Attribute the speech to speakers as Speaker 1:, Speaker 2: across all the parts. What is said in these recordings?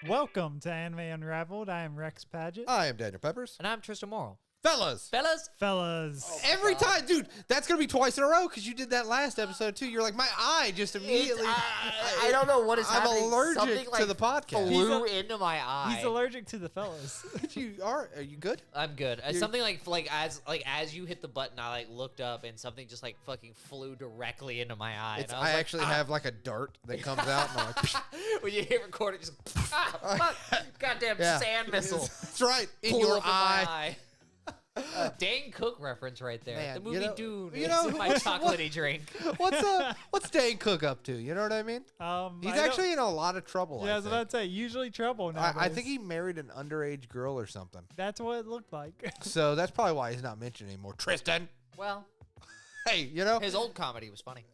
Speaker 1: Welcome to Anime Unraveled. I am Rex Paget.
Speaker 2: I am Daniel Peppers.
Speaker 3: And I'm Tristan Morrill.
Speaker 2: Fellas.
Speaker 1: Fellas.
Speaker 2: Every time, dude, that's going to be twice in a row because you did that last episode too. You're like, my eye just immediately.
Speaker 3: I don't know what is
Speaker 2: I'm
Speaker 3: happening.
Speaker 2: allergic
Speaker 3: Something,
Speaker 2: to the podcast.
Speaker 3: Flew into my eye.
Speaker 1: He's allergic to the fellas.
Speaker 2: Are you good?
Speaker 3: I'm good. Something like as you hit the button, I looked up and something just fucking flew directly into my eye.
Speaker 2: I actually have like a dart that comes out. And I'm like,
Speaker 3: when you hit record, it just fuck, goddamn sand missile.
Speaker 2: That's right, in
Speaker 3: Flew
Speaker 2: your
Speaker 3: up in my
Speaker 2: eye.
Speaker 3: eye. Dane Cook reference right there.
Speaker 2: Man,
Speaker 3: the movie Dune.
Speaker 2: you know,
Speaker 3: is my chocolatey drink.
Speaker 2: What's Dane Cook up to? You know what I mean? He's actually in a lot of trouble.
Speaker 1: Yeah, I was about to say, usually trouble nowadays.
Speaker 2: I think he married an underage girl or something.
Speaker 1: That's what it looked like.
Speaker 2: So that's probably why he's not mentioned anymore. Tristan.
Speaker 3: Well,
Speaker 2: hey, you know
Speaker 3: his old comedy was funny.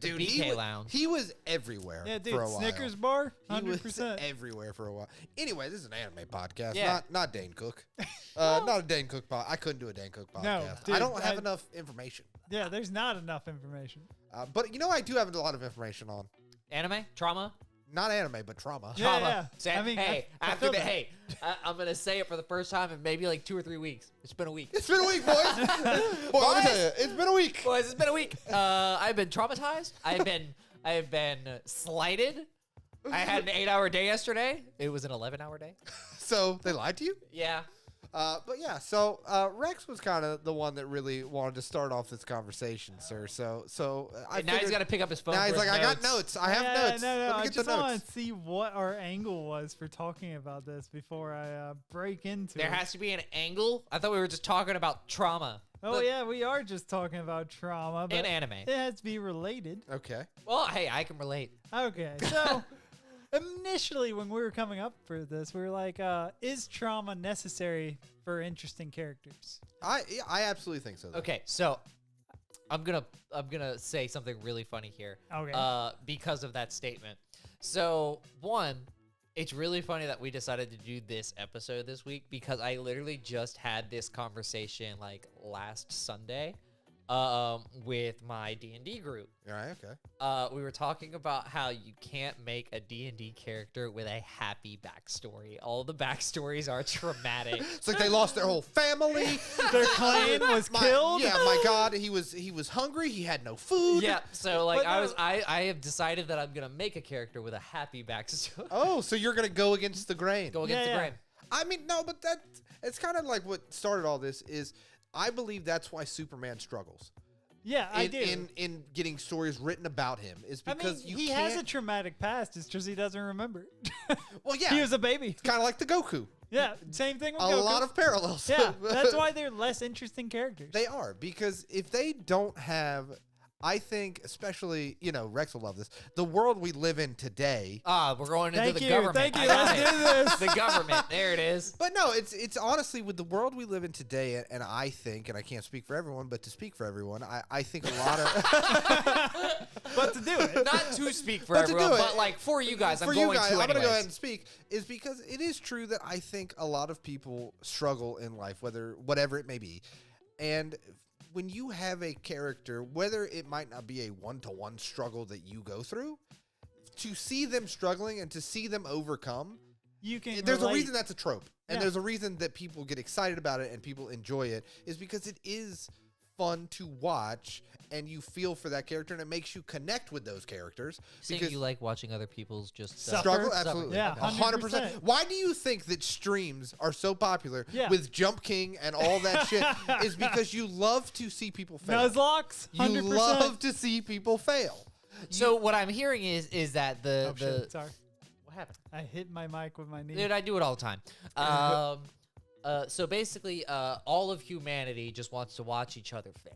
Speaker 2: Dude,
Speaker 3: Lounge.
Speaker 2: He was everywhere.
Speaker 1: Yeah, dude,
Speaker 2: for a while.
Speaker 1: Snickers bar,
Speaker 2: He was
Speaker 1: 100%.
Speaker 2: everywhere for a while. Anyway, this is an anime podcast,
Speaker 3: Yeah.
Speaker 2: not Dane Cook. Not a Dane Cook podcast. I couldn't do a Dane Cook podcast.
Speaker 1: No, dude,
Speaker 2: I don't have enough information.
Speaker 1: Yeah, there's not enough information.
Speaker 2: But you know, I do have a lot of information on
Speaker 3: Anime? Trauma?
Speaker 2: not anime, but trauma.
Speaker 1: Yeah,
Speaker 3: Trauma.
Speaker 1: yeah. I mean,
Speaker 3: hey,
Speaker 1: I
Speaker 3: after
Speaker 1: feel
Speaker 3: the
Speaker 1: that.
Speaker 3: hey, I'm gonna say it for the first time in maybe 2 or 3 weeks. It's been a week.
Speaker 2: It's been a week, boys. Boy, let me tell you, it's been a week.
Speaker 3: Boys, it's been a week. I've been traumatized. I have been slighted. I had an 8-hour day yesterday. It was an 11-hour day.
Speaker 2: So they lied to you?
Speaker 3: Yeah.
Speaker 2: But yeah, so Rex was kind of the one that really wanted to start off this conversation, sir. So I
Speaker 3: And now he's
Speaker 2: figured-
Speaker 3: got to pick up his phone.
Speaker 2: Now
Speaker 3: for
Speaker 2: he's
Speaker 3: his
Speaker 2: like, I got
Speaker 3: notes.
Speaker 2: notes. I have notes.
Speaker 1: No,
Speaker 2: Let me
Speaker 1: I
Speaker 2: get
Speaker 1: just
Speaker 2: the
Speaker 1: want
Speaker 2: notes.
Speaker 1: to see what our angle was for talking about this before I break into
Speaker 3: There
Speaker 1: it.
Speaker 3: has to be an angle. I thought we were just talking about trauma.
Speaker 1: Oh, yeah, we are just talking about trauma, but
Speaker 3: And anime.
Speaker 1: it has to be related.
Speaker 2: Okay.
Speaker 3: Well, hey, I can relate.
Speaker 1: Okay, so initially when we were coming up for this, we were like, is trauma necessary for interesting characters?
Speaker 2: I absolutely think so. Though.
Speaker 3: Okay, so I'm gonna say something really funny here.
Speaker 1: Okay.
Speaker 3: Because of that statement. So one, it's really funny that we decided to do this episode this week because I literally just had this conversation last Sunday, with my D&D group.
Speaker 2: All right. Okay.
Speaker 3: We were talking about how you can't make a D&D character with a happy backstory. All the backstories are traumatic.
Speaker 2: It's like they lost their whole family.
Speaker 1: Their clan was killed?
Speaker 2: Yeah. My God. He was hungry. He had no food.
Speaker 3: Yeah, so
Speaker 1: But
Speaker 3: I have decided that I'm gonna make a character with a happy backstory.
Speaker 2: Oh, so you're gonna go against the grain?
Speaker 3: Go against
Speaker 1: Yeah,
Speaker 3: the
Speaker 1: yeah.
Speaker 3: grain.
Speaker 2: I mean, no, but it's kind of like what started all this is. I believe that's why Superman struggles.
Speaker 1: Yeah, I do.
Speaker 2: In getting stories written about him is
Speaker 1: I mean,
Speaker 2: because you
Speaker 1: he
Speaker 2: can't.
Speaker 1: has a traumatic past. It's just he doesn't remember.
Speaker 2: Well, yeah,
Speaker 1: He was a baby.
Speaker 2: kind of like the Goku.
Speaker 1: Yeah, same thing with
Speaker 2: A
Speaker 1: Goku.
Speaker 2: lot of parallels.
Speaker 1: Yeah, that's why they're less interesting characters.
Speaker 2: They are, because if they don't have, I think, especially, Rex will love this, the world we live in today.
Speaker 3: We're going into
Speaker 1: Thank
Speaker 3: the
Speaker 1: you,
Speaker 3: government.
Speaker 1: thank you,
Speaker 3: I got
Speaker 1: let's
Speaker 3: it.
Speaker 1: do this.
Speaker 3: The government. There it is.
Speaker 2: But no, it's honestly with the world we live in today, and I think, and I can't speak for everyone, but to speak for everyone, I think a lot of...
Speaker 1: But to do it.
Speaker 3: Not to speak for
Speaker 2: But to
Speaker 3: everyone,
Speaker 2: do it,
Speaker 3: but for you guys,
Speaker 2: for
Speaker 3: I'm
Speaker 2: you
Speaker 3: going
Speaker 2: guys,
Speaker 3: to
Speaker 2: I'm going to go
Speaker 3: anyways.
Speaker 2: ahead and speak, is because it is true that I think a lot of people struggle in life, whatever it may be. And when you have a character, whether it might not be a one-to-one struggle that you go through, to see them struggling and to see them overcome,
Speaker 1: You can
Speaker 2: there's a
Speaker 1: relate.
Speaker 2: reason that's a trope. And
Speaker 1: Yeah.
Speaker 2: there's a reason that people get excited about it and people enjoy it, is because it is fun to watch and you feel for that character and it makes you connect with those characters.
Speaker 3: Saying
Speaker 2: Because
Speaker 3: you like watching other people's just
Speaker 1: Suffer.
Speaker 2: struggle,
Speaker 1: Suffer.
Speaker 2: absolutely,
Speaker 1: Yeah,
Speaker 2: 100%. Why do you think that streams are so popular
Speaker 1: Yeah.
Speaker 2: with Jump King and all that shit? Is because you love to see people fail.
Speaker 1: Nuzlocke, 100%.
Speaker 2: You love to see people fail.
Speaker 3: So what I'm hearing is that
Speaker 1: Oh, shit, sorry.
Speaker 3: what happened?
Speaker 1: I hit my mic with my knee.
Speaker 3: Dude, I do it all the time. So basically, all of humanity just wants to watch each other fail.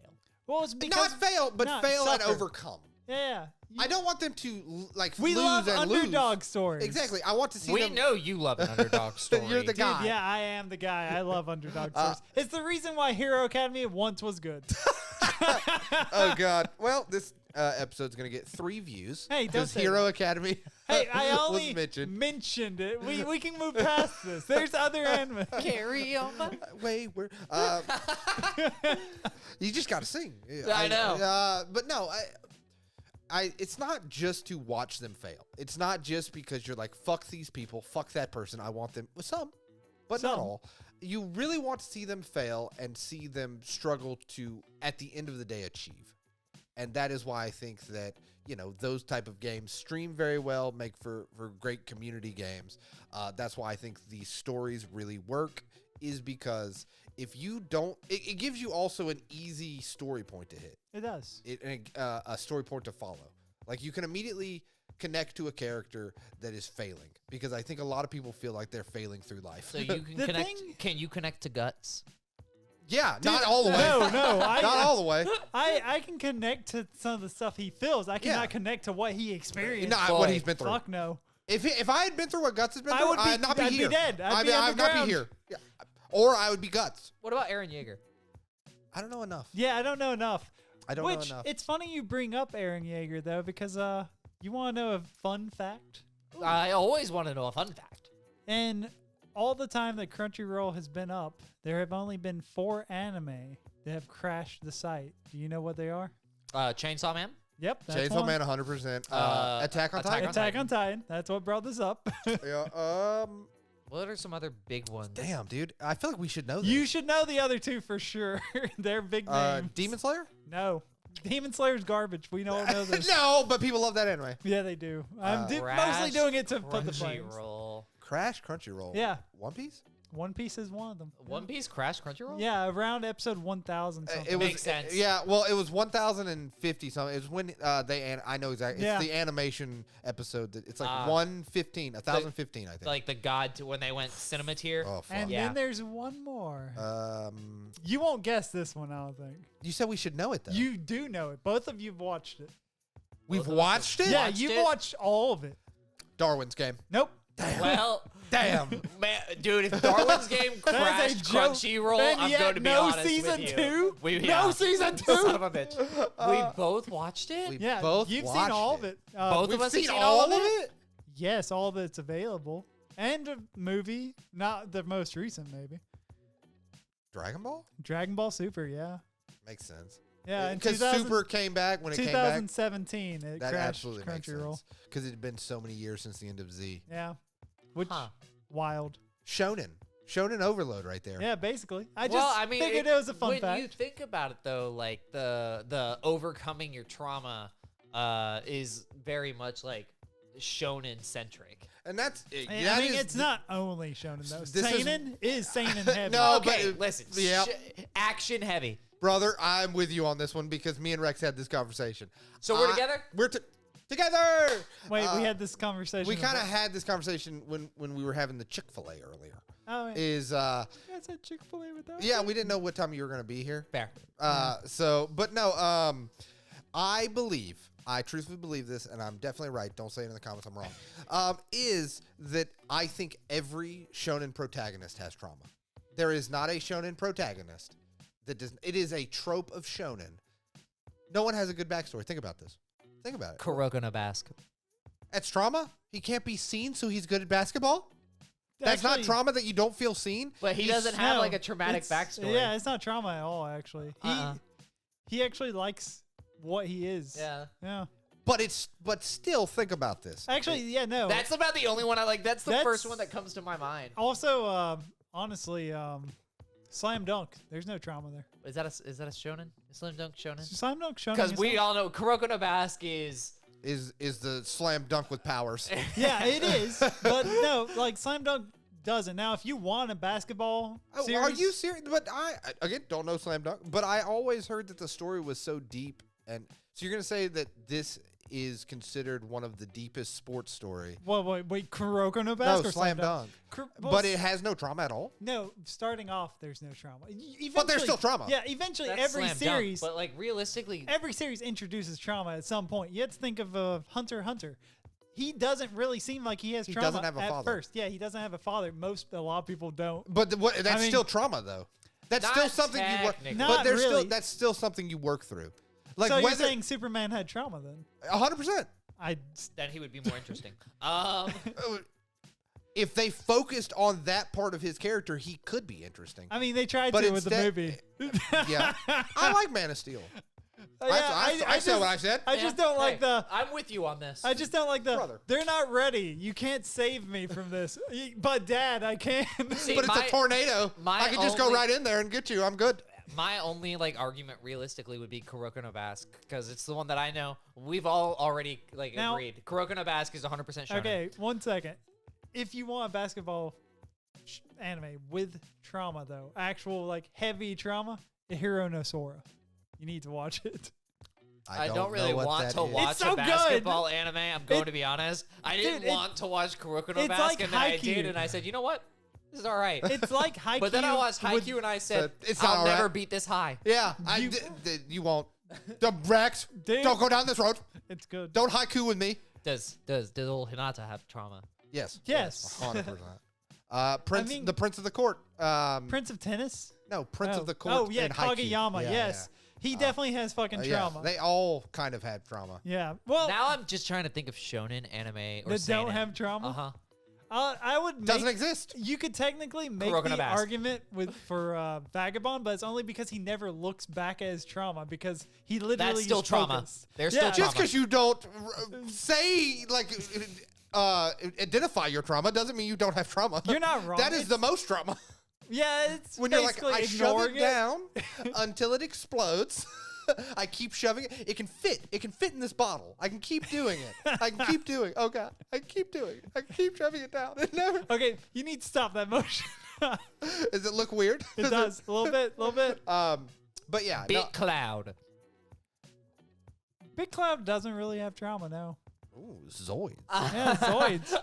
Speaker 1: Well, it's because
Speaker 2: Not fail, but
Speaker 1: no,
Speaker 2: fail and
Speaker 1: suffer.
Speaker 2: overcome.
Speaker 1: Yeah.
Speaker 2: I don't want them to
Speaker 1: We
Speaker 2: lose
Speaker 1: love
Speaker 2: and
Speaker 1: underdog
Speaker 2: lose.
Speaker 1: stories.
Speaker 2: Exactly. I want to see
Speaker 3: We
Speaker 2: them.
Speaker 3: know you love an underdog story.
Speaker 2: You're the
Speaker 1: Dude,
Speaker 2: guy.
Speaker 1: yeah, I am the guy. I love underdog stories. It's the reason why Hero Academy once was good.
Speaker 2: Oh God. Well, this episode's gonna get 3 views.
Speaker 1: Hey, don't
Speaker 2: because
Speaker 1: say
Speaker 2: Hero Academy.
Speaker 1: Hey, I
Speaker 2: was
Speaker 1: only mentioned it. We can move past this. There's other anime.
Speaker 3: Carry on.
Speaker 2: Wayward. You just gotta sing.
Speaker 3: I know.
Speaker 2: But no, it's not just to watch them fail. It's not just because you're like, fuck these people, fuck that person. I want them with some, but not all. You really want to see them fail and see them struggle to, at the end of the day, achieve. And that is why I think that, those type of games stream very well, make for great community games. That's why I think these stories really work, is because if you don't, it gives you also an easy story point to hit.
Speaker 1: It does.
Speaker 2: A story point to follow. Like, you can immediately connect to a character that is failing, because I think a lot of people feel like they're failing through life.
Speaker 3: So you can connect. Can you connect to Guts?
Speaker 2: Yeah, not all the way.
Speaker 1: No,
Speaker 2: not all the way.
Speaker 1: I can connect to some of the stuff he feels. I cannot connect to what he experienced.
Speaker 2: Not what he's been through.
Speaker 1: Fuck no.
Speaker 2: If I had been through what Guts has been through, I'd not be here.
Speaker 1: I'd be dead.
Speaker 2: I'd not be here. Yeah. Or I would be Guts.
Speaker 3: What about Eren Yeager?
Speaker 2: I don't know enough.
Speaker 1: Yeah, I don't know enough.
Speaker 2: know enough.
Speaker 1: It's funny you bring up Eren Yeager, though, because you want to know a fun fact?
Speaker 3: I always want to know a fun fact.
Speaker 1: And all the time that CrunchyRoll has been up, there have only been 4 anime that have crashed the site. Do you know what they are?
Speaker 3: Chainsaw Man?
Speaker 1: Yep. That's
Speaker 2: Chainsaw
Speaker 1: one.
Speaker 2: Man 100%. Attack on Titan.
Speaker 1: Attack on Titan. That's what brought this up.
Speaker 2: Yeah.
Speaker 3: What are some other big ones?
Speaker 2: Damn, dude. I feel like we should know this.
Speaker 1: You should know the other 2 for sure. They're big names.
Speaker 2: Demon Slayer?
Speaker 1: No. Demon Slayer's garbage. We all know this.
Speaker 2: No, but people love that anime.
Speaker 1: Yeah, they do. I'm mostly
Speaker 3: Crash
Speaker 1: doing it to put the flames.
Speaker 3: CrunchyRoll.
Speaker 2: Crash Crunchyroll.
Speaker 1: Yeah.
Speaker 2: One Piece?
Speaker 1: One Piece is one of them.
Speaker 3: One Piece Crash Crunchyroll?
Speaker 1: Yeah, around episode 1000 something.
Speaker 2: It was,
Speaker 3: Makes sense.
Speaker 2: Yeah, well, it was 1050 something. It was when I know exactly.
Speaker 1: Yeah.
Speaker 2: It's the animation episode. It's like 1015, I think.
Speaker 3: Like the god when they went cinema tier.
Speaker 2: Oh, fuck.
Speaker 1: And
Speaker 3: Yeah.
Speaker 1: then there's one more.
Speaker 2: Um,
Speaker 1: You won't guess this one, I don't think.
Speaker 2: you said we should know it, though.
Speaker 1: You do know it. Both of you've watched it.
Speaker 2: We've
Speaker 3: Both of us
Speaker 2: watched it?
Speaker 1: Yeah,
Speaker 3: Watched
Speaker 1: you've
Speaker 3: it?
Speaker 1: watched all of it.
Speaker 2: Darwin's Game.
Speaker 1: Nope.
Speaker 3: Well,
Speaker 2: Damn.
Speaker 3: man, dude, if Darwin's Game
Speaker 1: That
Speaker 3: crashed
Speaker 1: is a joke.
Speaker 3: Crunchyroll,
Speaker 1: And
Speaker 3: I'm
Speaker 1: yet
Speaker 3: going to be
Speaker 1: no
Speaker 3: honest
Speaker 1: season
Speaker 3: with you.
Speaker 1: 2?
Speaker 3: We,
Speaker 1: No season 2?
Speaker 3: Son of a bitch. We both watched it?
Speaker 2: We
Speaker 1: Yeah,
Speaker 2: both
Speaker 1: you've seen
Speaker 2: watched
Speaker 1: all of it.
Speaker 3: Both
Speaker 2: We've
Speaker 3: of us have
Speaker 2: seen
Speaker 3: seen
Speaker 2: all
Speaker 3: all
Speaker 2: of
Speaker 3: of
Speaker 2: it?
Speaker 1: Yes, all of it's available. And a movie, not the most recent, maybe.
Speaker 2: Dragon Ball?
Speaker 1: Dragon Ball Super, yeah.
Speaker 2: Makes sense.
Speaker 1: Yeah, in
Speaker 2: Because
Speaker 1: 2000
Speaker 2: Super came back when it came back.
Speaker 1: 2017, it
Speaker 2: That
Speaker 1: crashed
Speaker 2: absolutely makes
Speaker 1: Crunchyroll.
Speaker 2: sense. Because it had been so many years since the end of Z.
Speaker 1: Yeah. Which,
Speaker 3: Huh.
Speaker 1: wild.
Speaker 2: Shonen overload right there.
Speaker 1: Yeah, basically. I
Speaker 3: Well,
Speaker 1: just
Speaker 3: I mean,
Speaker 1: figured it was a fun
Speaker 3: when
Speaker 1: fact.
Speaker 3: you think about it, though, like the overcoming your trauma is very much like shonen centric.
Speaker 2: And that's
Speaker 1: I mean, it's not only shonen though.
Speaker 2: This is-
Speaker 1: Seinen is seinen heavy.
Speaker 2: No,
Speaker 3: Okay,
Speaker 2: but
Speaker 3: listen,
Speaker 2: yeah.
Speaker 3: action heavy.
Speaker 2: Brother, I'm with you on this one because me and Rex had this conversation.
Speaker 3: So we're together?
Speaker 2: We're together.
Speaker 1: Wait, we had this conversation.
Speaker 2: We kind of
Speaker 1: about-
Speaker 2: had this conversation when we were having the Chick-fil-A earlier.
Speaker 1: Oh, yeah.
Speaker 2: Is
Speaker 1: That's a Chick-fil-A with that.
Speaker 2: yeah, we didn't know what time you were gonna be here.
Speaker 3: Fair.
Speaker 2: But no, I truthfully believe this, and I'm definitely right. Don't say it in the comments I'm wrong. Is that I think every shonen protagonist has trauma. There is not a shonen protagonist that does. It is a trope of shonen. No one has a good backstory. Think about this. Think about it.
Speaker 3: Kuroko no Basque.
Speaker 2: That's trauma. He can't be seen, so he's good at basketball. That's not
Speaker 1: Actually,
Speaker 2: trauma that you don't feel seen.
Speaker 3: But he
Speaker 2: He's-
Speaker 3: doesn't have
Speaker 1: no,
Speaker 3: like a traumatic
Speaker 1: it's-
Speaker 3: backstory.
Speaker 1: Yeah, it's not trauma at all. Actually, he actually likes what he is.
Speaker 3: Yeah.
Speaker 1: Yeah.
Speaker 2: But still, think about this.
Speaker 1: Actually, yeah, no.
Speaker 3: That's about the only one I like. That's the
Speaker 1: That's-
Speaker 3: first one that comes to my mind.
Speaker 1: Also, honestly, Slam Dunk. There's no trauma there.
Speaker 3: Is that a shonen? A Slam Dunk shonen?
Speaker 1: Slam Dunk shonen.
Speaker 3: Because
Speaker 1: is
Speaker 3: we
Speaker 1: not-
Speaker 3: all know Kuroko no Basque is.
Speaker 2: Is the slam dunk with powers?
Speaker 1: Yeah, it is. But no, like Slam Dunk doesn't. Now, if you want a basketball
Speaker 2: Oh,
Speaker 1: series,
Speaker 2: are you serious? But I again don't know slam dunk. But I always heard that the story was so deep, and so you're gonna say that this is considered one of the deepest sports story.
Speaker 1: Well, wait, Kuroko no
Speaker 2: No,
Speaker 1: Basque or
Speaker 2: slam dunk.
Speaker 1: Well,
Speaker 2: But it has no trauma at all.
Speaker 1: no. Starting off, there's no trauma.
Speaker 2: But there's still trauma.
Speaker 1: Yeah, eventually,
Speaker 3: That's
Speaker 1: every
Speaker 3: Slam
Speaker 1: series,
Speaker 3: Dunk, but like realistically,
Speaker 1: every series introduces trauma at some point. You have to think of Hunter x Hunter. He doesn't really seem like he has
Speaker 2: He
Speaker 1: trauma
Speaker 2: doesn't have a
Speaker 1: at
Speaker 2: father.
Speaker 1: first. Yeah, he doesn't have a father. A lot of people don't.
Speaker 2: But that's
Speaker 1: I mean-
Speaker 2: still trauma, though. That's
Speaker 3: Not
Speaker 2: still something you work.
Speaker 3: technically.
Speaker 2: But
Speaker 1: Not
Speaker 2: there's
Speaker 1: really.
Speaker 2: still that's still something you work through. Like
Speaker 1: So you're
Speaker 2: whether
Speaker 1: saying Superman had trauma then?
Speaker 2: 100%.
Speaker 3: then he would be more interesting.
Speaker 2: If they focused on that part of his character, he could be interesting.
Speaker 1: I mean, they tried
Speaker 2: But
Speaker 1: to with the
Speaker 2: instead-
Speaker 1: movie.
Speaker 2: Yeah, I like Man of Steel. I said what I said.
Speaker 1: I just don't like the.
Speaker 3: I'm with you on this.
Speaker 1: I just don't like the.
Speaker 2: Brother.
Speaker 1: They're not ready. You can't save me from this. But Dad, I can.
Speaker 3: See,
Speaker 2: But it's a tornado.
Speaker 3: my
Speaker 2: I can just go
Speaker 3: only-
Speaker 2: right in there and get you. I'm good.
Speaker 3: My only argument realistically would be Kuroko no Basque because it's the one that I know. We've all already
Speaker 1: Now-
Speaker 3: agreed. Kuroko no Basque is 100% shonen.
Speaker 1: Okay, 1 second. If you want a basketball anime with trauma, though, actual heavy trauma, Hiro no Sora. You need to watch it.
Speaker 3: I don't really
Speaker 2: know what
Speaker 3: want
Speaker 2: that
Speaker 3: to
Speaker 2: is.
Speaker 3: watch
Speaker 1: It's so
Speaker 3: a
Speaker 1: good.
Speaker 3: basketball anime. I'm going to be honest. I didn't
Speaker 1: Dude,
Speaker 3: want to watch Kuroko no
Speaker 1: it's
Speaker 3: Basque,
Speaker 1: like
Speaker 3: and then I
Speaker 1: Haikyuu.
Speaker 3: did, and I said, you know what? This is all right.
Speaker 1: It's like Haikyuu.
Speaker 3: But then I watched
Speaker 1: with-
Speaker 3: Haikyuu, and I said,
Speaker 2: It's not
Speaker 3: I'll
Speaker 2: all right.
Speaker 3: never beat this high.
Speaker 2: Yeah,
Speaker 1: You-
Speaker 2: you won't. The Rex,
Speaker 1: Dude.
Speaker 2: don't go down this road.
Speaker 1: It's good.
Speaker 2: Don't haiku with me.
Speaker 3: Does old Hinata have trauma?
Speaker 2: Yes.
Speaker 1: Yes.
Speaker 2: 100%. Prince,
Speaker 1: mean-
Speaker 2: the Prince of the Court.
Speaker 1: Prince of Tennis?
Speaker 2: No, Prince
Speaker 1: Oh.
Speaker 2: of the Court.
Speaker 1: Oh, yeah,
Speaker 2: and Haikyuu.
Speaker 1: Kageyama,
Speaker 2: Yeah,
Speaker 1: yes. He definitely has fucking
Speaker 2: yeah.
Speaker 1: trauma.
Speaker 2: They all kind of had trauma.
Speaker 1: Yeah. Well,
Speaker 3: Now I'm just trying to think of shonen anime or
Speaker 1: that don't
Speaker 3: seinen.
Speaker 1: have trauma.
Speaker 3: Uh-huh.
Speaker 1: I would make,
Speaker 2: Doesn't exist.
Speaker 1: You could technically make
Speaker 3: Kuroko no
Speaker 1: the
Speaker 3: Basque.
Speaker 1: argument for Vagabond, but it's only because he never looks back at his trauma because he literally
Speaker 3: That's still
Speaker 1: is
Speaker 3: trauma.
Speaker 1: focused.
Speaker 3: There's
Speaker 1: Yeah.
Speaker 3: still trauma.
Speaker 2: Just because you don't say, identify your trauma doesn't mean you don't have trauma.
Speaker 1: You're not wrong.
Speaker 2: That is
Speaker 1: It's-
Speaker 2: the most trauma.
Speaker 1: Yeah, it's
Speaker 2: When you're like,
Speaker 1: basically
Speaker 2: I shove
Speaker 1: ignoring
Speaker 2: it down until it explodes. I keep shoving it. It can fit. It can fit in this bottle. I can keep doing it. I can keep doing. Oh God, I can keep doing it. I can keep shoving it down. It never.
Speaker 1: Okay, you need to stop that motion.
Speaker 2: Does it look weird?
Speaker 1: It does a little bit.
Speaker 2: But yeah,
Speaker 3: Big
Speaker 2: no.
Speaker 3: Cloud.
Speaker 1: Big Cloud doesn't really have trauma, no.
Speaker 2: Ooh, Zoids.
Speaker 1: Yeah, Zoids.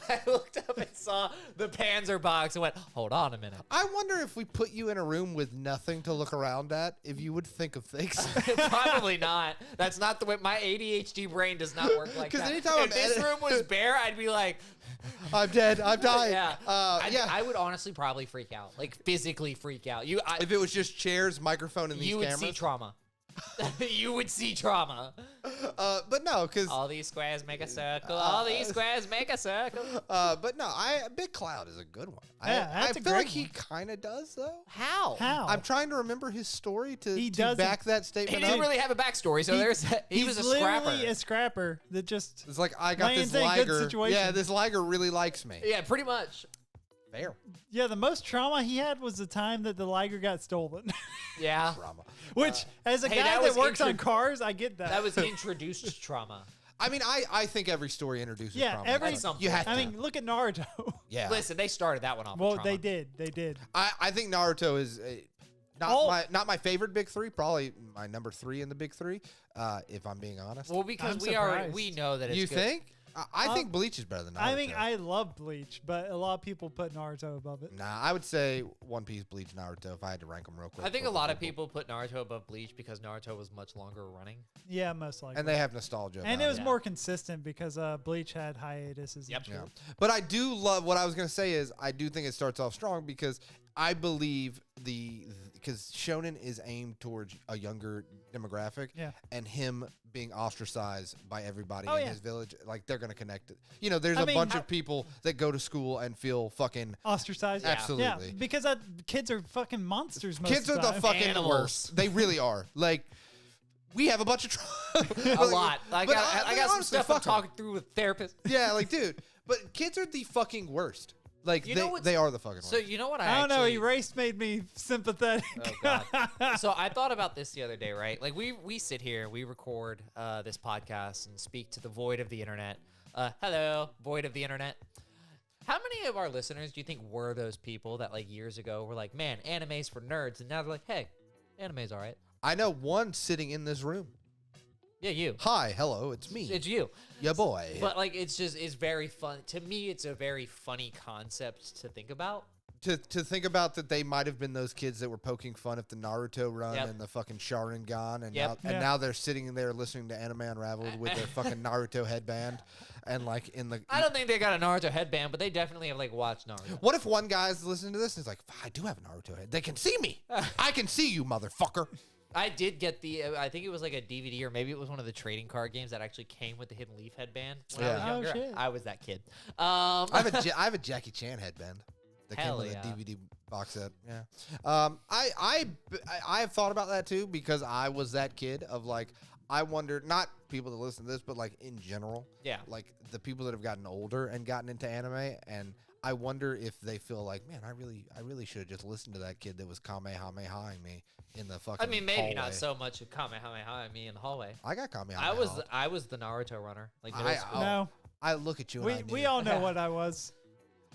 Speaker 3: I looked up and saw the Panzer box and went, hold on a minute.
Speaker 2: I wonder if we put you in a room with nothing to look around at, if you would think of things.
Speaker 3: Probably not. That's not the way my ADHD brain does not work like
Speaker 2: 'Cause
Speaker 3: that.
Speaker 2: anytime
Speaker 3: if
Speaker 2: I'm
Speaker 3: this
Speaker 2: edit-
Speaker 3: room was bare, I'd be like,
Speaker 2: I'm dead. I'm dying.
Speaker 3: yeah.
Speaker 2: Yeah.
Speaker 3: I would honestly probably freak out, like physically freak out.
Speaker 2: If it was just chairs, microphone, and these
Speaker 3: You would
Speaker 2: cameras.
Speaker 3: see trauma. You would see trauma.
Speaker 2: But no, because
Speaker 3: All these squares make a circle. All these squares make a circle.
Speaker 2: but no, Big Cloud is a good one.
Speaker 1: Yeah,
Speaker 2: I
Speaker 1: that's a
Speaker 2: feel like
Speaker 1: great
Speaker 2: he
Speaker 1: one.
Speaker 2: kind of does though.
Speaker 3: How?
Speaker 2: I'm trying to remember his story to
Speaker 1: He
Speaker 2: to
Speaker 1: doesn't-
Speaker 2: back that
Speaker 3: He
Speaker 2: statement
Speaker 3: didn't
Speaker 2: up.
Speaker 3: really have a backstory, so he was a scrapper.
Speaker 1: literally a scrapper that just.
Speaker 2: It's like I got this
Speaker 1: lands in a good
Speaker 2: liger.
Speaker 1: situation.
Speaker 2: Yeah, this liger really likes me.
Speaker 3: Yeah, pretty much.
Speaker 2: Fair
Speaker 1: Yeah, the most trauma he had was the time that the Liger got stolen.
Speaker 3: Yeah.
Speaker 2: drama.
Speaker 1: Which, as a
Speaker 3: hey,
Speaker 1: guy
Speaker 3: that
Speaker 1: that
Speaker 3: was
Speaker 1: works on
Speaker 3: intro-
Speaker 1: cars, I get that.
Speaker 3: That was introduced trauma.
Speaker 2: I mean, I think every story introduces
Speaker 1: Yeah,
Speaker 2: trauma.
Speaker 1: every-
Speaker 3: At some
Speaker 2: You have
Speaker 3: point.
Speaker 2: to.
Speaker 1: I mean, look at Naruto.
Speaker 2: Yeah.
Speaker 3: Listen, they started that one off.
Speaker 1: Well,
Speaker 3: with trauma.
Speaker 1: they did.
Speaker 2: I think Naruto is not my favorite big three. Probably my number 3 in the big 3. If I'm being honest.
Speaker 3: Well, because
Speaker 1: I'm
Speaker 3: we know that it's
Speaker 2: you
Speaker 3: good.
Speaker 2: think? I think Bleach is better than Naruto.
Speaker 1: I mean, I love Bleach, but a lot of people put Naruto above it.
Speaker 2: Nah, I would say One Piece, Bleach, Naruto. If I had to rank them real quick.
Speaker 3: I think a lot of people put Naruto above Bleach because Naruto was much longer running.
Speaker 1: Yeah, most likely.
Speaker 2: and they have nostalgia.
Speaker 1: And
Speaker 2: about
Speaker 1: it was
Speaker 3: Yeah.
Speaker 1: more consistent because Bleach had hiatuses.
Speaker 3: Yep.
Speaker 1: And
Speaker 2: Yeah.
Speaker 1: shit.
Speaker 2: But I do love what I was going to say is I do think it starts off strong because I believe because Shonen is aimed towards a younger demographic.
Speaker 1: Yeah.
Speaker 2: And him being ostracized by everybody
Speaker 1: Oh,
Speaker 2: in
Speaker 1: yeah.
Speaker 2: his village, like they're going to connect it. You know, there's
Speaker 1: I
Speaker 2: a
Speaker 1: mean,
Speaker 2: bunch of people that go to school and feel fucking
Speaker 1: Ostracized.
Speaker 2: absolutely.
Speaker 1: Yeah, because kids are fucking monsters most
Speaker 2: Kids
Speaker 1: of
Speaker 2: are
Speaker 1: the
Speaker 2: the
Speaker 1: time.
Speaker 2: fucking
Speaker 3: Animals.
Speaker 2: worst. They really are. Like we have a bunch of
Speaker 3: A lot. I got some
Speaker 2: honestly,
Speaker 3: stuff I'm
Speaker 2: fuck 'em.
Speaker 3: talking through with therapists.
Speaker 2: Yeah, like dude, but kids are the fucking worst. Like
Speaker 3: You know
Speaker 2: they,
Speaker 3: what's-
Speaker 2: they are the fucking
Speaker 3: So
Speaker 2: worst.
Speaker 3: you know what
Speaker 1: I don't know.
Speaker 3: actually-
Speaker 1: Erased made me sympathetic.
Speaker 3: Oh God. So I thought about this the other day, right? Like we sit here, we record this podcast and speak to the void of the internet. Hello, void of the internet. How many of our listeners do you think were those people that like years ago were like, man, anime's for nerds, and now they're like, hey, anime's all right.
Speaker 2: I know one sitting in this room.
Speaker 3: Yeah, you.
Speaker 2: Hi, hello, it's me.
Speaker 3: It's you.
Speaker 2: Ya boy.
Speaker 3: But like, it's very fun. To me, it's a very funny concept to think about.
Speaker 2: to think about that they might have been those kids that were poking fun at the Naruto run
Speaker 3: Yep.
Speaker 2: and the fucking Sharingan, and
Speaker 3: Yep.
Speaker 2: now,
Speaker 1: Yeah.
Speaker 2: now they're sitting there listening to Anime Unraveled with their fucking Naruto headband, and like in the.
Speaker 3: I don't think they got a Naruto headband, but they definitely have like watched Naruto.
Speaker 2: What if one guy's listening to this and is like, I do have a Naruto head. They can see me. I can see you, motherfucker.
Speaker 3: I did get I think it was like a DVD or maybe it was one of the trading card games that actually came with the Hidden Leaf headband when I was
Speaker 2: Yeah.
Speaker 1: Oh,
Speaker 3: younger.
Speaker 1: shit.
Speaker 3: I was that kid.
Speaker 2: I have a Jackie Chan headband. that
Speaker 3: Hell
Speaker 2: came with
Speaker 3: yeah.
Speaker 2: a DVD box set. Yeah. I have thought about that too because I was that kid of like I wonder not people that listen to this, but like in general,
Speaker 3: Yeah.
Speaker 2: like the people that have gotten older and gotten into anime, and I wonder if they feel like, man, I really should have just listened to that kid that was kamehamehaing me in the fucking.
Speaker 3: I mean, maybe
Speaker 2: hallway.
Speaker 3: not so much of Kamehameha me in the hallway.
Speaker 2: I got kamehameha.
Speaker 3: I was the Naruto runner, like middle school.
Speaker 1: No,
Speaker 2: I look at you. And I
Speaker 1: we
Speaker 2: knew.
Speaker 1: all know what I was.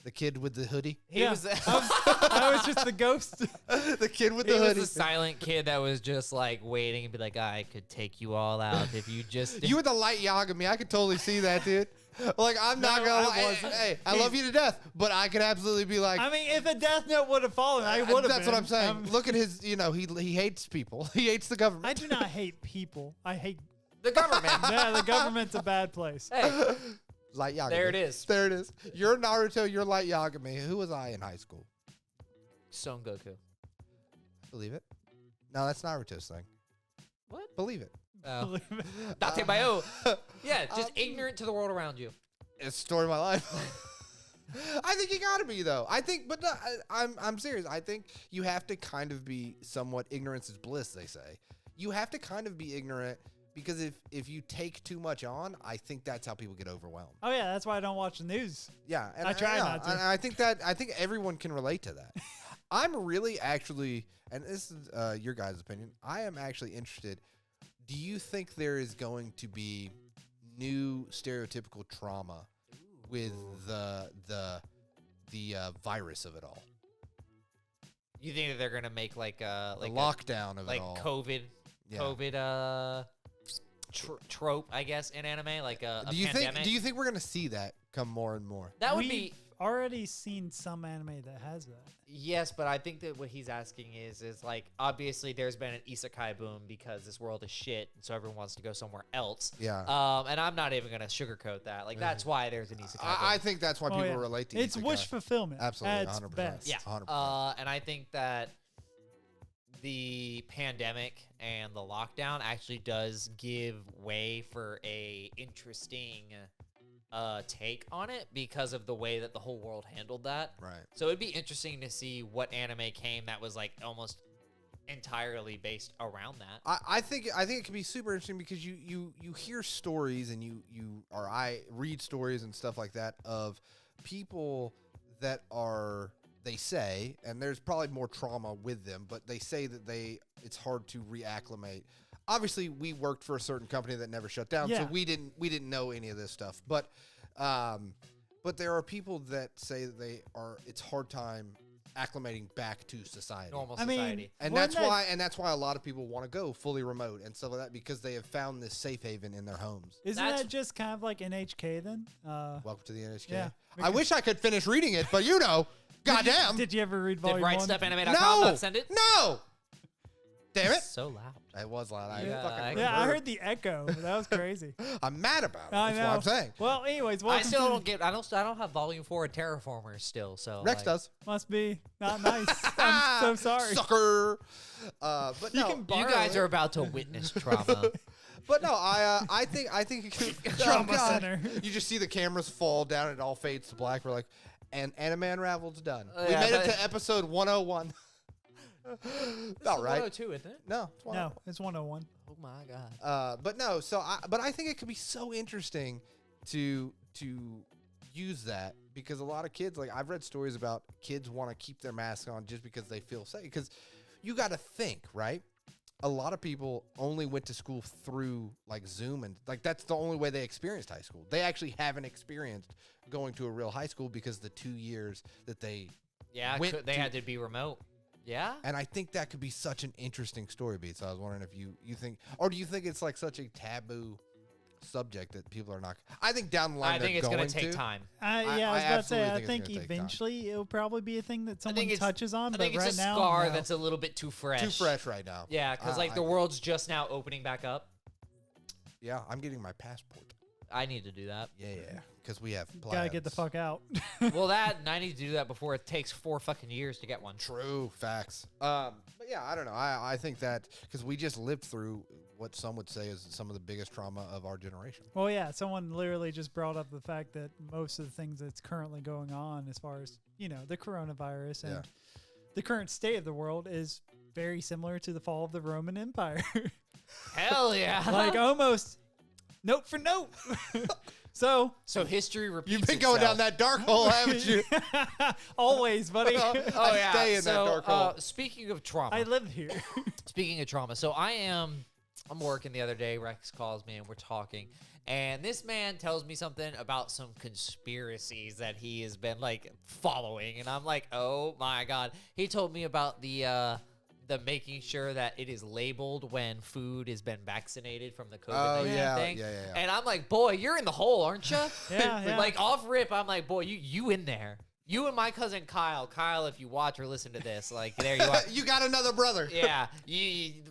Speaker 2: The kid with the hoodie.
Speaker 3: He
Speaker 1: Yeah.
Speaker 3: was
Speaker 1: I was just the ghost.
Speaker 2: The kid with
Speaker 3: he
Speaker 2: the
Speaker 3: was
Speaker 2: hoodie.
Speaker 3: the silent kid that was just like waiting and be like, I could take you all out if you just.
Speaker 2: You were the light Yagami. I could totally see that, dude. Like, I'm not
Speaker 1: No,
Speaker 2: gonna
Speaker 1: I
Speaker 2: lie.
Speaker 1: wasn't.
Speaker 2: Hey, I love you to death, but I could absolutely be like,
Speaker 1: I mean, if a death note would have fallen, I would have.
Speaker 2: that's what I'm saying. Look at his, he hates people. He hates the government.
Speaker 1: I do not hate people. I hate.
Speaker 3: the government.
Speaker 1: Yeah, the government's a bad place.
Speaker 3: Hey,
Speaker 2: Light Yagami.
Speaker 3: there it is.
Speaker 2: There it is. You're Naruto. You're Light Yagami. Who was I in high school?
Speaker 3: Son Goku.
Speaker 2: Believe it. No, that's Naruto's thing.
Speaker 3: What?
Speaker 2: Believe it.
Speaker 3: Oh. Date Bayo. Yeah, just ignorant to the world around you.
Speaker 2: It's the story of my life. I think you gotta be though. I think, but no, I'm serious. I think you have to kind of be somewhat ignorance is bliss. They say you have to kind of be ignorant because if you take too much on, I think that's how people get overwhelmed.
Speaker 1: Oh yeah, that's why I don't watch the news.
Speaker 2: Yeah, and
Speaker 1: I try not to.
Speaker 2: And I think everyone can relate to that. I'm really actually, and this is your guys' opinion. I am actually interested. Do you think there is going to be new stereotypical trauma with the virus of it all?
Speaker 3: You think that they're gonna make like
Speaker 2: The
Speaker 3: like
Speaker 2: lockdown of
Speaker 3: like
Speaker 2: it all.
Speaker 3: COVID trope, I guess, in anime, like a
Speaker 2: Do you
Speaker 3: pandemic?
Speaker 2: think we're gonna see that come more and more?
Speaker 3: that would
Speaker 1: We've
Speaker 3: be
Speaker 1: already seen some anime that has that.
Speaker 3: yes, but I think that what he's asking is like obviously there's been an isekai boom because this world is shit, and so everyone wants to go somewhere else.
Speaker 2: Yeah.
Speaker 3: And I'm not even gonna sugarcoat that. Like that's why there's an isekai boom.
Speaker 2: I think that's why
Speaker 1: Oh,
Speaker 2: people
Speaker 1: yeah.
Speaker 2: relate to
Speaker 1: It's
Speaker 2: isekai.
Speaker 1: wish fulfillment.
Speaker 2: Absolutely,
Speaker 1: at its
Speaker 2: 100%.
Speaker 1: best.
Speaker 3: Yeah.
Speaker 2: 100%.
Speaker 3: And I think that the pandemic and the lockdown actually does give way for a interesting take on it because of the way that the whole world handled that.
Speaker 2: Right.
Speaker 3: So it'd be interesting to see what anime came that was like almost entirely based around that.
Speaker 2: I think it can be super interesting because you hear stories and I read stories and stuff like that of people that are, they say, and there's probably more trauma with them, but they say that it's hard to reacclimate. Obviously, we worked for a certain company that never shut down, so
Speaker 1: Yeah.
Speaker 2: we didn't know any of this stuff. But there are people that say that it's hard time acclimating back to society.
Speaker 3: Normal
Speaker 1: I mean,
Speaker 3: society.
Speaker 2: And
Speaker 1: Wasn't
Speaker 2: that's why a lot of people want to go fully remote and stuff like that because they have found this safe haven in their homes.
Speaker 1: Isn't
Speaker 3: That's-
Speaker 1: that just kind of like NHK then?
Speaker 2: Welcome to the NHK.
Speaker 1: Yeah,
Speaker 2: I wish I could finish reading it, but goddamn.
Speaker 1: Did you ever read
Speaker 3: Did
Speaker 1: volume 1?
Speaker 3: RightStepAnime.com
Speaker 2: No!
Speaker 3: not send it?
Speaker 2: No! Damn it.
Speaker 3: So loud.
Speaker 2: It was loud.
Speaker 1: Yeah, I heard the echo. That was crazy.
Speaker 2: I'm mad about it.
Speaker 1: I
Speaker 2: That's
Speaker 1: know.
Speaker 2: what I'm saying.
Speaker 1: Well, anyways,
Speaker 3: I
Speaker 1: welcome
Speaker 3: still
Speaker 1: to
Speaker 3: don't get. I don't have Volume 4 of Terraformers still. So
Speaker 2: Rex
Speaker 3: like,
Speaker 2: does.
Speaker 1: Must be not nice. I'm so sorry.
Speaker 2: Sucker. But
Speaker 1: You
Speaker 2: no,
Speaker 1: can borrow
Speaker 3: You guys
Speaker 1: it.
Speaker 3: are about to witness trauma.
Speaker 2: but no, I think it could,
Speaker 1: Trauma
Speaker 2: God.
Speaker 1: center.
Speaker 2: You just see the cameras fall down and it all fades to black. We're like, and Anime Unraveled's done. We
Speaker 3: Yeah,
Speaker 2: made it
Speaker 3: but-
Speaker 2: to episode 101. All right.
Speaker 3: 102, isn't it?
Speaker 2: No, it's 101.
Speaker 1: No, it's 101.
Speaker 3: Oh my god.
Speaker 2: But no, but I think it could be so interesting to use that because a lot of kids, like I've read stories about kids want to keep their mask on just because they feel safe. Because you got to think, right? A lot of people only went to school through like Zoom and like that's the only way they experienced high school. They actually haven't experienced going to a real high school because the 2 years that they
Speaker 3: Yeah,
Speaker 2: went
Speaker 3: they
Speaker 2: to-
Speaker 3: had to be remote. Yeah.
Speaker 2: and I think that could be such an interesting story beat. So I was wondering if you think, or do you think it's like such a taboo subject that people are not? I think down the line
Speaker 3: I think it's
Speaker 2: going
Speaker 3: going to take time.
Speaker 1: Yeah, I was
Speaker 2: I
Speaker 1: about to say,
Speaker 2: absolutely
Speaker 1: I
Speaker 2: think it's
Speaker 1: think
Speaker 2: gonna take time.
Speaker 1: eventually it'll probably be a thing that
Speaker 3: I
Speaker 1: someone
Speaker 3: think it's
Speaker 1: touches on,
Speaker 3: I
Speaker 1: but
Speaker 3: think
Speaker 1: right
Speaker 3: it's a
Speaker 1: now,
Speaker 3: scar
Speaker 1: no.
Speaker 3: that's a little bit too fresh.
Speaker 2: too fresh right now.
Speaker 3: Yeah, because like the world's just now opening back up.
Speaker 2: Yeah, I'm getting my passport.
Speaker 3: I need to do that.
Speaker 2: Yeah, because we have plans.
Speaker 1: Gotta get the fuck out.
Speaker 3: Well, and I need to do that before it takes 4 fucking years to get one.
Speaker 2: True facts. But yeah, I don't know. I think that because we just lived through what some would say is some of the biggest trauma of our generation.
Speaker 1: Well, yeah, someone literally just brought up the fact that most of the things that's currently going on as far as, the coronavirus and the current state of the world is very similar to the fall of the Roman Empire.
Speaker 3: Hell yeah.
Speaker 1: Like almost note for note. So
Speaker 3: history repeats
Speaker 2: You've been going down that dark hole, haven't you?
Speaker 1: always, buddy.
Speaker 3: Oh yeah.
Speaker 2: Stay in that dark hole.
Speaker 3: Speaking of trauma,
Speaker 1: I live here.
Speaker 3: Speaking of trauma, so I'm working the other day. Rex calls me and we're talking, and this man tells me something about some conspiracies that he has been like following, and I'm like, oh my god. He told me about the making sure that it is labeled when food has been vaccinated from the COVID-19 thing.
Speaker 2: Yeah.
Speaker 3: And I'm like, boy, you're in the hole, aren't you?
Speaker 1: Yeah.
Speaker 3: Like off rip, I'm like, boy, you in there. You and my cousin Kyle. Kyle, if you watch or listen to this, like there you are.
Speaker 2: You got another brother.
Speaker 3: Yeah,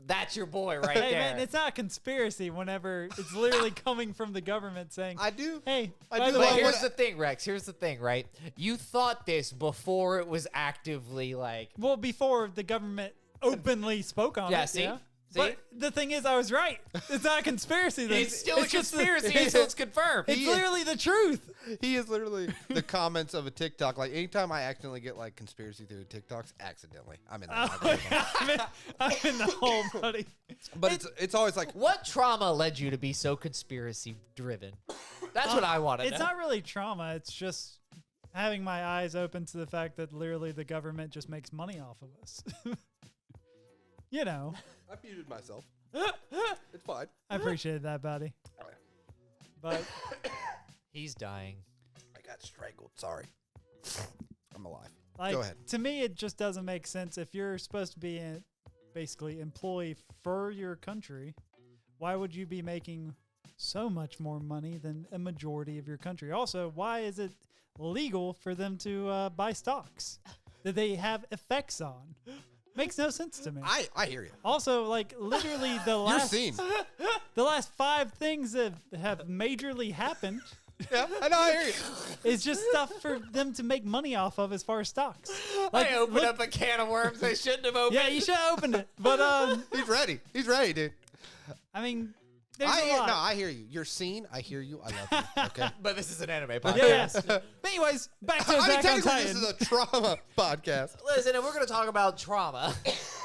Speaker 3: that's your boy right
Speaker 1: Hey,
Speaker 3: there.
Speaker 1: man, it's not a conspiracy whenever it's literally coming from the government saying,
Speaker 2: I do.
Speaker 1: hey,
Speaker 2: I
Speaker 1: by
Speaker 2: do
Speaker 1: the
Speaker 2: like
Speaker 3: But
Speaker 1: way,
Speaker 3: here's the thing, Rex. Here's the thing, right? You thought this before it was actively like.
Speaker 1: well, before the government openly spoke on
Speaker 3: Yeah,
Speaker 1: it.
Speaker 3: see?
Speaker 1: Yeah.
Speaker 3: See?
Speaker 1: But the thing is, I was right. It's not a conspiracy. Then.
Speaker 3: It's still a
Speaker 1: just the-
Speaker 3: conspiracy until it's confirmed.
Speaker 1: It's literally the truth.
Speaker 2: He is literally the comments of a TikTok. Like anytime I accidentally get like conspiracy theory TikToks, accidentally, I'm in that.
Speaker 1: Oh, yeah, I'm in the hole, buddy.
Speaker 2: But it's always like,
Speaker 3: What trauma led you to be so conspiracy driven? That's what I want to know.
Speaker 1: It's not really trauma. It's just having my eyes open to the fact that literally the government just makes money off of us.
Speaker 2: I muted myself. It's fine.
Speaker 1: I appreciate that, buddy.
Speaker 2: Oh, yeah.
Speaker 1: But
Speaker 3: He's dying.
Speaker 2: I got strangled. Sorry. I'm alive.
Speaker 1: like,
Speaker 2: Go ahead.
Speaker 1: to me, it just doesn't make sense. If you're supposed to be a basically employee for your country, why would you be making so much more money than a majority of your country? Also, why is it legal for them to buy stocks that they have effects on? Makes no sense to me.
Speaker 2: I hear you.
Speaker 1: Also, like literally the
Speaker 2: You're
Speaker 1: last
Speaker 2: seen.
Speaker 1: the last 5 things that have majorly happened
Speaker 2: Yeah, I know. I hear you.
Speaker 1: is just stuff for them to make money off of as far as stocks. Like,
Speaker 3: I opened
Speaker 1: look-
Speaker 3: up a can of worms I shouldn't have opened.
Speaker 1: Yeah, you should have opened it. But
Speaker 2: He's ready. He's ready, dude.
Speaker 1: I mean, there's a lot.
Speaker 2: No, I hear you. You're seen. I hear you. I love you. Okay.
Speaker 3: But this is an anime podcast.
Speaker 1: Yes. But anyways, back to
Speaker 2: I mean,
Speaker 1: Attack on
Speaker 2: technically,
Speaker 1: Titan.
Speaker 2: this is a trauma podcast.
Speaker 3: Listen, and we're going to talk about trauma.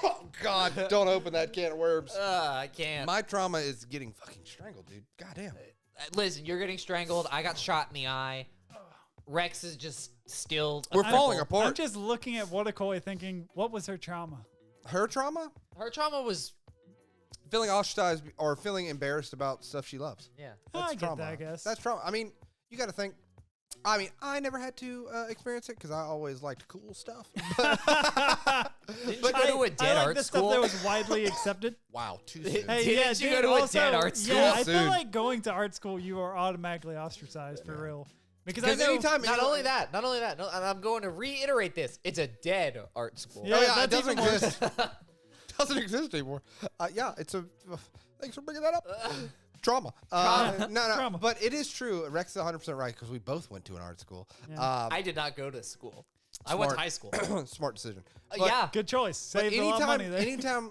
Speaker 2: Oh God! Don't open that can of worms.
Speaker 3: I can't.
Speaker 2: My trauma is getting fucking strangled, dude. God damn.
Speaker 3: Listen, you're getting strangled. I got shot in the eye. Rex is just still.
Speaker 2: We're falling
Speaker 1: I'm
Speaker 2: apart.
Speaker 1: just looking at Watakoi thinking, what was her trauma?
Speaker 2: Her trauma?
Speaker 3: Her trauma was.
Speaker 2: Feeling ostracized or feeling embarrassed about stuff she loves.
Speaker 3: Yeah.
Speaker 2: That's
Speaker 1: I get
Speaker 2: trauma.
Speaker 1: that, I guess.
Speaker 2: That's trauma. I mean, you got to think. I mean, I never had to experience it because I always liked cool stuff.
Speaker 3: Didn't you go to a dead
Speaker 1: I like
Speaker 3: art
Speaker 1: the
Speaker 3: school?
Speaker 1: stuff that was widely accepted.
Speaker 2: Wow, too soon.
Speaker 3: Didn't
Speaker 1: Hey, yeah,
Speaker 3: you
Speaker 1: dude,
Speaker 3: go to a
Speaker 1: also,
Speaker 3: dead art school?
Speaker 1: Yeah, I
Speaker 2: Soon.
Speaker 1: feel like going to art school, you are automatically ostracized for real. Because I
Speaker 2: Because
Speaker 1: know.
Speaker 2: anytime,
Speaker 3: Not only that. No, and I'm going to reiterate this. It's a dead art school.
Speaker 1: Yeah,
Speaker 2: oh yeah, it
Speaker 1: that's
Speaker 2: doesn't
Speaker 1: even worse.
Speaker 2: exist. Doesn't exist anymore. Yeah, it's a. Thanks for bringing that up. Trauma. No.
Speaker 1: Trauma.
Speaker 2: But it is true. Rex is 100% right because we both went to an art school.
Speaker 1: Yeah.
Speaker 3: I did not go to school. I went to
Speaker 2: Smart.
Speaker 3: high school.
Speaker 2: Smart decision.
Speaker 3: Yeah.
Speaker 1: Good choice.
Speaker 2: But
Speaker 1: Saved a lot of money there.
Speaker 2: anytime,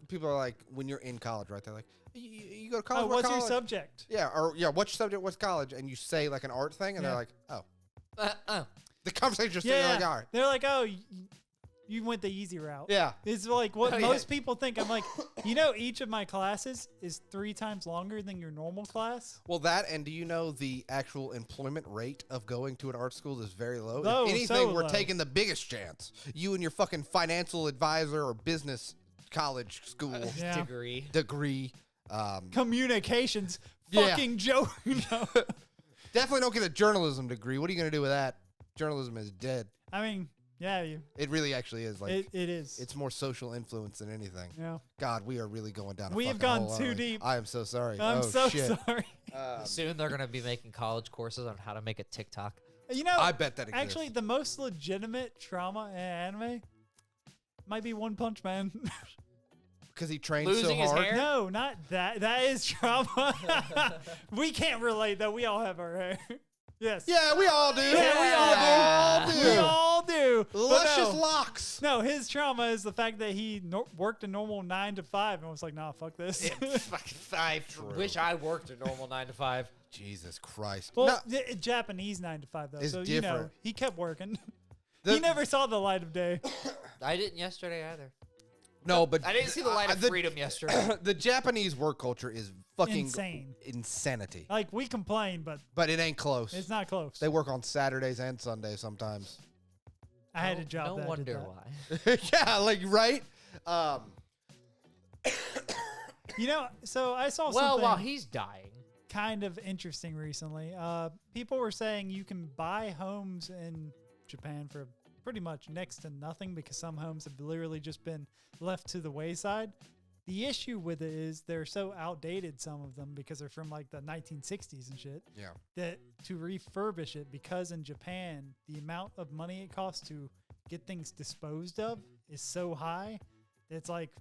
Speaker 2: people are like, when you're in college, right? They're like, you go to college.
Speaker 1: Oh,
Speaker 2: what
Speaker 1: what's your
Speaker 2: college?
Speaker 1: subject?
Speaker 2: Yeah, or what's your subject? What's college? And you say like an art thing, and
Speaker 1: Yeah.
Speaker 2: they're like, oh,
Speaker 3: Uh,
Speaker 2: the conversation just
Speaker 1: Yeah,
Speaker 2: like, all right,
Speaker 1: they're like, oh, you went the easy route.
Speaker 2: yeah.
Speaker 1: It's like what
Speaker 3: Oh, yeah.
Speaker 1: most people think. I'm like, each of my classes is 3 times longer than your normal class.
Speaker 2: Well, that and do you know the actual employment rate of going to an art school is very low?
Speaker 1: Low,
Speaker 2: if anything,
Speaker 1: so
Speaker 2: we're
Speaker 1: low.
Speaker 2: taking the biggest chance. You and your fucking financial advisor or business college school
Speaker 1: Yeah.
Speaker 3: degree.
Speaker 1: Communications.
Speaker 2: Yeah.
Speaker 1: Fucking joke. No.
Speaker 2: Definitely don't get a journalism degree. What are you going to do with that? Journalism is dead.
Speaker 1: I mean, yeah,
Speaker 2: It really actually is. Like
Speaker 1: it is.
Speaker 2: it's more social influence than anything.
Speaker 1: Yeah.
Speaker 2: God, we are really going down.
Speaker 1: We have
Speaker 2: fucking
Speaker 1: gone
Speaker 2: hole,
Speaker 1: too
Speaker 2: aren't we?
Speaker 1: deep.
Speaker 2: I am so sorry.
Speaker 1: I'm
Speaker 2: oh,
Speaker 1: so
Speaker 2: shit.
Speaker 1: sorry.
Speaker 3: Soon they're going to be making college courses on how to make a TikTok.
Speaker 2: I bet that exists.
Speaker 1: actually, the most legitimate trauma in anime might be One Punch Man.
Speaker 2: Because he trained
Speaker 3: Losing
Speaker 2: so
Speaker 3: his
Speaker 2: hard.
Speaker 3: hair?
Speaker 1: No, not that. That is trauma. We can't relate though. We all have our hair. Yes.
Speaker 2: Yeah, we all do.
Speaker 1: Yeah, we all do. But
Speaker 2: Luscious
Speaker 1: no.
Speaker 2: locks.
Speaker 1: No, his trauma is the fact that he worked a normal 9 to 5 and was like, nah, fuck this.
Speaker 3: I wish I worked a normal 9 to 5.
Speaker 2: Jesus Christ.
Speaker 1: Well, Japanese 9 to 5 though,
Speaker 2: It's
Speaker 1: so
Speaker 2: different.
Speaker 1: he kept working.
Speaker 2: The-
Speaker 1: He never saw the light of day.
Speaker 3: I didn't yesterday either.
Speaker 2: No, but
Speaker 3: I didn't see the light of freedom yesterday.
Speaker 2: The Japanese work culture is fucking
Speaker 1: Insane.
Speaker 2: insanity.
Speaker 1: Like we complain, but
Speaker 2: But it ain't close.
Speaker 1: it's not close.
Speaker 2: They work on Saturdays and Sundays sometimes.
Speaker 1: I had a job.
Speaker 3: No
Speaker 1: that did
Speaker 3: wonder
Speaker 1: that.
Speaker 3: why.
Speaker 2: Yeah, like right.
Speaker 1: So I saw
Speaker 3: Well,
Speaker 1: something
Speaker 3: while he's dying.
Speaker 1: kind of interesting recently. People were saying you can buy homes in Japan for pretty much next to nothing because some homes have literally just been left to the wayside. The issue with it is they're so outdated, some of them, because they're from like the 1960s and shit,
Speaker 2: Yeah.
Speaker 1: that to refurbish it, because in Japan, the amount of money it costs to get things disposed of is so high that it's like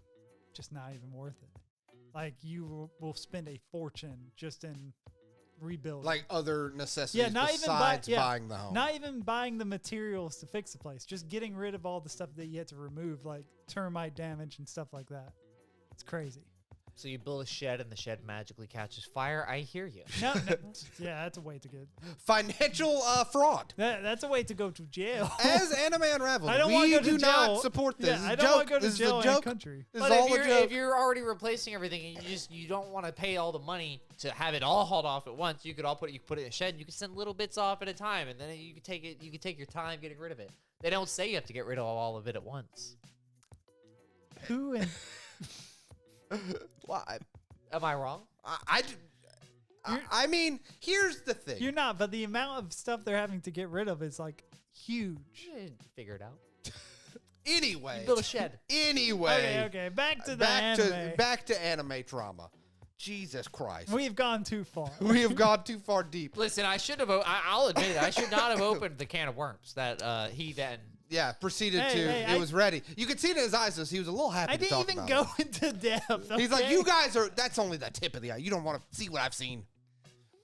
Speaker 1: just not even worth it. Like you will spend a fortune just in rebuilding.
Speaker 2: Like other necessities
Speaker 1: not even
Speaker 2: besides buying the home.
Speaker 1: Not even buying the materials to fix the place, just getting rid of all the stuff that you had to remove, like termite damage and stuff like that. It's crazy.
Speaker 3: So you build a shed and the shed magically catches fire. I hear you.
Speaker 1: No, yeah, that's a way to get.
Speaker 2: Financial fraud.
Speaker 1: That's a way to go to jail.
Speaker 2: As Anime Unraveled,
Speaker 1: I don't want
Speaker 2: we
Speaker 1: to go to
Speaker 2: do
Speaker 1: jail.
Speaker 2: not support this.
Speaker 1: Yeah, I
Speaker 2: This is a
Speaker 1: don't want
Speaker 2: joke.
Speaker 1: to go to
Speaker 2: This is
Speaker 1: jail
Speaker 2: a
Speaker 1: in a
Speaker 2: joke.
Speaker 1: country.
Speaker 2: This
Speaker 3: But
Speaker 2: is all
Speaker 3: if
Speaker 2: a
Speaker 3: you're,
Speaker 2: joke.
Speaker 3: if you're already replacing everything and you don't want to pay all the money to have it all hauled off at once, you could put it in a shed and you can send little bits off at a time, and then you can take your time getting rid of it. They don't say you have to get rid of all of it at once.
Speaker 1: Who and
Speaker 2: Why?
Speaker 3: Am I wrong?
Speaker 2: I mean, here's the thing.
Speaker 1: you're not, but the amount of stuff they're having to get rid of is like huge.
Speaker 3: Figure it out.
Speaker 2: Anyway.
Speaker 3: You build a shed.
Speaker 2: Anyway.
Speaker 1: Okay. Back to the anime.
Speaker 2: back to anime trauma. Jesus Christ.
Speaker 1: We've gone too far.
Speaker 2: We have gone too far deep.
Speaker 3: Listen, I should have. I'll admit it. I should not have opened the can of worms that he then.
Speaker 2: Yeah, proceeded
Speaker 1: Hey,
Speaker 2: to.
Speaker 1: hey,
Speaker 2: It was ready. You could see it in his eyes. He was a little happy
Speaker 1: I
Speaker 2: to
Speaker 1: didn't
Speaker 2: talk
Speaker 1: even
Speaker 2: about
Speaker 1: go
Speaker 2: it.
Speaker 1: into depth.
Speaker 2: He's like,
Speaker 1: okay?
Speaker 2: you guys are. That's only the tip of the eye. You don't want to see what I've seen.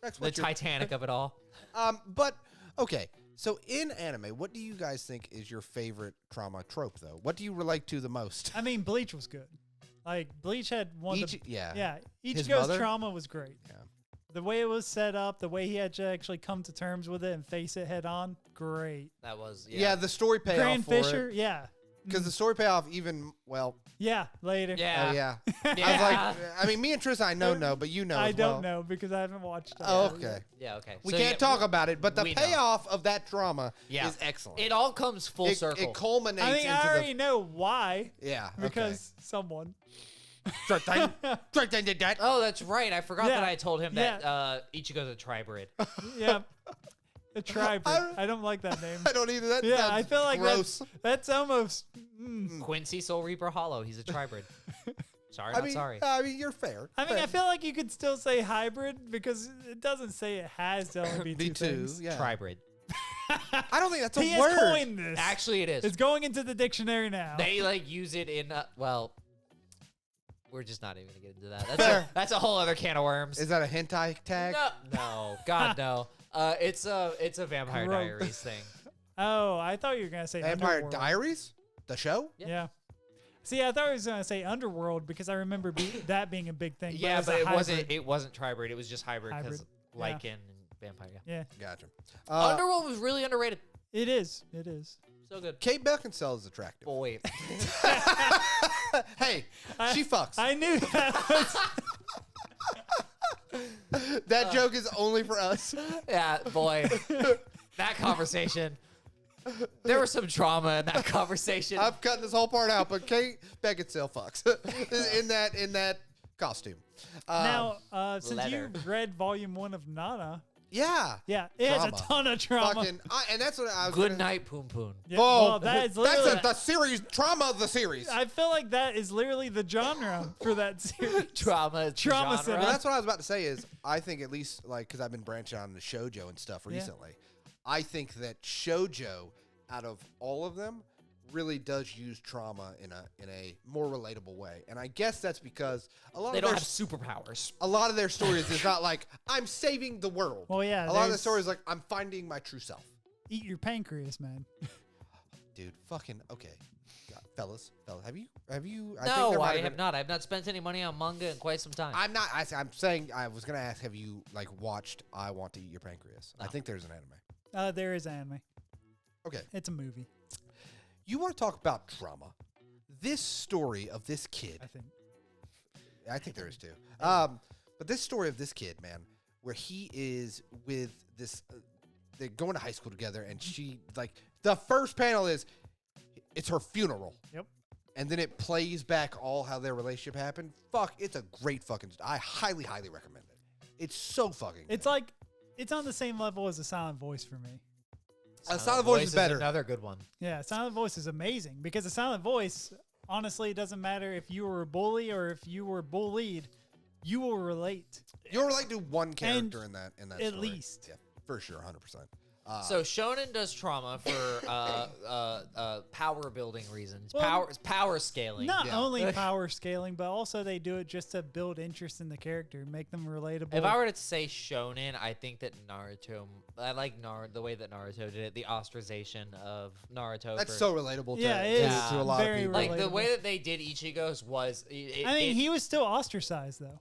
Speaker 2: That's
Speaker 3: The
Speaker 2: what you're.
Speaker 3: Titanic of it all.
Speaker 2: But okay. So in anime, what do you guys think is your favorite trauma trope, though? What do you relate to the most?
Speaker 1: I mean, Bleach was good. Like Bleach had one. of the,
Speaker 2: Yeah. His
Speaker 1: Ichigo's
Speaker 2: mother?
Speaker 1: trauma was great.
Speaker 2: Yeah.
Speaker 1: The way it was set up, the way he had to actually come to terms with it and face it head on, great.
Speaker 3: That was
Speaker 2: Yeah, the story payoff
Speaker 1: Grand
Speaker 2: for
Speaker 1: Fisher,
Speaker 2: it.
Speaker 1: yeah.
Speaker 2: Because the story payoff even, well,
Speaker 1: Yeah, later.
Speaker 3: Yeah.
Speaker 2: yeah.
Speaker 3: Yeah.
Speaker 2: I was like, I mean, me and Tristan, I know, but you know
Speaker 1: I
Speaker 2: as well.
Speaker 1: don't know because I haven't watched it.
Speaker 2: Oh, okay.
Speaker 3: Yeah. Okay.
Speaker 2: We
Speaker 3: So,
Speaker 2: can't
Speaker 3: yeah,
Speaker 2: talk about it, but the
Speaker 3: we know.
Speaker 2: payoff of that trauma
Speaker 3: Yeah.
Speaker 2: is excellent.
Speaker 3: It all comes full circle.
Speaker 2: It culminates
Speaker 1: I mean,
Speaker 2: into
Speaker 1: I already know why.
Speaker 2: yeah,
Speaker 1: Because someone.
Speaker 2: Tristan did that.
Speaker 3: Oh, that's right. I forgot
Speaker 1: Yeah.
Speaker 3: that I told him
Speaker 1: Yeah.
Speaker 3: that Ichigo's a tribrid.
Speaker 1: Yeah. A tribe. I don't like that name.
Speaker 2: I don't either. That
Speaker 1: Yeah,
Speaker 2: sounds
Speaker 1: I feel like
Speaker 2: gross.
Speaker 1: that's almost.
Speaker 3: Quincy Soul Reaper Hollow. He's a tribrid. Sorry,
Speaker 2: I
Speaker 3: not
Speaker 2: mean,
Speaker 3: sorry.
Speaker 2: you're fair.
Speaker 1: I mean,
Speaker 2: Fair.
Speaker 1: I feel like you could still say hybrid because it doesn't say it has to only be two things.
Speaker 2: yeah.
Speaker 3: Tribrid.
Speaker 2: I don't think that's a
Speaker 1: He
Speaker 2: word.
Speaker 1: has coined this.
Speaker 3: Actually, it is.
Speaker 1: It's going into the dictionary now.
Speaker 3: They like use it in. Well, we're just not even gonna get into that.
Speaker 2: Fair.
Speaker 3: That's a whole other can of worms.
Speaker 2: Is that a hentai tag?
Speaker 3: No, God no. It's a Vampire
Speaker 1: Gross.
Speaker 3: Diaries thing.
Speaker 1: Oh, I thought you were gonna say
Speaker 2: Vampire
Speaker 1: Underworld.
Speaker 2: Diaries? The show?
Speaker 1: Yeah. See, I thought I was gonna say Underworld because I remember that being a big thing.
Speaker 3: Yeah,
Speaker 1: as
Speaker 3: but
Speaker 1: a
Speaker 3: it wasn't.
Speaker 1: hybrid-
Speaker 3: It wasn't tribrid. It was just hybrid because
Speaker 1: Hybrid.
Speaker 3: lichen and vampire. Yeah.
Speaker 1: Yeah,
Speaker 2: Gotcha.
Speaker 3: Underworld was really underrated.
Speaker 1: it is. It is.
Speaker 3: So good.
Speaker 2: Kate Beckinsale is attractive.
Speaker 3: Oh wait.
Speaker 2: Hey, she fucks.
Speaker 1: I knew that was.
Speaker 2: That joke is only for us.
Speaker 3: Yeah, boy. That conversation. There was some trauma in that conversation.
Speaker 2: I'm cutting this whole part out, but Kate Beckinsale fucks in that costume.
Speaker 1: Now, since you
Speaker 3: leather.
Speaker 1: read Volume 1 of Nana,
Speaker 2: Yeah.
Speaker 1: yeah, it has a
Speaker 2: Trauma.
Speaker 1: ton of trauma.
Speaker 2: Fucking, and that's what I was.
Speaker 3: Good
Speaker 2: gonna,
Speaker 3: night, Poon Poon.
Speaker 1: Yeah,
Speaker 2: Whoa,
Speaker 1: well, that is literally.
Speaker 2: that's the series trauma of the series.
Speaker 1: I feel like that is literally the genre for that series.
Speaker 3: Trauma.
Speaker 1: Trauma
Speaker 3: genre.
Speaker 1: center.
Speaker 2: Well, that's what I was about to say. Is I think at least like because I've been branching out into shoujo and stuff recently. I think that shoujo, out of all of them, really does use trauma in a more relatable way, and I guess that's because
Speaker 3: They don't have superpowers.
Speaker 2: a lot of their stories is not like I'm saving the world.
Speaker 1: Well, yeah.
Speaker 2: A lot of the
Speaker 1: there's
Speaker 2: stories like I'm finding my true self.
Speaker 1: Eat your pancreas, man.
Speaker 2: Dude, fucking okay, God, fellas, have you?
Speaker 3: No, I have not. I've not spent any money on manga in quite some time.
Speaker 2: I'm not. I'm saying I was gonna ask. Have you like watched I Want to Eat Your Pancreas?
Speaker 3: No.
Speaker 2: I think there's an anime.
Speaker 1: There is anime.
Speaker 2: Okay,
Speaker 1: It's a movie,
Speaker 2: you want to talk about trauma? This story of this kid.
Speaker 1: I think.
Speaker 2: I think there is too. But this story of this kid, man, where he is with this, they're going to high school together, and she like the first panel is, it's her funeral.
Speaker 1: Yep.
Speaker 2: And then it plays back all how their relationship happened. Fuck, it's a great fucking. I highly, highly recommend it. It's so fucking.
Speaker 1: It's like it's on the same level as A Silent Voice for me.
Speaker 2: Silent Voice is better.
Speaker 3: Another good one.
Speaker 1: Yeah, Silent Voice is amazing because A Silent Voice, honestly, it doesn't matter if you were a bully or if you were bullied, you will relate.
Speaker 2: You'll relate to one character in that.
Speaker 1: At
Speaker 2: story.
Speaker 1: least.
Speaker 2: Yeah, for sure, 100%.
Speaker 3: So Shonen does trauma for power building reasons,
Speaker 1: Well,
Speaker 3: power scaling.
Speaker 1: Not
Speaker 2: Yeah.
Speaker 1: only power scaling, but also they do it just to build interest in the character, make them relatable.
Speaker 3: If I were to say Shonen, I think that Naruto. I like the way that Naruto did it, the ostracization of Naruto.
Speaker 2: That's
Speaker 3: for,
Speaker 2: so relatable
Speaker 1: Yeah,
Speaker 2: to,
Speaker 1: it
Speaker 2: to,
Speaker 3: is
Speaker 2: to a lot of
Speaker 1: very
Speaker 2: people.
Speaker 3: like the
Speaker 1: relatable.
Speaker 3: way that they did Ichigo's was.
Speaker 1: he was still ostracized though.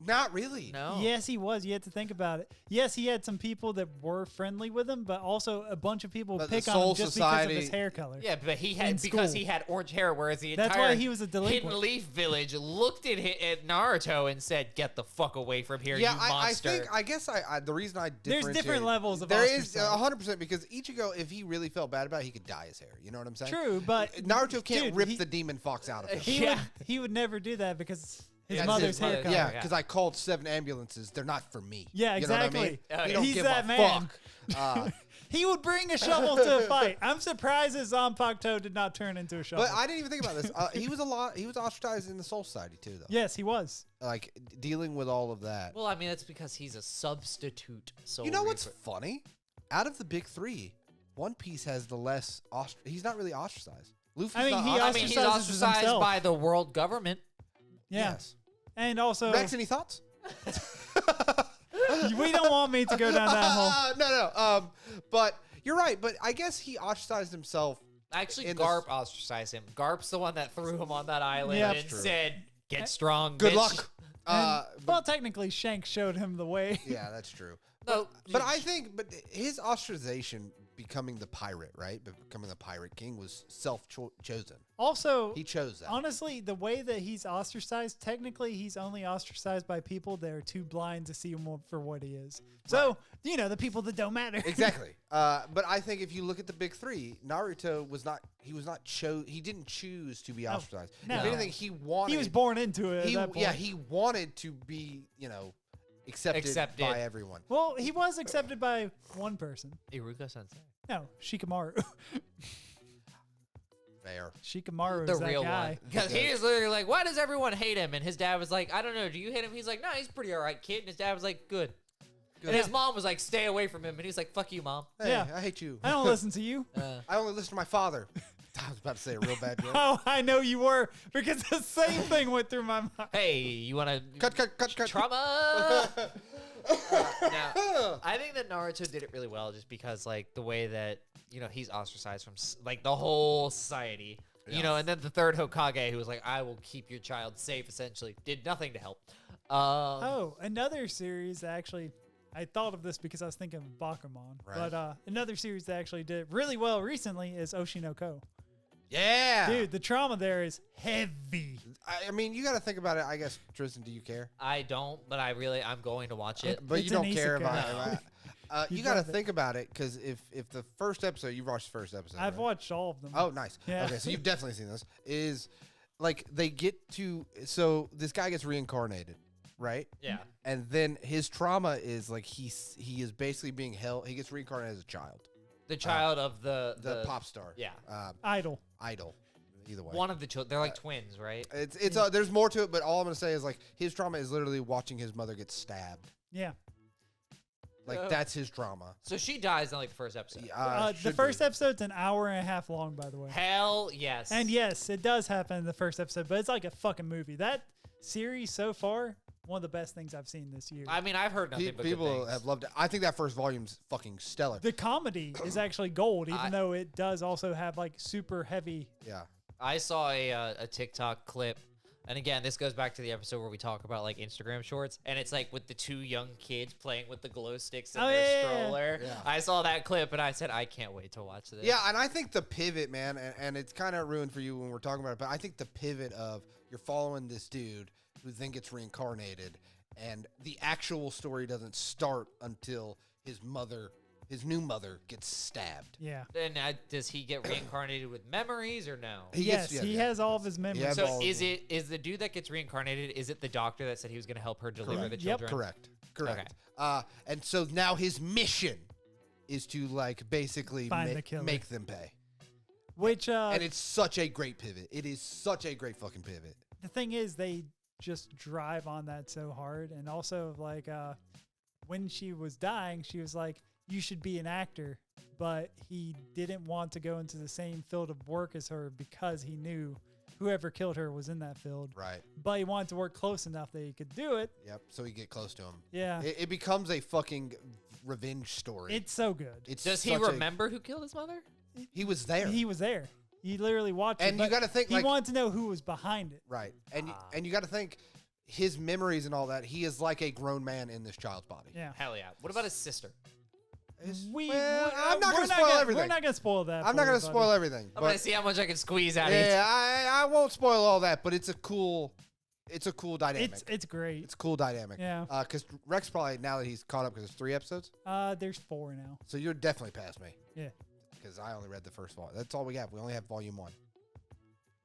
Speaker 2: Not really.
Speaker 3: No.
Speaker 1: Yes, he was. You had to think about it. Yes, he had some people that were friendly with him, but also a bunch of people
Speaker 2: But the
Speaker 1: pick on
Speaker 2: Soul
Speaker 1: him just
Speaker 2: Society-
Speaker 1: because of his hair color.
Speaker 3: Yeah, but he
Speaker 1: In
Speaker 3: had because
Speaker 1: school.
Speaker 3: he had orange hair, whereas the
Speaker 1: That's
Speaker 3: entire
Speaker 1: why he was a delinquent.
Speaker 3: Hidden Leaf Village looked at Naruto and said, "Get the fuck away from here,
Speaker 2: Yeah,
Speaker 3: you
Speaker 2: I
Speaker 3: monster."
Speaker 2: think I guess the reason I
Speaker 1: There's
Speaker 2: differentiate,
Speaker 1: different levels of
Speaker 2: there is
Speaker 1: ostracized.
Speaker 2: 100% because Ichigo, if he really felt bad about it, he could dye his hair. You know what I'm saying?
Speaker 1: True, but
Speaker 2: Naruto can't
Speaker 1: dude,
Speaker 2: rip the demon fox out of him.
Speaker 1: He
Speaker 3: Yeah.
Speaker 1: he would never do that because his
Speaker 3: Yeah,
Speaker 1: mother's
Speaker 3: his
Speaker 1: hair
Speaker 3: mother-
Speaker 1: color.
Speaker 2: Yeah,
Speaker 3: Yeah.
Speaker 2: because I called 7 ambulances. They're not for me.
Speaker 1: Yeah,
Speaker 2: You know what I mean?
Speaker 1: exactly.
Speaker 3: Oh,
Speaker 2: He
Speaker 3: yeah.
Speaker 2: don't
Speaker 1: He's
Speaker 2: give
Speaker 1: that
Speaker 2: a
Speaker 1: man.
Speaker 2: fuck.
Speaker 1: He would bring a shovel to a fight. I'm surprised that Zanpakuto did not turn into a shovel.
Speaker 2: But I didn't even think about this. He was He was ostracized in the Soul Society too, though.
Speaker 1: Yes, he was.
Speaker 2: Like dealing with all of that.
Speaker 3: Well, I mean, that's because he's a substitute. Soul
Speaker 2: You know what's
Speaker 3: Reaper.
Speaker 2: funny? Out of the big three, One Piece has the less. He's not really ostracized. Luffy's
Speaker 1: I mean,
Speaker 2: not
Speaker 1: he
Speaker 3: I mean, he's
Speaker 1: ostracizes
Speaker 3: ostracized
Speaker 1: himself.
Speaker 3: by the world government.
Speaker 1: Yeah.
Speaker 2: Yes.
Speaker 1: And also,
Speaker 2: Rex, any thoughts?
Speaker 1: we don't want me to go down that hole.
Speaker 2: No. But you're right. But I guess he ostracized himself.
Speaker 3: Actually,
Speaker 2: In
Speaker 3: Garp ostracized him. Garp's the one that threw him on that island
Speaker 1: Yeah.
Speaker 3: and
Speaker 2: True.
Speaker 3: said, "Get strong,
Speaker 2: Good
Speaker 3: bitch."
Speaker 2: luck.
Speaker 1: Well, technically, Shanks showed him the way.
Speaker 2: Yeah, that's true.
Speaker 3: No,
Speaker 2: But I think, his ostracization, becoming the pirate, right? Becoming the pirate king was self-chosen.
Speaker 1: Also,
Speaker 2: He chose that.
Speaker 1: honestly, the way that he's ostracized, technically, he's only ostracized by people that are too blind to see him for what he is. So, the people that don't matter.
Speaker 2: Exactly. But I think if you look at the big three, Naruto was not. He didn't choose to be ostracized.
Speaker 1: no.
Speaker 2: If anything, he wanted.
Speaker 1: He was born into it at that point.
Speaker 2: He wanted to be, accepted by everyone.
Speaker 1: Well, he was accepted by one person.
Speaker 3: Iruka Sensei.
Speaker 1: No, Shikamaru.
Speaker 2: Fair.
Speaker 1: Shikamaru
Speaker 3: The
Speaker 1: is that
Speaker 3: real
Speaker 1: guy.
Speaker 3: one. Because he was literally like, "Why does everyone hate him?" And his dad was like, "I don't know. Do you hate him?" He's like, "No, he's pretty all right, kid." And his dad was like, "Good." And his mom was like, "Stay away from him." And he's like, "Fuck you, mom."
Speaker 2: Hey,
Speaker 1: Yeah.
Speaker 2: I hate you.
Speaker 1: I don't listen to you.
Speaker 2: I only listen to my father. I was about to say a real bad joke.
Speaker 1: Oh, I know you were because the same thing went through my mind.
Speaker 3: Hey, you want to
Speaker 2: Cut.
Speaker 3: trauma? Now, I think that Naruto did it really well, just because like the way that he's ostracized from like the whole society. And then the third Hokage, who was like, "I will keep your child safe," essentially did nothing to help.
Speaker 1: Another series that actually, I thought of this because I was thinking of Bakuman.
Speaker 2: Right.
Speaker 1: But another series that actually did really well recently is Oshinoko.
Speaker 2: Yeah.
Speaker 1: Dude, the trauma there is heavy.
Speaker 2: I mean, you got to think about it. I guess, Tristan, do you care?
Speaker 3: I don't, but I'm going to watch it.
Speaker 2: But
Speaker 1: It's
Speaker 2: you
Speaker 1: an
Speaker 2: don't care
Speaker 1: isekai.
Speaker 2: about it.
Speaker 1: You
Speaker 2: You got to
Speaker 1: got it.
Speaker 2: think about it because if the first episode, you've watched the first episode.
Speaker 1: I've
Speaker 2: right?
Speaker 1: watched all of them.
Speaker 2: Oh, nice.
Speaker 1: Yeah.
Speaker 2: Okay, so you've definitely seen this. Is like they get to this guy gets reincarnated, right?
Speaker 3: Yeah.
Speaker 2: And then his trauma is like he is basically being held. He gets reincarnated as a child,
Speaker 3: The child of the
Speaker 2: pop star,
Speaker 3: Yeah.
Speaker 1: Idol.
Speaker 2: idol. Either way,
Speaker 3: One of the children. They're like twins, right?
Speaker 2: it's there's more to it, but all I'm gonna say is like his trauma is literally watching his mother get stabbed.
Speaker 1: Yeah.
Speaker 2: Like that's his drama.
Speaker 3: So she dies in like the first episode.
Speaker 1: The first episode's an hour and a half long, by the way.
Speaker 3: Hell yes.
Speaker 1: And yes, it does happen in the first episode, but it's like a fucking movie. That series so far, one of the best things I've seen this year.
Speaker 3: I mean, I've heard nothing but
Speaker 2: people
Speaker 3: good things.
Speaker 2: have loved it. I think that first volume's fucking stellar.
Speaker 1: The comedy is actually gold, even though it does also have like super heavy.
Speaker 2: Yeah.
Speaker 3: I saw a TikTok clip. And again, this goes back to the episode where we talk about like Instagram shorts, and it's like with the two young kids playing with the glow sticks in their stroller.
Speaker 2: Yeah.
Speaker 3: I saw that clip and I said, I can't wait to watch this.
Speaker 2: Yeah, and I think the pivot, man, and it's kind of ruined for you when we're talking about it, but I think the pivot of you're following this dude who then gets reincarnated, and the actual story doesn't start until his new mother gets stabbed.
Speaker 1: Yeah.
Speaker 3: And does he get reincarnated with memories or no?
Speaker 2: He
Speaker 1: has all of his memories.
Speaker 3: So is the dude that gets reincarnated, is it the doctor that said he was going to help her deliver the children?
Speaker 2: Correct.
Speaker 3: Okay.
Speaker 2: And so now his mission is to like basically
Speaker 1: Find the killer.
Speaker 2: make them pay.
Speaker 1: Which
Speaker 2: and it's such a great pivot. It is such a great fucking pivot.
Speaker 1: The thing is, they just drive on that so hard, and also like when she was dying, she was like, you should be an actor, but he didn't want to go into the same field of work as her because he knew whoever killed her was in that field.
Speaker 2: Right.
Speaker 1: But he wanted to work close enough that he could do it.
Speaker 2: Yep. So he get close to him.
Speaker 1: Yeah.
Speaker 2: It becomes a fucking revenge story.
Speaker 1: It's so good.
Speaker 3: Does he remember who killed his mother?
Speaker 2: He was there.
Speaker 1: He was there. He literally watched it.
Speaker 2: And you got to think
Speaker 1: he wanted to know who was behind it.
Speaker 2: Right. And you got to think his memories and all that. He is like a grown man in this child's body.
Speaker 1: Yeah.
Speaker 3: Hell yeah. What about his sister?
Speaker 2: I'm not going to spoil everything.
Speaker 1: We're not going to spoil that.
Speaker 2: I'm not going to spoil everything.
Speaker 3: I'm going to see how much I can squeeze out of it.
Speaker 2: Yeah, I won't spoil all that, but it's a cool dynamic.
Speaker 1: It's great.
Speaker 2: It's a cool dynamic.
Speaker 1: Yeah.
Speaker 2: Because Rex probably, now that he's caught up, because there's 3 episodes.
Speaker 1: There's 4 now.
Speaker 2: So you're definitely past me.
Speaker 1: Yeah.
Speaker 2: Because I only read the first volume. That's all we have. We only have volume 1.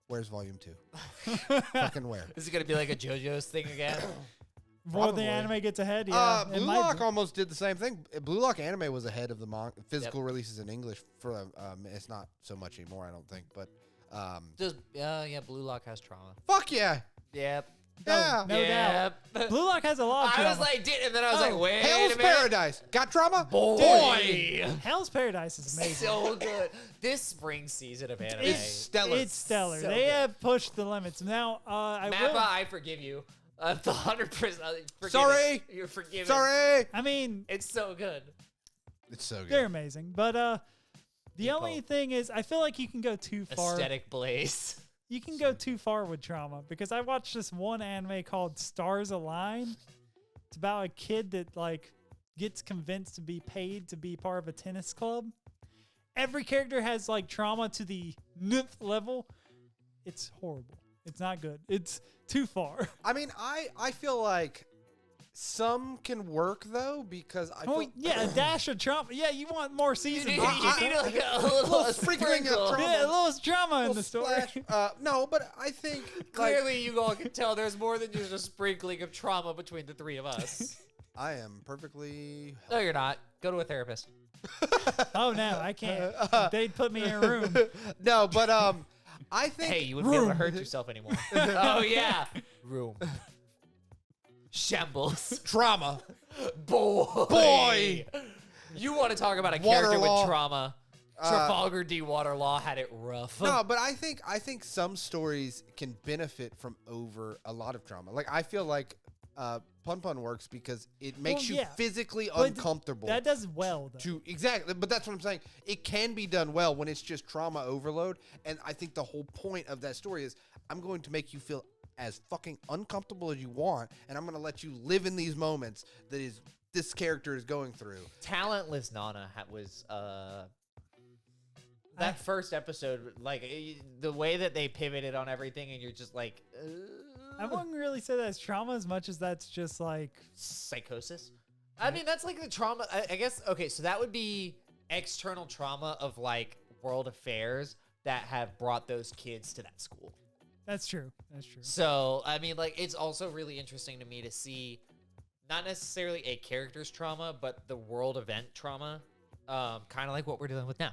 Speaker 2: Where's volume 2? Fucking where?
Speaker 3: Is it going to be like a JoJo's thing again?
Speaker 1: Before the anime gets ahead, yeah.
Speaker 2: Blue Lock almost did the same thing. Blue Lock anime was ahead of the physical releases in English. For it's not so much anymore, I don't think. But
Speaker 3: Blue Lock has trauma.
Speaker 2: Fuck yeah.
Speaker 3: Yep.
Speaker 2: Yeah.
Speaker 1: No doubt. Blue Lock has a lot of trauma.
Speaker 3: I was like, and then I was like, wait
Speaker 2: Hell's
Speaker 3: a minute.
Speaker 2: Paradise. Got trauma?
Speaker 3: Boy.
Speaker 1: Hell's Paradise is amazing.
Speaker 3: So good. This spring season of anime.
Speaker 2: It's stellar.
Speaker 1: It's stellar.
Speaker 3: So
Speaker 1: they
Speaker 3: good.
Speaker 1: have pushed the limits. Now,
Speaker 3: Mappa, I forgive you. The 100%.
Speaker 2: Sorry.
Speaker 3: You're forgiven.
Speaker 2: Sorry.
Speaker 1: I mean,
Speaker 3: It's so good.
Speaker 2: It's so good.
Speaker 1: they're amazing. But the only thing is, I feel like you can go too far.
Speaker 3: Aesthetic Blaze.
Speaker 1: You can go too far with trauma because I watched this one anime called Stars Align. It's about a kid that like gets convinced to be paid to be part of a tennis club. Every character has like trauma to the nth level. It's horrible. It's not good. It's too far.
Speaker 2: I mean, I feel like some can work though because I feel
Speaker 1: a dash of trauma. Yeah, you want more seasons.
Speaker 3: You need like a little
Speaker 2: sprinkling of
Speaker 3: sprinkle.
Speaker 2: trauma.
Speaker 1: Yeah, a little drama in the story.
Speaker 2: splash. No, but I think
Speaker 3: Clearly, you all can tell there's more than just a sprinkling of trauma between the 3 of us.
Speaker 2: I am perfectly.
Speaker 3: No, you're not. Go to a therapist.
Speaker 1: Oh no, I can't. They'd put me in a room.
Speaker 2: No, but I think.
Speaker 3: Hey, you wouldn't be able to hurt yourself anymore. Oh yeah. Room. Shambles.
Speaker 2: Trauma.
Speaker 3: Boy. You want to talk about a character
Speaker 2: Waterlaw.
Speaker 3: with trauma? Trafalgar D. Waterlaw had it rough.
Speaker 2: No, but I think some stories can benefit from over a lot of trauma. Like I feel like Pun Pun works because it makes you physically uncomfortable.
Speaker 1: That does well though.
Speaker 2: Exactly, but that's what I'm saying. It can be done well when it's just trauma overload, and I think the whole point of that story is I'm going to make you feel as fucking uncomfortable as you want, and I'm going to let you live in these moments that is this character is going through.
Speaker 3: Talentless Nana was that first episode, like the way that they pivoted on everything, and you're just like,
Speaker 1: I wouldn't really say that's trauma as much as that's just like
Speaker 3: psychosis. I mean, that's like the trauma. I guess. Okay, so that would be external trauma of like world affairs that have brought those kids to that school.
Speaker 1: That's true. That's true.
Speaker 3: So, I mean, like, it's also really interesting to me to see not necessarily a character's trauma, but the world event trauma, kind of like what we're dealing with now.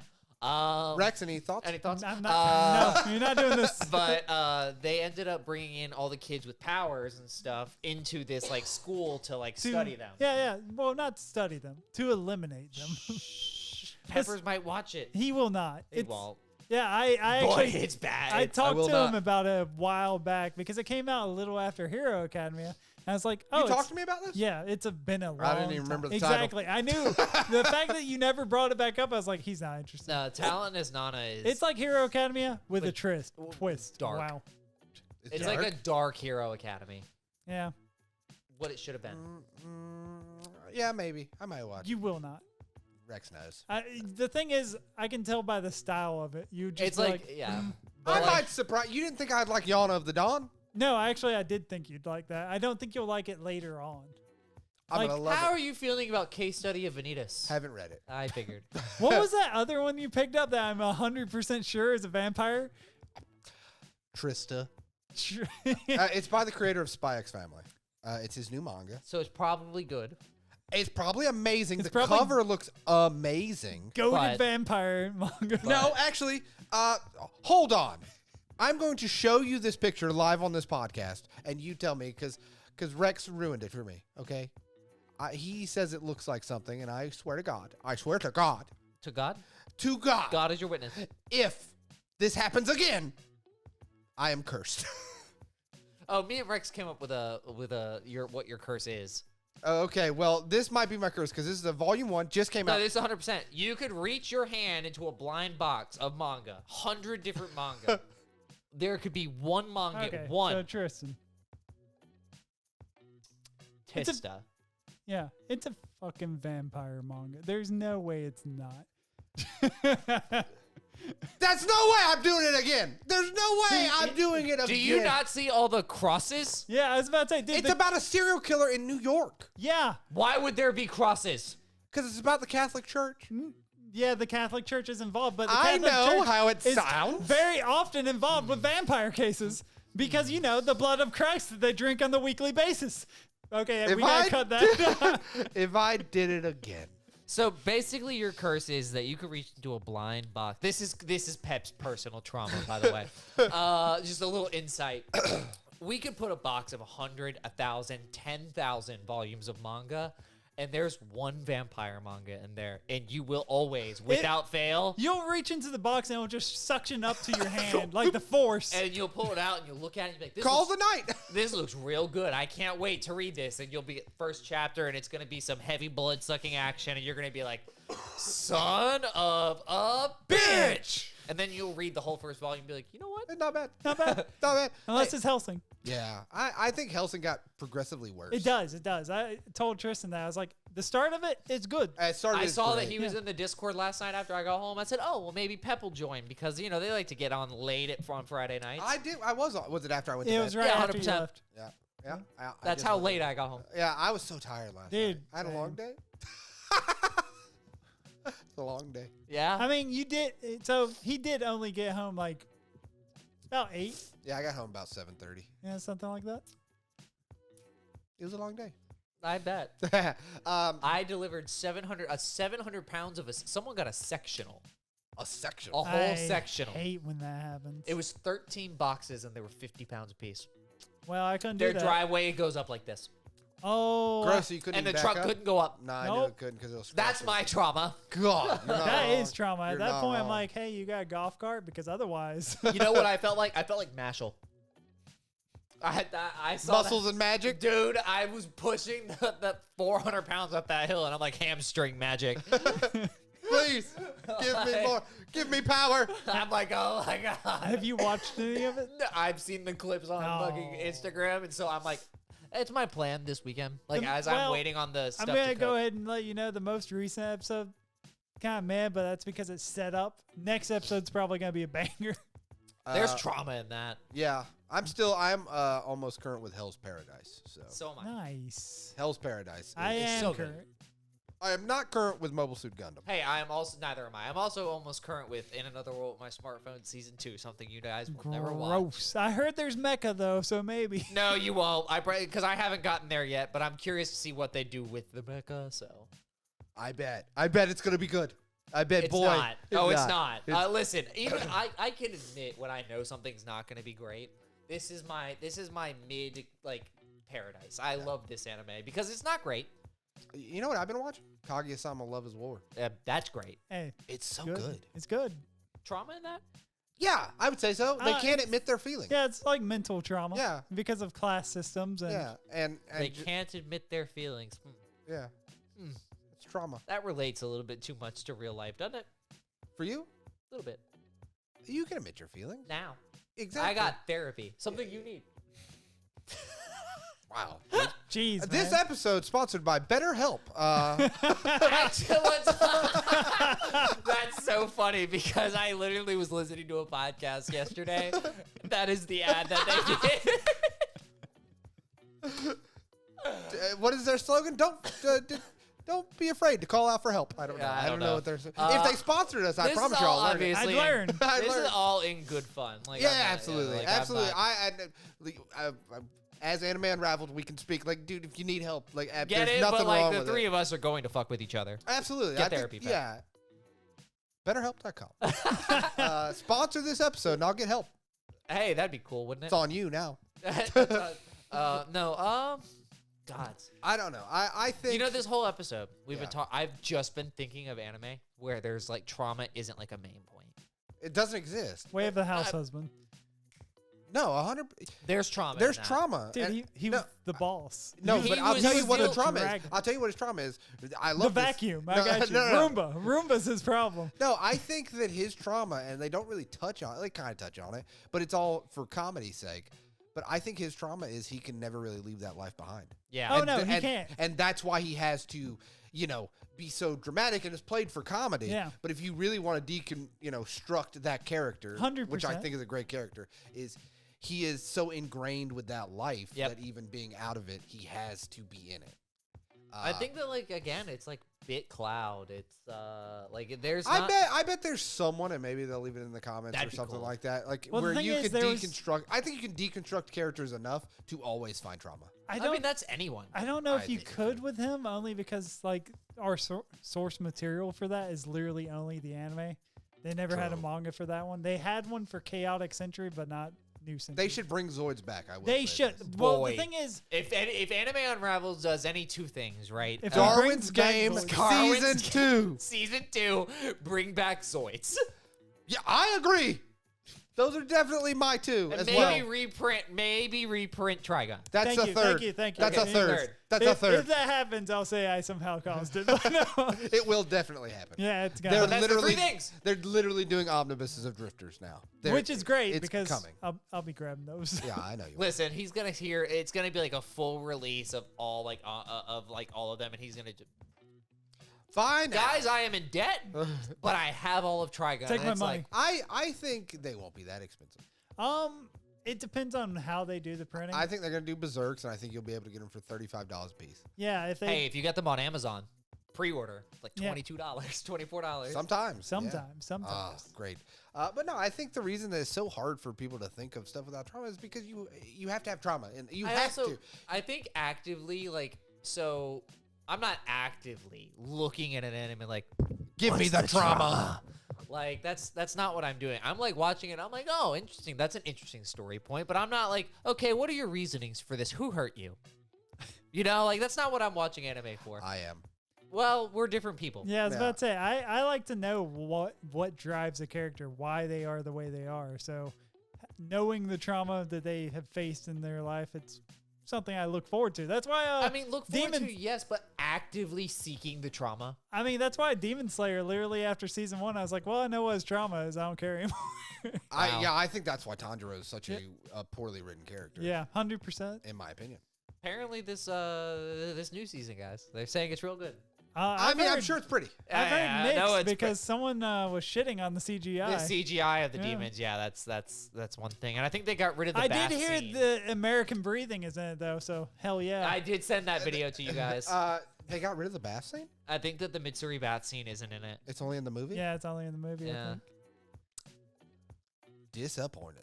Speaker 2: Rex, any thoughts?
Speaker 3: Any thoughts?
Speaker 1: I'm not, no, you're not doing this.
Speaker 3: But they ended up bringing in all the kids with powers and stuff into this like school to like study them.
Speaker 1: Yeah. Well, not study them, to eliminate them.
Speaker 3: Peppers might watch it.
Speaker 1: He will not.
Speaker 3: He won't.
Speaker 1: Yeah, I
Speaker 3: Boy,
Speaker 1: actually
Speaker 3: it's bad.
Speaker 1: I talked
Speaker 2: will
Speaker 1: to
Speaker 2: not.
Speaker 1: him about it a while back because it came out a little after Hero Academia. And I was like, oh,
Speaker 2: You talked to me about this?
Speaker 1: Yeah, been a long
Speaker 2: I didn't even remember the title.
Speaker 1: Exactly. I knew. The fact that you never brought it back up, I was like, he's not interested.
Speaker 3: No, Talent as Nana is.
Speaker 1: It's like Hero Academia with a twist.
Speaker 3: Dark.
Speaker 1: Wow.
Speaker 3: It's
Speaker 2: dark?
Speaker 3: like a dark Hero Academy.
Speaker 1: Yeah.
Speaker 3: What it should have been.
Speaker 2: Yeah, maybe. I might watch.
Speaker 1: You will not.
Speaker 2: Rex knows.
Speaker 1: The thing is, I can tell by the style of it. You just
Speaker 3: It's like, yeah.
Speaker 2: I
Speaker 3: But like,
Speaker 2: might surprise you. Didn't think I'd like Yana of the Dawn?
Speaker 1: No, actually, I did think you'd like that. I don't think you'll like it later on.
Speaker 2: I'm
Speaker 1: Like,
Speaker 2: gonna love
Speaker 3: how
Speaker 2: it.
Speaker 3: are you feeling about Case Study of Vanitas?
Speaker 2: Haven't read it.
Speaker 3: I figured.
Speaker 1: What was that other one you picked up that I'm 100% sure is a vampire?
Speaker 2: Trista.
Speaker 1: Sure.
Speaker 2: It's by the creator of Spy X Family. It's his new manga.
Speaker 3: So it's probably good.
Speaker 2: It's probably amazing.
Speaker 1: It's
Speaker 2: The
Speaker 1: probably-
Speaker 2: cover looks amazing.
Speaker 1: Goated
Speaker 3: But-
Speaker 1: vampire manga.
Speaker 2: No, actually, hold on. I'm going to show you this picture live on this podcast, and you tell me because Rex ruined it for me. Okay, he says it looks like something, and I swear to God,
Speaker 3: To God?
Speaker 2: to God,
Speaker 3: God is your witness.
Speaker 2: if this happens again, I am cursed.
Speaker 3: Oh, me and Rex came up with what your curse is.
Speaker 2: Okay, well, this might be my curse because this is a volume 1, just came
Speaker 3: No,
Speaker 2: out.
Speaker 3: this is 100%. You could reach your hand into a blind box of manga, 100 different manga. There could be one manga,
Speaker 1: Okay,
Speaker 3: one.
Speaker 1: so Tristan. It's a-
Speaker 3: Tista.
Speaker 1: Yeah, it's a fucking vampire manga. There's no way it's not.
Speaker 2: That's no way I'm doing it again. There's no way I'm doing it again.
Speaker 3: Do you not see all the crosses?
Speaker 1: Yeah, I was about to say, dude,
Speaker 2: It's about a serial killer in New York
Speaker 1: yeah,
Speaker 3: Why would there be crosses?
Speaker 2: because it's about the Catholic Church.
Speaker 1: yeah, the Catholic Church is involved, but the
Speaker 2: I
Speaker 1: Catholic
Speaker 2: know
Speaker 1: Church
Speaker 2: how it
Speaker 1: is
Speaker 2: sounds.
Speaker 1: very often involved with vampire cases because the blood of Christ that they drink on the weekly basis. Okay,
Speaker 2: If
Speaker 1: we gotta
Speaker 2: I
Speaker 1: cut that.
Speaker 2: If I did it again.
Speaker 3: So basically, your curse is that you could reach into a blind box. This is Pep's personal trauma, by the way. Just a little insight. We could put a box of 100, 1,000, 10,000 volumes of manga, and there's one vampire manga in there, and you will always, without fail,
Speaker 1: You'll reach into the box and it'll just suction up to your hand like the Force.
Speaker 3: and you'll pull it out and you'll look at it and be like, this
Speaker 2: Calls
Speaker 3: looks,
Speaker 2: the night.
Speaker 3: this looks real good. I can't wait to read this. And you'll be at the first chapter, and it's going to be some heavy blood-sucking action, and you're going to be like, son of a bitch! And then you'll read the whole first volume and be like, you know what?
Speaker 2: Not bad.
Speaker 1: Not bad.
Speaker 2: Not bad.
Speaker 1: Unless it's Helsing.
Speaker 2: Yeah, I think Helsing got progressively worse.
Speaker 1: It does. I told Tristan that. I was like, the start of it is good.
Speaker 2: It started
Speaker 3: I
Speaker 2: as
Speaker 3: saw that
Speaker 2: great.
Speaker 3: he was in the Discord last night after I got home. I said, oh, well, maybe Pep will join because, they like to get on late on Friday nights.
Speaker 2: I did. I was. Was it after I went to
Speaker 1: It
Speaker 2: bed?
Speaker 1: was right
Speaker 3: Yeah,
Speaker 1: after you
Speaker 3: 100%.
Speaker 1: left.
Speaker 2: Yeah. Yeah.
Speaker 3: That's
Speaker 2: just
Speaker 3: how
Speaker 2: went
Speaker 3: late
Speaker 2: to
Speaker 3: I got home.
Speaker 2: bed. Yeah, I was so tired last
Speaker 1: Dude,
Speaker 2: night. I had a long
Speaker 1: same.
Speaker 2: day. It's a long day.
Speaker 3: Yeah?
Speaker 1: I mean, you did. So he did only get home like about 8.
Speaker 2: Yeah, I got home about 7:30.
Speaker 1: Yeah, something like that.
Speaker 2: It was a long day.
Speaker 3: I bet.
Speaker 2: um,
Speaker 3: I delivered 700 pounds of someone got a sectional.
Speaker 2: a section.
Speaker 3: A whole
Speaker 1: I
Speaker 3: sectional.
Speaker 1: hate when that happens.
Speaker 3: It was 13 boxes and they were 50 pounds apiece.
Speaker 1: Well, I couldn't do
Speaker 3: Their
Speaker 1: that.
Speaker 3: driveway goes up like this.
Speaker 1: Oh,
Speaker 2: Gross. So you couldn't
Speaker 3: And the
Speaker 2: even
Speaker 3: truck
Speaker 2: back up?
Speaker 3: couldn't go up.
Speaker 2: No, I knew
Speaker 1: Nope.
Speaker 2: it couldn't because it was.
Speaker 3: That's
Speaker 2: scratching.
Speaker 3: my trauma.
Speaker 2: God. You're not
Speaker 1: that
Speaker 2: wrong.
Speaker 1: is trauma. At
Speaker 2: You're
Speaker 1: that
Speaker 2: not
Speaker 1: point, I'm
Speaker 2: wrong.
Speaker 1: like, hey, you got a golf cart? Because otherwise.
Speaker 3: You know what I felt like? I felt like Mashal. I saw
Speaker 2: Muscles and magic.
Speaker 3: Dude, I was pushing the 400 pounds up that hill, and I'm like hamstring magic.
Speaker 2: Please give me more. Give me power.
Speaker 3: I'm like, oh my god.
Speaker 1: Have you watched any of it?
Speaker 3: I've seen the clips on
Speaker 1: No.
Speaker 3: fucking Instagram, and so I'm like, it's my plan this weekend. Like, as
Speaker 1: well,
Speaker 3: I'm waiting on the stuff
Speaker 1: I'm going
Speaker 3: to
Speaker 1: to go
Speaker 3: cook.
Speaker 1: ahead and let you know the most recent episode. Kind of mad, but that's because it's set up. Next episode's probably going to be a banger.
Speaker 3: There's trauma in that.
Speaker 2: Yeah, I'm almost current with Hell's Paradise.
Speaker 3: So am I.
Speaker 1: Nice.
Speaker 2: Hell's Paradise.
Speaker 1: I
Speaker 3: It's
Speaker 1: am
Speaker 3: so good.
Speaker 1: current.
Speaker 2: I am not current with Mobile Suit Gundam.
Speaker 3: Hey, I am also, neither am I. I'm also almost current with In Another World with my smartphone season 2, something you guys will never watch.
Speaker 1: Gross. I heard there's mecha though, so maybe.
Speaker 3: No, you won't. Because I haven't gotten there yet, but I'm curious to see what they do with the mecha. So
Speaker 2: I bet. I bet it's gonna be good. I bet,
Speaker 3: It's
Speaker 2: boy.
Speaker 3: not. No, it's not.
Speaker 2: It's-
Speaker 3: Listen, even I can admit when I know something's not going to be great. This is my mid like paradise. I love this anime because it's not great.
Speaker 2: You know what I've been watching? Kaguya-sama Love is War.
Speaker 3: That's great.
Speaker 1: Hey,
Speaker 2: It's so good.
Speaker 1: It's good.
Speaker 3: Trauma in that?
Speaker 2: Yeah, I would say so. They can't
Speaker 1: it's-
Speaker 2: admit their feelings.
Speaker 1: Yeah, it's like mental trauma.
Speaker 2: Yeah.
Speaker 1: Because of class systems and
Speaker 2: Yeah, and
Speaker 3: They can't admit their feelings.
Speaker 2: Yeah, it's trauma
Speaker 3: That relates a little bit too much to real life, doesn't it?
Speaker 2: for you.
Speaker 3: A little bit.
Speaker 2: You can admit your feelings.
Speaker 3: Now.
Speaker 2: Exactly.
Speaker 3: I got therapy. Something you need.
Speaker 2: Wow.
Speaker 1: jeez,
Speaker 2: This
Speaker 1: man.
Speaker 2: episode sponsored by BetterHelp.
Speaker 3: That's so funny because I literally was listening to a podcast yesterday. That is the ad that they did.
Speaker 2: What is their slogan? Don't be afraid to call out for help. I don't know.
Speaker 3: Yeah,
Speaker 2: I don't know what they're saying.
Speaker 3: Uh,
Speaker 2: if they sponsored us, I
Speaker 3: This
Speaker 2: promise
Speaker 3: is
Speaker 2: you
Speaker 3: all
Speaker 2: I'll learn it.
Speaker 3: obviously
Speaker 1: I'd learn.
Speaker 2: I'd
Speaker 3: This
Speaker 2: learn.
Speaker 3: is all in good fun. Like,
Speaker 2: Yeah,
Speaker 3: I'm not-
Speaker 2: absolutely,
Speaker 3: like, I'm
Speaker 2: absolutely.
Speaker 3: not-
Speaker 2: As Anime Unraveled, we can speak. Like, dude, if you need help, like,
Speaker 3: get
Speaker 2: there's
Speaker 3: it,
Speaker 2: nothing
Speaker 3: but like
Speaker 2: wrong
Speaker 3: the
Speaker 2: with
Speaker 3: three
Speaker 2: it.
Speaker 3: of us are going to fuck with each other.
Speaker 2: Absolutely.
Speaker 3: Get
Speaker 2: I think-
Speaker 3: therapy, Pat.
Speaker 2: Yeah. BetterHelp.com. Sponsor this episode, and I'll get help.
Speaker 3: Hey, that'd be cool, wouldn't
Speaker 2: It's
Speaker 3: it?
Speaker 2: on you now.
Speaker 3: No. God.
Speaker 2: I don't know. I think
Speaker 3: You know, this whole episode we've
Speaker 2: Yeah.
Speaker 3: been talking. I've just been thinking of anime where there's like trauma isn't like a main point.
Speaker 2: it doesn't exist.
Speaker 1: Way of the house husband.
Speaker 2: No, 100.
Speaker 3: There's trauma.
Speaker 2: There's
Speaker 3: in that.
Speaker 2: trauma.
Speaker 1: Dude,
Speaker 2: And-
Speaker 1: he
Speaker 2: no,
Speaker 1: was the boss.
Speaker 2: No,
Speaker 3: He
Speaker 2: but I'll
Speaker 3: was
Speaker 2: tell you what the
Speaker 3: still
Speaker 2: trauma is.
Speaker 1: dragging.
Speaker 2: I'll tell you what his trauma is. I
Speaker 1: The
Speaker 2: love this.
Speaker 1: vacuum. I
Speaker 2: No,
Speaker 1: got you.
Speaker 2: no.
Speaker 1: Roomba. Roomba's his problem.
Speaker 2: No, I think that his trauma, and they don't really touch on it. They kind of touch on it, but it's all for comedy's sake. But I think his trauma is he can never really leave that life behind.
Speaker 3: Yeah.
Speaker 1: Oh,
Speaker 2: And
Speaker 1: no,
Speaker 2: th-
Speaker 1: he
Speaker 2: and,
Speaker 1: can't.
Speaker 2: And that's why he has to, be so dramatic and is played for comedy.
Speaker 1: Yeah.
Speaker 2: But if you really want to struct that character, which I
Speaker 1: 100%.
Speaker 2: think is a great character, is he is so ingrained with that life
Speaker 3: Yep.
Speaker 2: that even being out of it, he has to be in it.
Speaker 3: I think that like again, it's like Bit Cloud. It's like there's.
Speaker 2: I
Speaker 3: not,
Speaker 2: bet there's someone, and maybe they'll leave it in the comments
Speaker 3: That'd
Speaker 2: or
Speaker 3: be
Speaker 2: something
Speaker 3: cool.
Speaker 2: like that. Like
Speaker 1: Well, the
Speaker 2: where
Speaker 1: thing
Speaker 2: you
Speaker 1: is,
Speaker 2: can
Speaker 1: there was-
Speaker 2: deconstruct. I think you can deconstruct characters enough to always find trauma.
Speaker 1: I
Speaker 3: I mean, that's anyone.
Speaker 1: I don't know
Speaker 2: I
Speaker 1: if you
Speaker 2: think you
Speaker 1: could with him, only because like our source material for that is literally only the anime. They never had a
Speaker 2: True.
Speaker 1: manga for that one. They had one for Chaotic Century, but not New Century.
Speaker 2: They should bring Zoids back. I will.
Speaker 1: They
Speaker 2: say
Speaker 1: should.
Speaker 2: this.
Speaker 1: Well,
Speaker 3: Boy.
Speaker 1: the thing is,
Speaker 3: If Anime Unravels does any two things, right?
Speaker 1: If
Speaker 2: Darwin's
Speaker 1: brings back
Speaker 2: Game
Speaker 1: Zoids.
Speaker 2: season 2.
Speaker 3: Season 2, bring back Zoids.
Speaker 2: Yeah, I agree. Those are definitely my two
Speaker 3: And
Speaker 2: as
Speaker 3: maybe
Speaker 2: well.
Speaker 3: reprint Trigon.
Speaker 2: That's
Speaker 1: Thank
Speaker 2: a
Speaker 1: you,
Speaker 2: third.
Speaker 1: thank you.
Speaker 2: That's
Speaker 1: Okay,
Speaker 2: a third.
Speaker 3: third.
Speaker 2: That's a
Speaker 1: if
Speaker 2: third.
Speaker 1: that happens, I'll say I somehow caused it. But no.
Speaker 2: It will definitely happen.
Speaker 1: Yeah, it's
Speaker 2: They're
Speaker 1: gonna.
Speaker 3: That's the three
Speaker 2: literally
Speaker 3: things.
Speaker 2: they're literally doing omnibuses of drifters now.
Speaker 1: Which is great
Speaker 2: it's
Speaker 1: because
Speaker 2: coming.
Speaker 1: I'll be grabbing those.
Speaker 2: Yeah, I know you.
Speaker 3: Listen, he's gonna hear. It's gonna be like a full release of all all of them, and he's gonna.
Speaker 2: Fine,
Speaker 3: Guys, I am in debt, but I have all of Trigon.
Speaker 1: Take
Speaker 3: and
Speaker 1: my
Speaker 3: it's
Speaker 1: money.
Speaker 3: Like,
Speaker 2: I think they won't be that expensive.
Speaker 1: It depends on how they do the printing.
Speaker 2: I think they're gonna do berserks, and I think you'll be able to get them for $35 a piece.
Speaker 1: yeah, if they
Speaker 3: hey, if you get them on Amazon, pre-order like
Speaker 1: Yeah.
Speaker 3: $22, $24.
Speaker 2: Sometimes.
Speaker 1: sometimes.
Speaker 2: Ah, great. But no, I think the reason that it's so hard for people to think of stuff without trauma is because you have to have trauma, and you have to.
Speaker 3: I think actively, like, so I'm not actively looking at an anime like,
Speaker 2: Give me
Speaker 3: "What's
Speaker 2: the trauma."
Speaker 3: Like that's not what I'm doing. I'm like watching it. I'm like, oh, interesting. That's an interesting story point. But I'm not like, okay, what are your reasonings for this? Who hurt you? You know, like that's not what I'm watching anime for.
Speaker 2: I am.
Speaker 3: Well, we're different people.
Speaker 1: Yeah, I was
Speaker 2: Yeah.
Speaker 1: about to say I like to know what drives a character, why they are the way they are. So knowing the trauma that they have faced in their life, it's something I look forward to. That's why
Speaker 3: I mean, look forward
Speaker 1: Demon-
Speaker 3: to yes, but actively seeking the trauma.
Speaker 1: I mean that's why Demon Slayer literally after season 1 I was like, well, I know what his trauma is. I don't care anymore.
Speaker 3: Wow.
Speaker 2: I think that's why Tanjiro is such a poorly written character.
Speaker 1: Yeah, 100%.
Speaker 2: In my opinion.
Speaker 3: Apparently, this new season, guys, they're saying it's real good.
Speaker 2: I'm sure it's pretty.
Speaker 1: I've heard
Speaker 3: I
Speaker 1: mixed
Speaker 3: know it's
Speaker 1: because someone was shitting on the CGI.
Speaker 3: The CGI of the
Speaker 1: Yeah.
Speaker 3: demons, yeah, that's one thing, and I think they got rid of the.
Speaker 1: I
Speaker 3: bath
Speaker 1: did hear
Speaker 3: scene.
Speaker 1: the American breathing is in it though, so hell yeah.
Speaker 3: I did send that video to you guys.
Speaker 2: They got rid of the bath scene?
Speaker 3: I think that the Mitsuri bath scene isn't in it.
Speaker 2: It's only in the movie?
Speaker 1: yeah, it's only in the movie. I
Speaker 3: Yeah.
Speaker 1: think.
Speaker 2: Disappointed.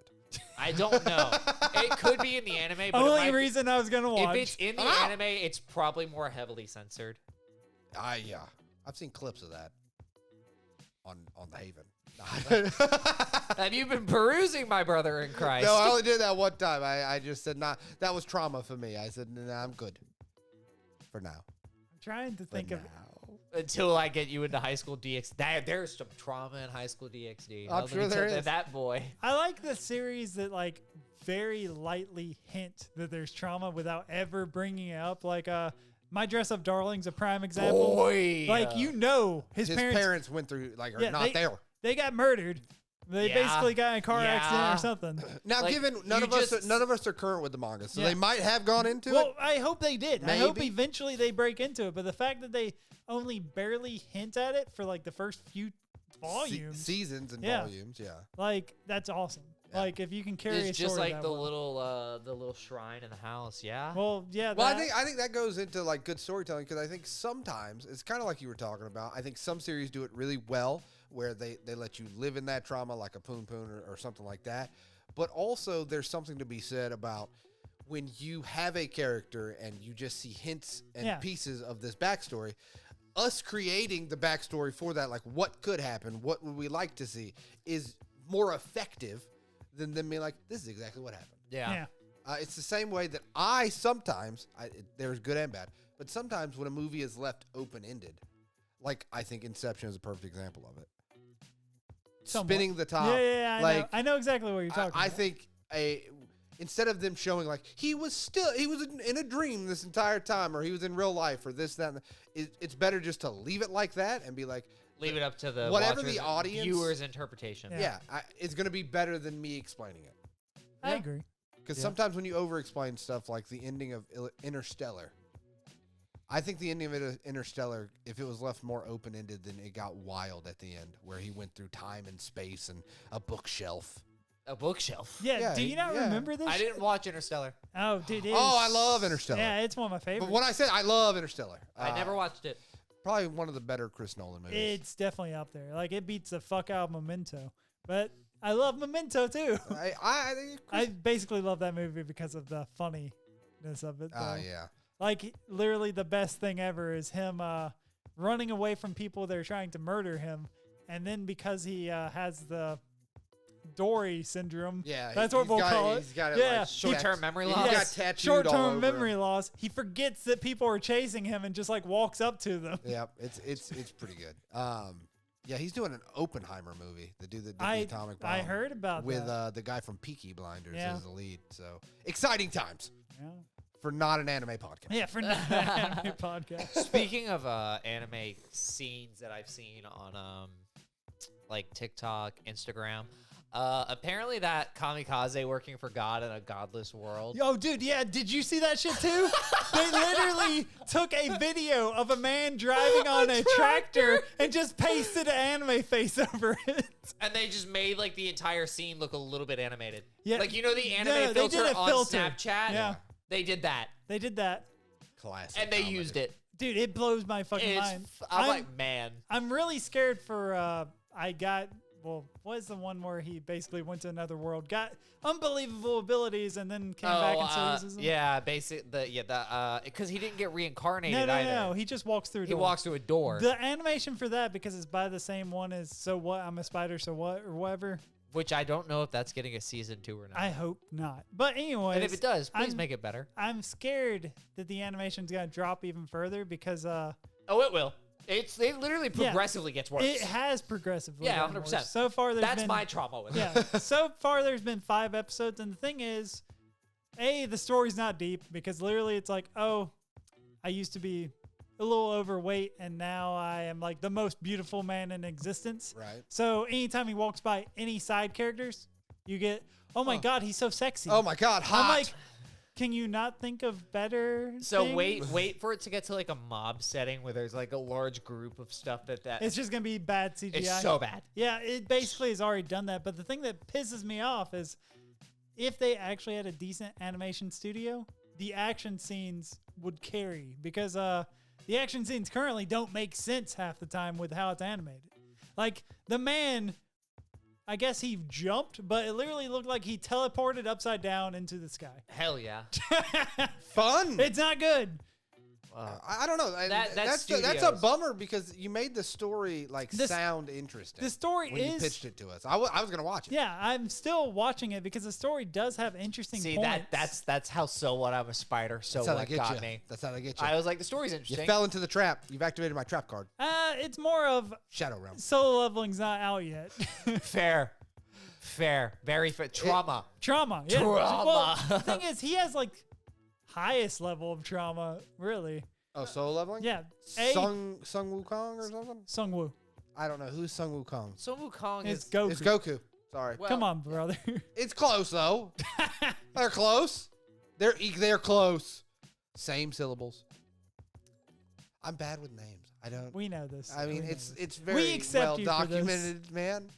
Speaker 3: I don't know. It could be in the anime, but
Speaker 1: Only reason I was gonna watch.
Speaker 3: if it's in the
Speaker 2: Ah!
Speaker 3: anime, it's probably more heavily censored.
Speaker 2: Yeah. I've seen clips of that. on the Haven.
Speaker 3: Have you been perusing My Brother in Christ?
Speaker 2: No, I only did that one time. I just said, nah, that was trauma for me. I said, nah, I'm good for now.
Speaker 1: I'm trying to think of.
Speaker 3: Until I get you into High School DxD. There's some trauma in High School DxD.
Speaker 2: I'm sure there is.
Speaker 3: That boy.
Speaker 1: I like the series that like very lightly hint that there's trauma without ever bringing it up. Like My Dress Up Darling's a prime example.
Speaker 3: Boy.
Speaker 1: Like his parents
Speaker 2: went through not there.
Speaker 1: They got murdered. They basically got in a car accident or something.
Speaker 2: Now,
Speaker 3: Like,
Speaker 2: given none of us are current with the manga, so they might have gone into it.
Speaker 1: Well, I hope they did. I hope
Speaker 2: Maybe.
Speaker 1: eventually they break into it. But the fact that they only barely hint at it for like the first few volumes,
Speaker 2: seasons and volumes,
Speaker 1: like that's awesome.
Speaker 2: Yeah.
Speaker 1: Like if you can carry
Speaker 3: It's
Speaker 1: a
Speaker 3: just
Speaker 1: story
Speaker 3: like
Speaker 1: that
Speaker 3: the
Speaker 1: well.
Speaker 3: little shrine in the house. Yeah.
Speaker 1: Well, yeah.
Speaker 2: Well, I think that goes into like good storytelling because I think sometimes it's kind of like you were talking about. I think some series do it really well where they let you live in that trauma like a Poon Poon or something like that. But also there's something to be said about when you have a character and you just see hints and pieces of this backstory. Us creating the backstory for that, like what could happen, what would we like to see, is more effective than them being like, this is exactly what happened.
Speaker 3: Yeah.
Speaker 2: It's the same way that there's good and bad, but sometimes when a movie is left open-ended, like I think Inception is a perfect example of it.
Speaker 1: Somewhat.
Speaker 2: Spinning the top.
Speaker 1: Yeah, I know exactly what you're talking about.
Speaker 2: I think instead of them showing like he was in a dream this entire time, or he was in real life, or this, that, and it's better just to leave it like that and be like,
Speaker 3: Leave it up to the
Speaker 2: whatever
Speaker 3: watchers,
Speaker 2: the audience
Speaker 3: viewers' interpretation.
Speaker 2: It's going to be better than me explaining it.
Speaker 1: I agree.
Speaker 2: Because sometimes when you over-explain stuff like the ending of Interstellar, I think the ending of Interstellar, if it was left more open-ended, then it got wild at the end, where he went through time and space and a bookshelf.
Speaker 3: A bookshelf.
Speaker 1: Yeah, do you not remember this?
Speaker 3: I didn't watch Interstellar.
Speaker 1: Oh, dude.
Speaker 2: I love Interstellar.
Speaker 1: Yeah, it's one of my favorites.
Speaker 2: But when I said I love Interstellar,
Speaker 3: I never watched it.
Speaker 2: Probably one of the better Chris Nolan movies.
Speaker 1: It's definitely up there. Like, it beats the fuck out of Memento. But I love Memento, too. I basically love that movie because of the funniness of it.
Speaker 2: Yeah.
Speaker 1: Like, literally the best thing ever is him running away from people that are trying to murder him. And then because he has the Dory syndrome.
Speaker 2: Yeah.
Speaker 1: That's what we'll call it.
Speaker 2: He's got
Speaker 1: like
Speaker 3: short-term memory loss.
Speaker 2: He's got tattooed all over
Speaker 1: short-term memory
Speaker 2: him.
Speaker 1: loss. He forgets that people are chasing him and just like walks up to them.
Speaker 2: Yeah, it's pretty good. Yeah, he's doing an Oppenheimer movie. The dude that did the atomic bomb.
Speaker 1: I heard about
Speaker 2: with
Speaker 1: that.
Speaker 2: The guy from Peaky Blinders as the lead. So exciting times.
Speaker 1: Yeah.
Speaker 2: For not an anime podcast.
Speaker 1: Yeah, for an anime podcast.
Speaker 3: Speaking of anime scenes that I've seen on like TikTok, Instagram, apparently that kamikaze working for God in a godless world.
Speaker 1: Oh, dude, yeah. Did you see that shit too? They literally took a video of a man driving on a tractor and just pasted an anime face over it.
Speaker 3: And they just made like the entire scene look a little bit animated.
Speaker 1: Yeah.
Speaker 3: Like, you know, the anime
Speaker 1: they
Speaker 3: filter
Speaker 1: did a
Speaker 3: on
Speaker 1: filter.
Speaker 3: Snapchat?
Speaker 1: Yeah.
Speaker 3: They did that.
Speaker 1: They did that.
Speaker 2: Classic.
Speaker 3: And they
Speaker 2: comedy.
Speaker 3: used it.
Speaker 1: Dude, it blows my fucking mind.
Speaker 3: I'm like, man.
Speaker 1: I'm really scared for, what is the one where he basically went to another world, got unbelievable abilities, and then came back and services them?
Speaker 3: Yeah, because he didn't get reincarnated either.
Speaker 1: No. He just walks through a door.
Speaker 3: He walks through a door.
Speaker 1: The animation for that, because it's by the same one as So What? I'm a Spider, So What? Or whatever.
Speaker 3: Which I don't know if that's getting a season 2 or not.
Speaker 1: I hope not. But anyways.
Speaker 3: And if it does, please make it better.
Speaker 1: I'm scared that the animation's going to drop even further because...
Speaker 3: Oh, it will. It literally progressively gets worse.
Speaker 1: It has progressively gotten
Speaker 3: 100%.
Speaker 1: worse. So far,
Speaker 3: That's my trauma with it.
Speaker 1: Yeah. So far, there's been 5 episodes. And the thing is, the story's not deep because literally it's like, oh, I used to be a little overweight and now I am like the most beautiful man in existence.
Speaker 2: Right.
Speaker 1: So anytime he walks by any side characters, you get, oh my God, he's so sexy.
Speaker 2: Oh my God, hot.
Speaker 1: I'm like, can you not think of better
Speaker 3: So
Speaker 1: things?
Speaker 3: wait for it to get to like a mob setting where there's like a large group of stuff that
Speaker 1: It's just going to be bad CGI.
Speaker 3: It's so bad.
Speaker 1: Yeah, it basically has already done that. But the thing that pisses me off is if they actually had a decent animation studio, the action scenes would carry because the action scenes currently don't make sense half the time with how it's animated. Like the man, I guess he jumped, but it literally looked like he teleported upside down into the sky.
Speaker 3: Hell yeah.
Speaker 2: Fun.
Speaker 1: It's not good.
Speaker 2: I don't know. That's a
Speaker 3: studios.
Speaker 2: bummer because you made the story sound interesting.
Speaker 1: The story
Speaker 2: when you pitched it to us. I was gonna watch it.
Speaker 1: Yeah, I'm still watching it because the story does have interesting
Speaker 3: See,
Speaker 1: points.
Speaker 3: that's how So What I'm a Spider. So
Speaker 2: That's how
Speaker 3: What
Speaker 2: they get
Speaker 3: got
Speaker 2: you.
Speaker 3: me.
Speaker 2: That's how they get you.
Speaker 3: I was like, the story's
Speaker 2: You
Speaker 3: interesting.
Speaker 2: fell into the trap. You've activated my trap card.
Speaker 1: It's more of
Speaker 2: Shadow Realm.
Speaker 1: solo leveling's not out yet.
Speaker 3: Fair, very fair. Trauma.
Speaker 1: Trauma. Yeah.
Speaker 3: Trauma.
Speaker 1: Well, the thing is, he has like highest level of trauma, really.
Speaker 2: Oh, solo leveling?
Speaker 1: Yeah.
Speaker 2: Sung Wukong or something?
Speaker 1: Sungwoo.
Speaker 2: I don't know. Who's Sung Wukong?
Speaker 3: So Wukong
Speaker 1: It's
Speaker 3: is
Speaker 1: Goku.
Speaker 2: It's Goku. Sorry.
Speaker 3: Well,
Speaker 1: Come on, brother.
Speaker 2: It's close though. They're close. They're close. Same syllables. I'm bad with names. I don't.
Speaker 1: We know this.
Speaker 2: I mean,
Speaker 1: We know
Speaker 2: it's
Speaker 1: this.
Speaker 2: very
Speaker 1: accept
Speaker 2: well
Speaker 1: you for this.
Speaker 2: documented, man.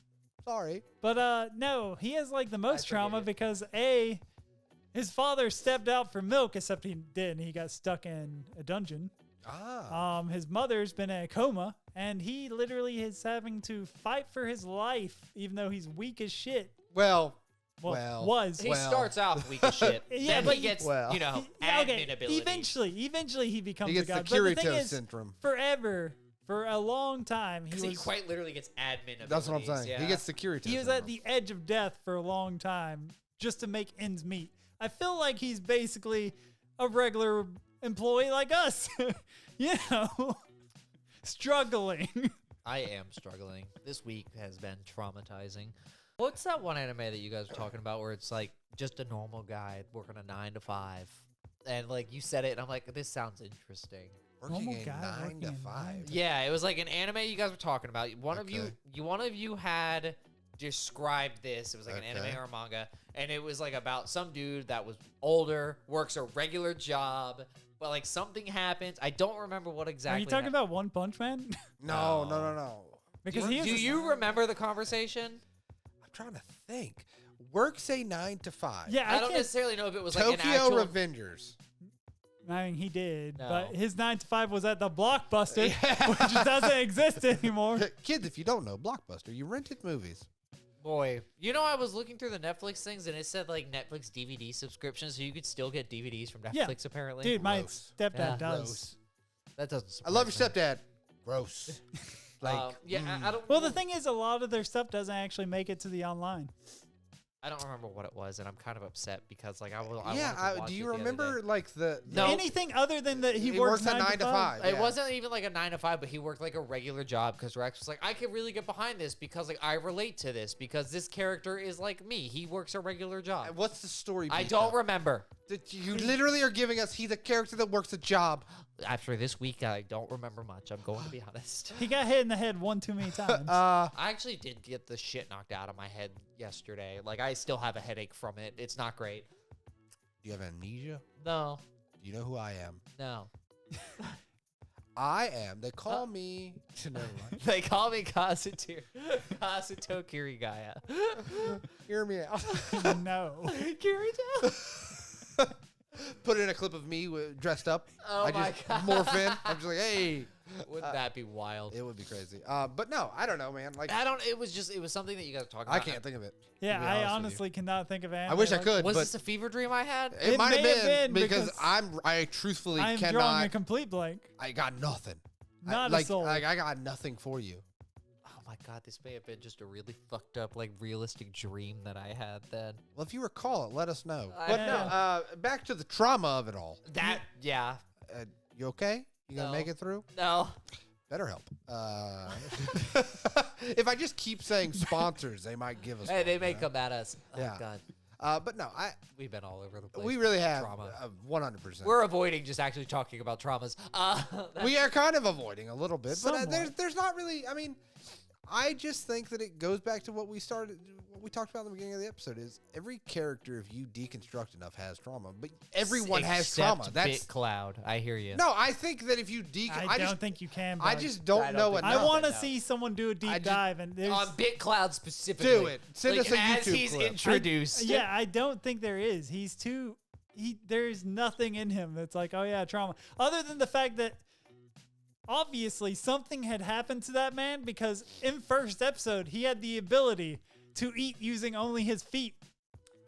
Speaker 2: Sorry.
Speaker 1: But no, he has like the most
Speaker 3: forgive
Speaker 1: trauma
Speaker 3: you.
Speaker 1: because his father stepped out for milk, except he didn't. He got stuck in a dungeon.
Speaker 2: Ah.
Speaker 1: His mother's been in a coma, and he literally is having to fight for his life, even though he's weak as shit.
Speaker 2: Well.
Speaker 1: Was.
Speaker 3: he
Speaker 2: Well.
Speaker 3: starts off weak as shit.
Speaker 1: Yeah,
Speaker 3: then
Speaker 1: but
Speaker 3: he gets,
Speaker 2: well.
Speaker 3: admin
Speaker 1: Okay,
Speaker 3: abilities.
Speaker 1: eventually he becomes
Speaker 2: He gets
Speaker 1: a
Speaker 2: the
Speaker 1: god. But the thing
Speaker 2: Kirito
Speaker 1: is,
Speaker 2: syndrome.
Speaker 1: forever, for a long time,
Speaker 3: Because
Speaker 1: he
Speaker 3: he
Speaker 1: was
Speaker 3: quite literally gets admin abilities.
Speaker 2: That's what I'm saying.
Speaker 3: Yeah.
Speaker 2: He gets the Kirito
Speaker 1: he was
Speaker 2: syndrome.
Speaker 1: at the edge of death for a long time just to make ends meet. I feel like he's basically a regular employee like us, you know, struggling.
Speaker 3: I am struggling. This week has been traumatizing. What's that one anime that you guys were talking about where it's like just a normal guy working a 9 to 5? And like you said it, and I'm like, this sounds interesting.
Speaker 2: Working
Speaker 1: Normal
Speaker 2: a
Speaker 1: guy
Speaker 2: 9
Speaker 1: working
Speaker 2: to
Speaker 1: a 9
Speaker 2: 5.
Speaker 1: to-
Speaker 3: Yeah, it was like an anime you guys were talking about. One
Speaker 2: Okay.
Speaker 3: of you had described this. It was like an
Speaker 2: Okay.
Speaker 3: anime or a manga, and it was like about some dude that was older, works a regular job, but like something happens. I don't remember what exactly.
Speaker 1: Are you talking about One Punch Man?
Speaker 2: No.
Speaker 1: Because
Speaker 3: Do
Speaker 1: he was
Speaker 3: you remember the conversation?
Speaker 2: I'm trying to think. Works a 9 to 5.
Speaker 1: Yeah,
Speaker 3: I don't
Speaker 1: can't-
Speaker 3: necessarily know if it was like an
Speaker 2: Tokyo
Speaker 3: actual.
Speaker 2: Revengers.
Speaker 1: I mean, he did,
Speaker 3: No.
Speaker 1: but his 9 to 5 was at the Blockbuster, which doesn't exist anymore.
Speaker 2: Kids, if you don't know, Blockbuster, you rented movies.
Speaker 3: Boy, you know, I was looking through the Netflix things, and it said like Netflix DVD subscription, so you could still get DVDs from Netflix.
Speaker 1: Yeah.
Speaker 3: Apparently,
Speaker 1: Dude, my
Speaker 2: Gross.
Speaker 1: stepdad
Speaker 3: Yeah.
Speaker 1: does.
Speaker 2: Gross.
Speaker 3: that doesn't.
Speaker 2: I love your
Speaker 3: surprise me.
Speaker 2: stepdad. Gross.
Speaker 3: I don't.
Speaker 1: Well, the thing is, a lot of their stuff doesn't actually make it to the online.
Speaker 3: I don't remember what it was, and I'm kind of upset because like I will.
Speaker 2: Do you remember like the
Speaker 3: No.
Speaker 1: Anything other than that he
Speaker 2: He
Speaker 1: works
Speaker 2: works at 9 to 5.
Speaker 3: It
Speaker 2: Yeah.
Speaker 3: wasn't even like a 9 to 5, but he worked like a regular job because Rex was like, I can really get behind this because like I relate to this because this character is like me. He works a regular job.
Speaker 2: What's the story?
Speaker 3: I
Speaker 2: beat,
Speaker 3: don't
Speaker 2: though?
Speaker 3: remember.
Speaker 2: You literally are giving us he's a character that works a job.
Speaker 3: After this week, I don't remember much. I'm going to be honest.
Speaker 1: He got hit in the head one too many times.
Speaker 3: I actually did get the shit knocked out of my head yesterday. Like I still have a headache from it. It's not great.
Speaker 2: Do you have amnesia?
Speaker 3: No,
Speaker 2: Do you know who I am?
Speaker 3: no.
Speaker 2: I am. They call me. Never mind.
Speaker 3: They call me Kazuto Kirigaya.
Speaker 2: Hear me out.
Speaker 1: No.
Speaker 3: Kirito?
Speaker 2: Put in a clip of me dressed up.
Speaker 3: Oh
Speaker 2: I
Speaker 3: my
Speaker 2: just
Speaker 3: God.
Speaker 2: morph in. I'm just like, hey.
Speaker 3: Wouldn't that be wild?
Speaker 2: It would be crazy. But no, I don't know, man. Like,
Speaker 3: It was something that you guys were talking
Speaker 2: I
Speaker 3: about.
Speaker 2: can't think of it.
Speaker 1: Yeah,
Speaker 2: to be
Speaker 1: I
Speaker 2: honest with you.
Speaker 1: honestly cannot think of anime.
Speaker 2: I wish I
Speaker 1: like-
Speaker 2: could,
Speaker 3: Was
Speaker 2: but
Speaker 3: this a fever dream I had?
Speaker 2: it
Speaker 1: It
Speaker 2: might have
Speaker 1: may have
Speaker 2: been
Speaker 1: been
Speaker 2: because
Speaker 1: because
Speaker 2: I truthfully
Speaker 1: I'm drawing
Speaker 2: cannot.
Speaker 1: a complete blank.
Speaker 2: I got nothing.
Speaker 1: Not
Speaker 2: I,
Speaker 1: a soul.
Speaker 2: I got nothing for you.
Speaker 3: Oh my God, this may have been just a really fucked up, like realistic dream that I had then.
Speaker 2: Well, if you recall it, let us know.
Speaker 3: I
Speaker 2: But no,
Speaker 1: know.
Speaker 2: back to the trauma of it all.
Speaker 3: Yeah.
Speaker 2: You okay? You gonna
Speaker 3: No.
Speaker 2: make it through?
Speaker 3: No.
Speaker 2: Better help. If I just keep saying sponsors, they might give us.
Speaker 3: Hey, they
Speaker 2: one,
Speaker 3: may
Speaker 2: you know?
Speaker 3: come at us. Oh
Speaker 2: Yeah.
Speaker 3: God.
Speaker 2: But no,
Speaker 3: We've been all over the place.
Speaker 2: we really have
Speaker 3: trauma.
Speaker 2: 100%.
Speaker 3: We're avoiding just actually talking about traumas.
Speaker 2: We are kind of avoiding a little bit, but
Speaker 1: Somewhat.
Speaker 2: there's not really. I mean, I just think that it goes back to what we talked about in the beginning of the episode. Is every character, if you deconstruct enough, has trauma, but everyone has
Speaker 3: Except
Speaker 2: trauma. That's
Speaker 3: Bit Cloud. I hear you.
Speaker 2: no. I think that if you
Speaker 1: I don't think you can.
Speaker 2: I
Speaker 1: Bug.
Speaker 2: just don't
Speaker 3: I don't
Speaker 2: know
Speaker 3: think
Speaker 2: enough.
Speaker 1: I want to
Speaker 3: No.
Speaker 1: see someone do a deep
Speaker 2: I just-
Speaker 1: dive, and there's.
Speaker 3: On Bit Cloud specifically.
Speaker 2: Do it. Send
Speaker 3: Like,
Speaker 2: us a
Speaker 3: as
Speaker 2: YouTube
Speaker 3: he's
Speaker 2: clip.
Speaker 3: introduced.
Speaker 1: Yeah, I don't think there is. He's too. There's nothing in him that's like, oh yeah, trauma. Other than the fact that obviously something had happened to that man because in first episode he had the ability to eat using only his feet.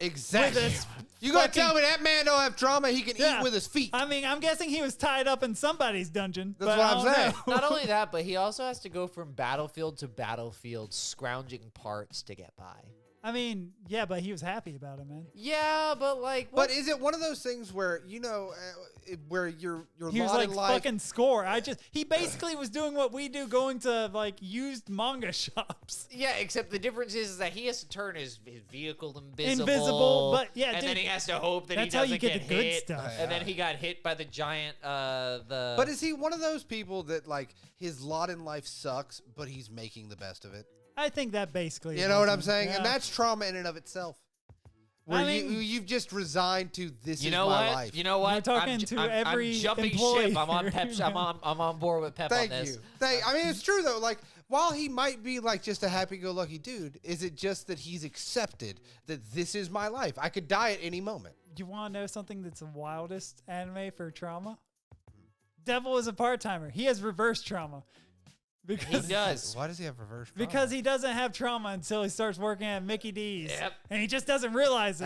Speaker 2: Exactly.
Speaker 1: With his
Speaker 2: You gonna
Speaker 1: fucking-
Speaker 2: tell me that man don't have trauma? He can
Speaker 1: Yeah.
Speaker 2: eat with his feet.
Speaker 1: I mean, I'm guessing he was tied up in somebody's dungeon.
Speaker 2: That's
Speaker 1: but
Speaker 2: what
Speaker 1: I
Speaker 2: I'm
Speaker 1: don't
Speaker 2: saying.
Speaker 1: know.
Speaker 3: Not only that, but he also has to go from battlefield to battlefield, scrounging parts to get by.
Speaker 1: I mean, yeah, but he was happy about it, man.
Speaker 3: Yeah, but like,
Speaker 2: But is it one of those things where where your
Speaker 1: He was
Speaker 2: lot
Speaker 1: like
Speaker 2: in life?
Speaker 1: fucking score. He basically was doing what we do, going to like used manga shops.
Speaker 3: yeah, except the difference is that he has to turn his vehicle invisible.
Speaker 1: Invisible, but yeah,
Speaker 3: and
Speaker 1: dude,
Speaker 3: then he has to hope that he
Speaker 1: that's how you
Speaker 3: doesn't
Speaker 1: get the good
Speaker 3: hit.
Speaker 1: stuff.
Speaker 3: And then he got hit by the giant.
Speaker 2: But is he one of those people that like his lot in life sucks, but he's making the best of it?
Speaker 1: I think that basically.
Speaker 2: You
Speaker 1: is
Speaker 2: know what
Speaker 1: it.
Speaker 2: I'm saying?
Speaker 1: Yeah.
Speaker 2: And that's trauma in and of itself. Where
Speaker 1: I mean-
Speaker 2: you've just resigned to this
Speaker 3: You
Speaker 2: is
Speaker 3: know
Speaker 2: my
Speaker 3: what?
Speaker 2: life.
Speaker 3: You know what?
Speaker 1: You're talking
Speaker 3: I'm,
Speaker 1: to
Speaker 3: I'm,
Speaker 1: every
Speaker 3: I'm jumping
Speaker 1: employee
Speaker 3: ship. I'm on
Speaker 1: here.
Speaker 3: Pep. I'm on board with Pep
Speaker 2: Thank
Speaker 3: on this.
Speaker 2: you. I mean, it's true though. Like, while he might be like just a happy-go-lucky dude, is it just that he's accepted that this is my life? I could die at any moment.
Speaker 1: You want to know something that's the wildest anime for trauma? Devil is a part-timer. He has reverse trauma.
Speaker 3: He
Speaker 1: Because
Speaker 3: does.
Speaker 2: Why does he have reverse trauma?
Speaker 1: because he doesn't have trauma until he starts working at Mickey D's.
Speaker 3: Yep.
Speaker 1: And he just doesn't realize it.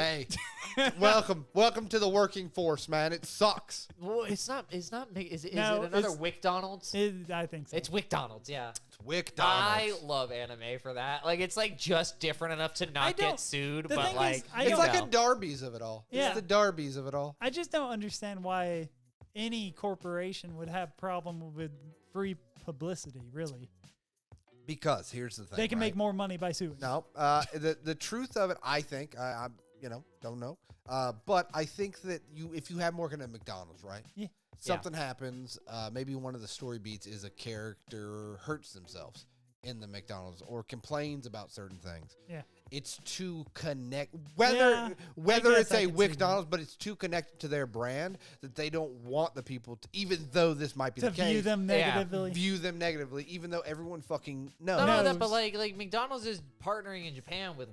Speaker 2: Hey, welcome to the working force, man. It sucks.
Speaker 3: Well, it's not. Is
Speaker 1: No,
Speaker 3: it another
Speaker 1: it's-
Speaker 3: WickDonald's?
Speaker 1: I think so.
Speaker 3: It's WickDonald's. Yeah.
Speaker 2: It's Wick
Speaker 3: I
Speaker 2: Donald's.
Speaker 3: love anime for that. Like, it's like just different enough to
Speaker 1: I
Speaker 3: not
Speaker 1: don't-
Speaker 3: get sued,
Speaker 1: the
Speaker 3: but
Speaker 1: thing is,
Speaker 3: like
Speaker 1: I
Speaker 2: It's
Speaker 1: don't-
Speaker 2: like a Darby's of it all.
Speaker 1: Yeah.
Speaker 2: It's the Darby's of it all.
Speaker 1: I just don't understand why any corporation would have problem with free publicity, really.
Speaker 2: Because here's the thing.
Speaker 1: They can
Speaker 2: right?
Speaker 1: make more money by suing.
Speaker 2: No, the truth of it, I think, I don't know, but I think that if you have more kind of McDonald's, right?
Speaker 1: Yeah.
Speaker 2: Something happens. Maybe one of the story beats is a character hurts themselves in the McDonald's or complains about certain things.
Speaker 1: Yeah.
Speaker 2: It's to connect
Speaker 1: Yeah,
Speaker 2: whether
Speaker 1: I
Speaker 2: it's
Speaker 1: guess I
Speaker 2: a
Speaker 1: can see
Speaker 2: McDonald's, but it's too connected to their brand that they don't want the people to, even though this might be
Speaker 1: To
Speaker 2: the case,
Speaker 1: view them
Speaker 3: Yeah.
Speaker 1: negatively.
Speaker 2: view them negatively, even though everyone fucking knows.
Speaker 3: not only
Speaker 1: knows.
Speaker 3: that, but like McDonald's is partnering in Japan with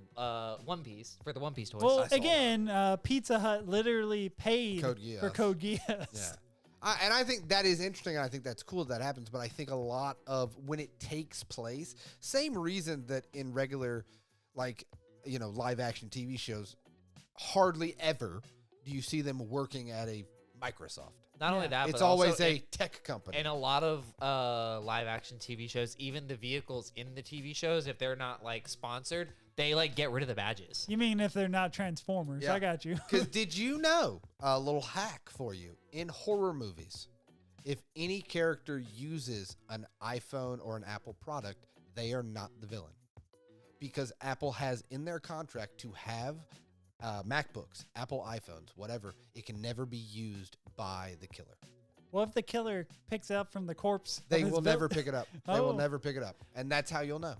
Speaker 3: One Piece for the One Piece toys.
Speaker 1: Well,
Speaker 2: I saw
Speaker 1: again, Pizza Hut literally paid
Speaker 2: Code
Speaker 1: for
Speaker 2: Geass.
Speaker 1: Code Geass.
Speaker 2: Yeah. And I think that is interesting, and I think that's cool that happens. But I think a lot of when it takes place, same reason that in regular, like, live action TV shows, hardly ever do you see them working at a Microsoft.
Speaker 3: Not only
Speaker 1: Yeah.
Speaker 3: that,
Speaker 2: It's
Speaker 3: but
Speaker 2: always
Speaker 3: also
Speaker 2: a tech company.
Speaker 3: in a lot of live action TV shows, even the vehicles in the TV shows, if they're not like sponsored, they like get rid of the badges.
Speaker 1: You mean if they're not Transformers?
Speaker 2: Yeah.
Speaker 1: I got you.
Speaker 2: Because did you know, a little hack for you, in horror movies, if any character uses an iPhone or an Apple product, they are not the villain. Because Apple has in their contract to have MacBooks, Apple iPhones, whatever. It can never be used by the killer.
Speaker 1: What if the killer picks it up from the corpse? of
Speaker 2: They
Speaker 1: his
Speaker 2: will
Speaker 1: vil-
Speaker 2: never pick it up. They will
Speaker 1: Oh.
Speaker 2: never pick it up. And that's how you'll know.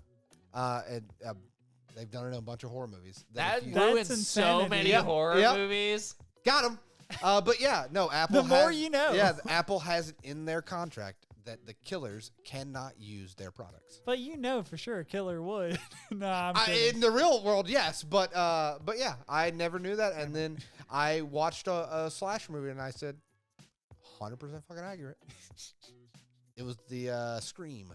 Speaker 2: They've done it in a bunch of horror movies.
Speaker 3: That
Speaker 2: if you-
Speaker 1: That's
Speaker 3: ruins so
Speaker 1: insanity.
Speaker 3: many
Speaker 2: Yep,
Speaker 3: horror
Speaker 2: yep.
Speaker 3: movies.
Speaker 2: Got him. But yeah, no, Apple
Speaker 1: The more
Speaker 2: has-
Speaker 1: you know.
Speaker 2: Yeah, Apple has it in their contract that the killers cannot use their products.
Speaker 1: But you know for sure a killer would. No, I'm kidding.
Speaker 2: In the real world, yes, but yeah, I never knew that, and then I watched a slasher movie, and I said, 100% fucking accurate. It was the Scream.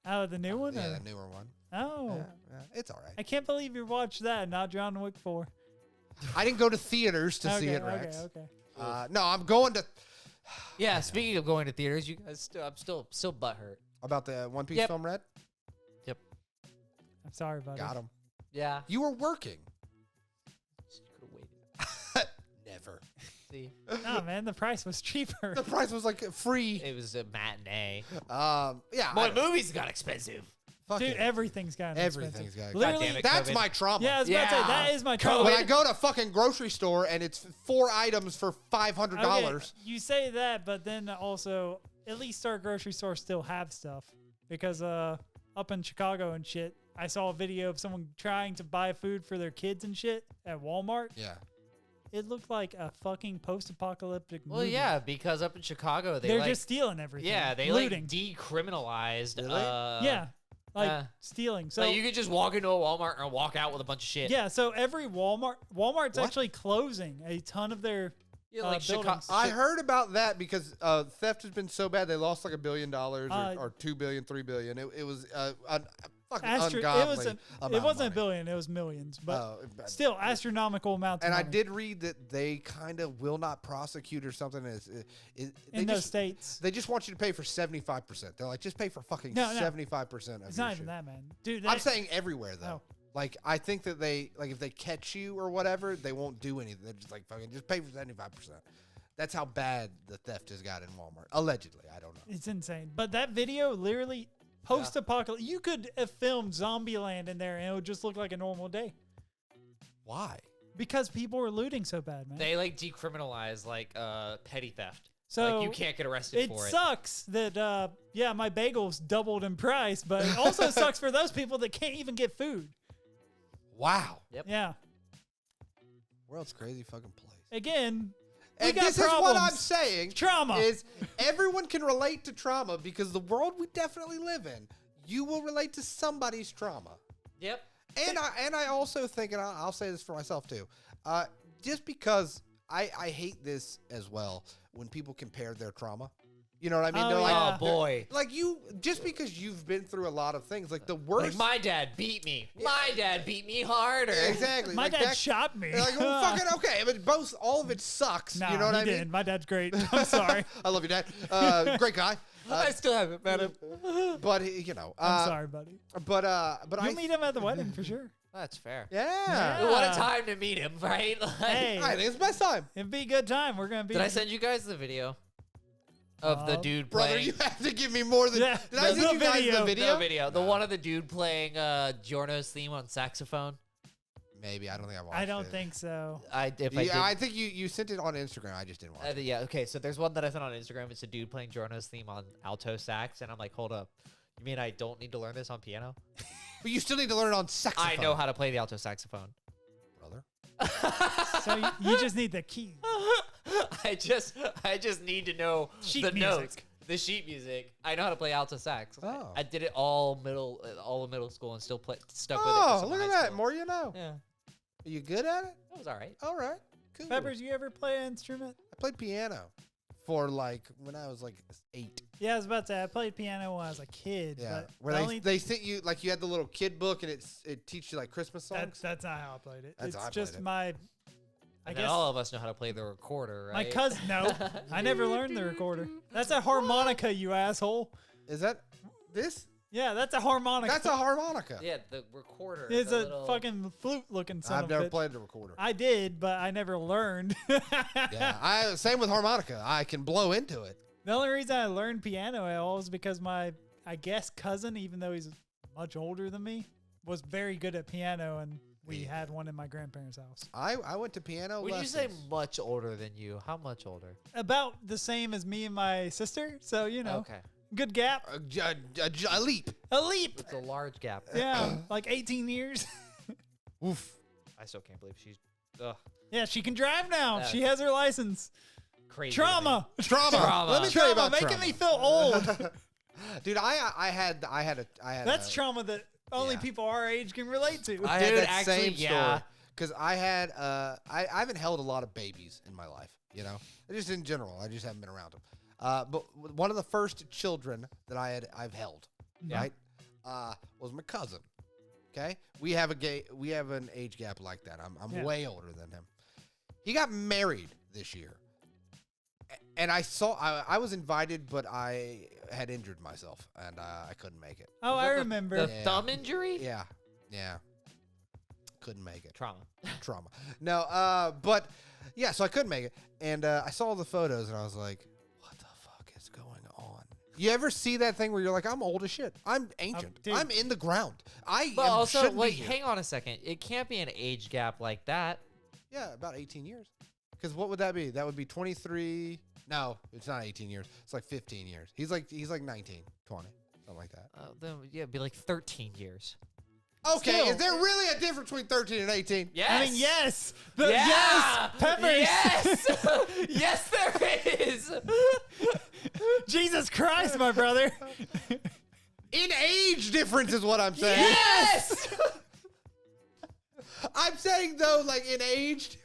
Speaker 1: Oh, the new one?
Speaker 2: Yeah,
Speaker 1: or-
Speaker 2: the newer one.
Speaker 1: Oh.
Speaker 2: Yeah, it's all right.
Speaker 1: I can't believe you watched that, not John Wick 4.
Speaker 2: I didn't go to theaters to see
Speaker 1: Okay,
Speaker 2: it, Rex.
Speaker 1: okay.
Speaker 2: No, I'm going to.
Speaker 3: Yeah, speaking of going to theaters, you guys, I'm still butthurt.
Speaker 2: About the One Piece
Speaker 3: Yep.
Speaker 2: film, Red?
Speaker 1: I'm sorry, buddy.
Speaker 2: Got him.
Speaker 3: Yeah.
Speaker 2: You were working.
Speaker 3: You could have waited.
Speaker 2: Never.
Speaker 3: See,
Speaker 1: Oh, man, the price was cheaper.
Speaker 2: The price was like free.
Speaker 3: it was a matinee.
Speaker 2: Yeah.
Speaker 3: Boy, movies got expensive.
Speaker 1: Dude, everything's gotten
Speaker 2: Everything's
Speaker 1: expensive.
Speaker 2: got
Speaker 1: Literally,
Speaker 3: God damn it.
Speaker 2: That's
Speaker 3: COVID.
Speaker 2: my trauma.
Speaker 1: yeah, I was about to say,
Speaker 3: Yeah.
Speaker 1: that is my
Speaker 3: COVID.
Speaker 1: trauma.
Speaker 2: When I go to fucking grocery store and it's 4 items for $500.
Speaker 1: Okay, you say that, but then also, at least our grocery stores still have stuff. Because up in Chicago and shit, I saw a video of someone trying to buy food for their kids and shit at Walmart.
Speaker 2: Yeah.
Speaker 1: It looked like a fucking post-apocalyptic
Speaker 3: Well,
Speaker 1: movie.
Speaker 3: yeah, because up in Chicago,
Speaker 1: They're
Speaker 3: like,
Speaker 1: just stealing everything.
Speaker 3: yeah, they
Speaker 1: looting.
Speaker 3: like decriminalized.
Speaker 2: Really?
Speaker 1: Yeah, like stealing. So
Speaker 3: like you could just walk into a Walmart and walk out with a bunch of shit.
Speaker 1: yeah, so every Walmart's
Speaker 2: What?
Speaker 1: actually closing a ton of their
Speaker 3: Yeah, like
Speaker 1: buildings.
Speaker 2: I heard about that because theft has been so bad they lost like $1 billion or $2 billion, $3 billion. It was fucking
Speaker 1: It
Speaker 2: ungodly.
Speaker 1: wasn't
Speaker 2: amount
Speaker 1: a
Speaker 2: of money.
Speaker 1: billion. It was millions, but
Speaker 2: Oh,
Speaker 1: still astronomical amounts.
Speaker 2: And
Speaker 1: of
Speaker 2: I
Speaker 1: money
Speaker 2: did read that they kind of will not prosecute or something.
Speaker 1: in those states.
Speaker 2: They just want you to pay for 75%. They're like, just pay for fucking
Speaker 1: No.
Speaker 2: 75% of
Speaker 1: It's
Speaker 2: your
Speaker 1: not
Speaker 2: shit.
Speaker 1: even that, man. Dude,
Speaker 2: I'm saying everywhere though.
Speaker 1: Oh.
Speaker 2: Like I think that if they catch you or whatever, they won't do anything. They're just like fucking just pay for 75%. That's how bad the theft has got in Walmart. Allegedly, I don't know.
Speaker 1: it's insane. But that video literally post-apocalypse. You could have filmed Zombieland in there and it would just look like a normal day
Speaker 2: Why?
Speaker 1: because people were looting so bad, man.
Speaker 3: They like decriminalize like petty theft.
Speaker 1: So
Speaker 3: like you can't get arrested
Speaker 1: it
Speaker 3: for it.
Speaker 1: sucks that my bagels doubled in price, but it also sucks for those people that can't even get food.
Speaker 2: Wow.
Speaker 3: Yep.
Speaker 1: Yeah.
Speaker 2: World's crazy fucking place.
Speaker 1: Again, we
Speaker 2: And
Speaker 1: got
Speaker 2: this is what I'm
Speaker 1: problems.
Speaker 2: saying.
Speaker 1: Trauma.
Speaker 2: Is everyone can relate to trauma because the world we definitely live in, you will relate to somebody's trauma.
Speaker 3: Yep.
Speaker 2: And I also think, and I'll say this for myself too, just because I hate this as well when people compare their trauma. You know what I mean?
Speaker 1: Oh,
Speaker 2: They're like,
Speaker 1: yeah.
Speaker 3: Oh boy.
Speaker 2: like you, just because you've been through a lot of things, like the worst.
Speaker 3: Like my dad beat me. My dad beat me harder.
Speaker 2: Exactly.
Speaker 1: My
Speaker 2: like
Speaker 1: dad
Speaker 2: that-
Speaker 1: shot me.
Speaker 2: Like, well, fucking okay, but all of it sucks.
Speaker 1: Nah,
Speaker 2: you know what
Speaker 1: he
Speaker 2: I
Speaker 1: did.
Speaker 2: mean?
Speaker 1: My dad's great. I'm sorry.
Speaker 2: I love you, Dad. Great guy.
Speaker 3: I still haven't met him.
Speaker 2: But you know,
Speaker 1: I'm sorry, buddy.
Speaker 2: But
Speaker 1: You'll meet him at the wedding for sure.
Speaker 3: That's fair.
Speaker 2: yeah.
Speaker 1: Yeah.
Speaker 3: What a time to meet him, right? Like,
Speaker 1: Hey,
Speaker 2: I think it's the best time.
Speaker 1: it'd be a good time. We're gonna be.
Speaker 3: Did I send you guys the video of the dude
Speaker 2: Brother,
Speaker 3: playing?
Speaker 2: you have to give me more than.
Speaker 1: Yeah,
Speaker 2: Did I
Speaker 1: the
Speaker 2: send you guys
Speaker 1: video.
Speaker 2: the video?
Speaker 3: The video. The one of the dude playing Giorno's theme on saxophone.
Speaker 2: Maybe I don't think I watched.
Speaker 1: I don't
Speaker 2: it.
Speaker 1: think so.
Speaker 3: I
Speaker 2: I think you sent it on Instagram. I just didn't watch it.
Speaker 3: yeah, okay, so there's one that I sent on Instagram. It's a dude playing Giorno's theme on alto sax, and I'm like, hold up. You mean I don't need to learn this on piano?
Speaker 2: But you still need to learn on saxophone.
Speaker 3: I know how to play the alto saxophone.
Speaker 2: brother.
Speaker 1: So you just need the key.
Speaker 3: I just need to know
Speaker 1: Sheet
Speaker 3: the
Speaker 1: music.
Speaker 3: notes, the sheet music. I know how to play alto sax.
Speaker 2: Oh.
Speaker 3: I did it all of middle school and still stuck with it.
Speaker 2: Oh,
Speaker 3: for some
Speaker 2: look
Speaker 3: high
Speaker 2: at that.
Speaker 3: school.
Speaker 2: More you know.
Speaker 3: Yeah,
Speaker 2: Are you good at it?
Speaker 3: that was all right.
Speaker 2: All right. Cool.
Speaker 1: Peppers, you ever play an instrument?
Speaker 2: I played piano for like when I was like 8.
Speaker 1: Yeah, I was about to say, I played piano when I was a kid.
Speaker 2: Yeah.
Speaker 1: But
Speaker 2: Where
Speaker 1: the
Speaker 2: they
Speaker 1: only-
Speaker 2: they sent you like you had the little kid book and it teach you like Christmas songs.
Speaker 1: that's not how I played it.
Speaker 2: That's
Speaker 1: It's
Speaker 2: how I played
Speaker 1: just
Speaker 2: it.
Speaker 1: I
Speaker 3: And
Speaker 1: guess
Speaker 3: then all of us know how to play the recorder,
Speaker 1: my
Speaker 3: right?
Speaker 1: cousin. No, I never learned the recorder. That's a harmonica, you asshole.
Speaker 2: Is that this?
Speaker 1: Yeah, that's a harmonica.
Speaker 2: That's a harmonica.
Speaker 3: Yeah, the recorder.
Speaker 1: It's
Speaker 3: the
Speaker 1: a
Speaker 3: little-
Speaker 1: fucking flute-looking son
Speaker 2: I've
Speaker 1: of
Speaker 2: never
Speaker 1: a bitch.
Speaker 2: played the recorder.
Speaker 1: I did, but I never learned.
Speaker 2: Yeah, same with harmonica. I can blow into it.
Speaker 1: The only reason I learned piano at all is because my, I guess, cousin, even though he's much older than me, was very good at piano, and we had one in my grandparents' house.
Speaker 2: I went to piano
Speaker 3: Would
Speaker 2: lessons.
Speaker 3: you say much older than you? How much older?
Speaker 1: About the same as me and my sister, so, you know,
Speaker 3: Okay.
Speaker 1: good gap.
Speaker 2: A leap.
Speaker 1: A leap.
Speaker 3: It's a large gap.
Speaker 1: Yeah, like 18 years.
Speaker 2: Oof.
Speaker 3: I still can't believe she's ugh,
Speaker 1: Yeah, she can drive now.
Speaker 3: Yeah.
Speaker 1: She has her license.
Speaker 3: crazy.
Speaker 1: Trauma.
Speaker 2: Trauma.
Speaker 3: Trauma.
Speaker 2: Let me tell you
Speaker 1: Trauma,
Speaker 2: about
Speaker 1: making
Speaker 2: trauma.
Speaker 1: me feel old.
Speaker 2: Dude, I had
Speaker 1: That's
Speaker 2: a,
Speaker 1: trauma that only
Speaker 2: yeah.
Speaker 1: people our age can relate to.
Speaker 2: I
Speaker 3: Dude,
Speaker 2: had that
Speaker 3: actually,
Speaker 2: same
Speaker 3: yeah.
Speaker 2: story because I had I haven't held a lot of babies in my life, you know, just in general. I just haven't been around them. But one of the first children that I've held,
Speaker 3: Yeah.
Speaker 2: right, was my cousin. Okay, we have an age gap like that. I'm
Speaker 1: Yeah.
Speaker 2: way older than him. He got married this year, and I was invited, but I had injured myself and I couldn't make it.
Speaker 1: Oh,
Speaker 3: Was
Speaker 1: I
Speaker 3: that
Speaker 1: remember.
Speaker 3: The thumb injury?
Speaker 2: Yeah, couldn't make it.
Speaker 3: Trauma.
Speaker 2: Trauma. No, but yeah, so I couldn't make it, and I saw the photos, and I was like, "What the fuck is going on?" You ever see that thing where you're like, "I'm old as shit. I'm ancient.
Speaker 1: dude.
Speaker 2: I'm in the ground.
Speaker 3: But also,
Speaker 2: shouldn't
Speaker 3: wait,
Speaker 2: be here."
Speaker 3: hang on a second. It can't be an age gap like that.
Speaker 2: Yeah, about 18 years. Because what would that be? That would be 23. No, it's not 18 years. It's like 15 years. He's like 19, 20, something like that.
Speaker 3: Then yeah, it'd be like 13 years.
Speaker 2: Okay,
Speaker 1: Still.
Speaker 2: is there really a difference between 13 and 18?
Speaker 3: Yes.
Speaker 1: I mean, yes.
Speaker 3: Yeah.
Speaker 1: Yes. Peppers.
Speaker 3: Yes. Yes, there is.
Speaker 1: Jesus Christ, my brother.
Speaker 2: In age difference is what I'm saying.
Speaker 3: Yes.
Speaker 2: I'm saying though, like in age.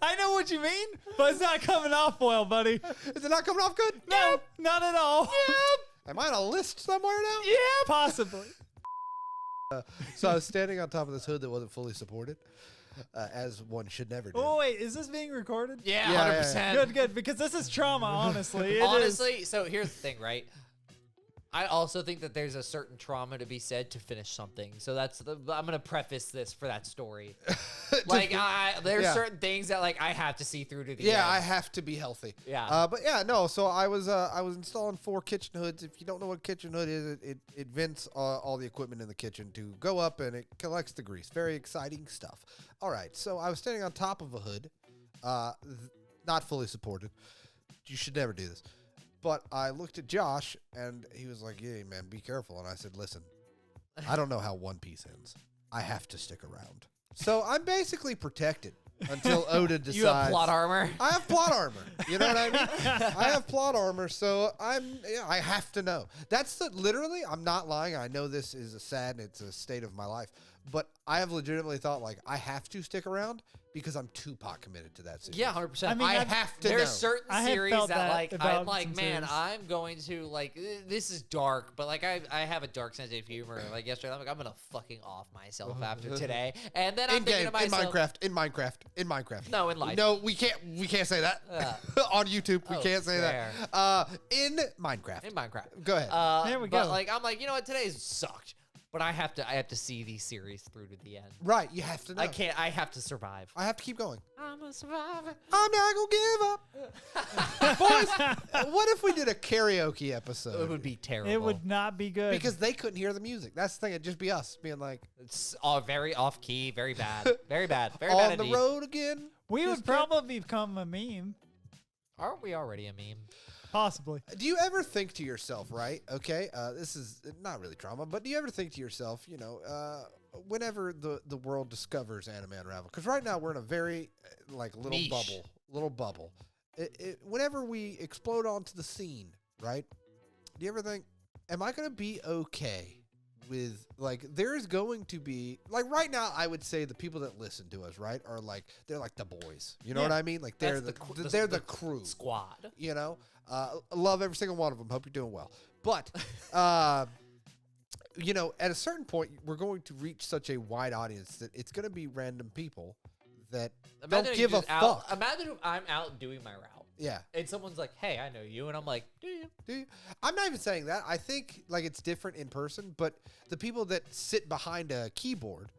Speaker 1: I know what you mean, but it's not coming off well, buddy.
Speaker 2: Is it not coming off good?
Speaker 1: No, not at all.
Speaker 2: Am I on a list somewhere now?
Speaker 1: Yeah, possibly.
Speaker 2: So I was standing on top of this hood that wasn't fully supported, as one should never do.
Speaker 1: Oh, wait, is this being recorded?
Speaker 3: Yeah,
Speaker 2: Yeah,
Speaker 3: 100%.
Speaker 1: Good, because this is trauma, honestly. It is.
Speaker 3: Honestly, so here's the thing, right? I also think that there's a certain trauma to be said to finish something. So I'm gonna preface this for that story. Like, there's certain things that like I have to see through to the end.
Speaker 2: I have to be healthy.
Speaker 3: Yeah.
Speaker 2: But yeah, no. So I was installing 4 kitchen hoods. If you don't know what a kitchen hood is, it vents all the equipment in the kitchen to go up and it collects the grease. Very exciting stuff. All right. So I was standing on top of a hood, not fully supported. You should never do this. But I looked at Josh, and he was like, yeah, man, be careful. And I said, listen, I don't know how One Piece ends. I have to stick around. So I'm basically protected until Oda decides.
Speaker 3: You have plot armor.
Speaker 2: I have plot armor. You know what I mean? I have plot armor, so I have to know. That's literally, I'm not lying. I know this is it's a state of my life. But I have legitimately thought, like, I have to stick around because I'm Tupac committed to that series.
Speaker 3: Yeah, 100%.
Speaker 1: I mean,
Speaker 2: I have to
Speaker 3: There's
Speaker 2: know.
Speaker 3: certain
Speaker 1: I have
Speaker 3: series
Speaker 1: felt
Speaker 3: that
Speaker 1: that
Speaker 3: like
Speaker 1: about
Speaker 3: I'm like,
Speaker 1: some
Speaker 3: man,
Speaker 1: series.
Speaker 3: I'm going to like this is dark, but like I have a dark sense of humor. Like yesterday, I'm like, I'm gonna fucking off myself after today, and then I'm thinking to myself,
Speaker 2: in Minecraft.
Speaker 3: No, in life.
Speaker 2: No, we can't say that on YouTube. We
Speaker 3: Oh,
Speaker 2: can't say
Speaker 3: fair.
Speaker 2: that. In Minecraft.
Speaker 3: in Minecraft.
Speaker 2: Go ahead.
Speaker 1: There we
Speaker 3: But
Speaker 1: go.
Speaker 3: like I'm like, you know what, today's sucked, but I have to see these series through to the end.
Speaker 2: Right, you have to know.
Speaker 3: I have to survive.
Speaker 2: I have to keep going.
Speaker 3: I'm a survivor.
Speaker 2: I'm not gonna give up. Boys, what if we did a karaoke episode?
Speaker 3: It would be terrible.
Speaker 1: It would not be good.
Speaker 2: Because they couldn't hear the music. That's the thing. It'd just be us being like,
Speaker 3: It's all very off key, very bad, very bad, very
Speaker 2: on
Speaker 3: bad
Speaker 2: the
Speaker 3: indeed.
Speaker 2: road again.
Speaker 1: we
Speaker 2: Just
Speaker 1: would probably become a meme.
Speaker 3: Aren't we already a meme?
Speaker 1: Possibly.
Speaker 2: Do you ever think to yourself, right? Okay, this is not really trauma, but do you ever think to yourself, you know, whenever the world discovers Anime Unraveled, because right now we're in a very like little
Speaker 3: Niche.
Speaker 2: bubble. Whenever we explode onto the scene, right? Do you ever think, am I going to be okay with like? There's going to be like right now. I would say the people that listen to us, right, are like they're like the boys. You know
Speaker 1: Yeah.
Speaker 2: what I mean? Like they're
Speaker 3: That's
Speaker 2: they're
Speaker 3: the
Speaker 2: the crew.
Speaker 3: Squad.
Speaker 2: You know, love every single one of them. Hope you're doing well. But, you know, at a certain point, we're going to reach such a wide audience that it's going to be random people that don't give a fuck.
Speaker 3: Imagine if I'm out doing my route
Speaker 2: Yeah.
Speaker 3: and someone's like, "Hey, I know you," and I'm like, "Do you?"
Speaker 2: Do you? I'm not even saying that. I think like it's different in person, but the people that sit behind a keyboard,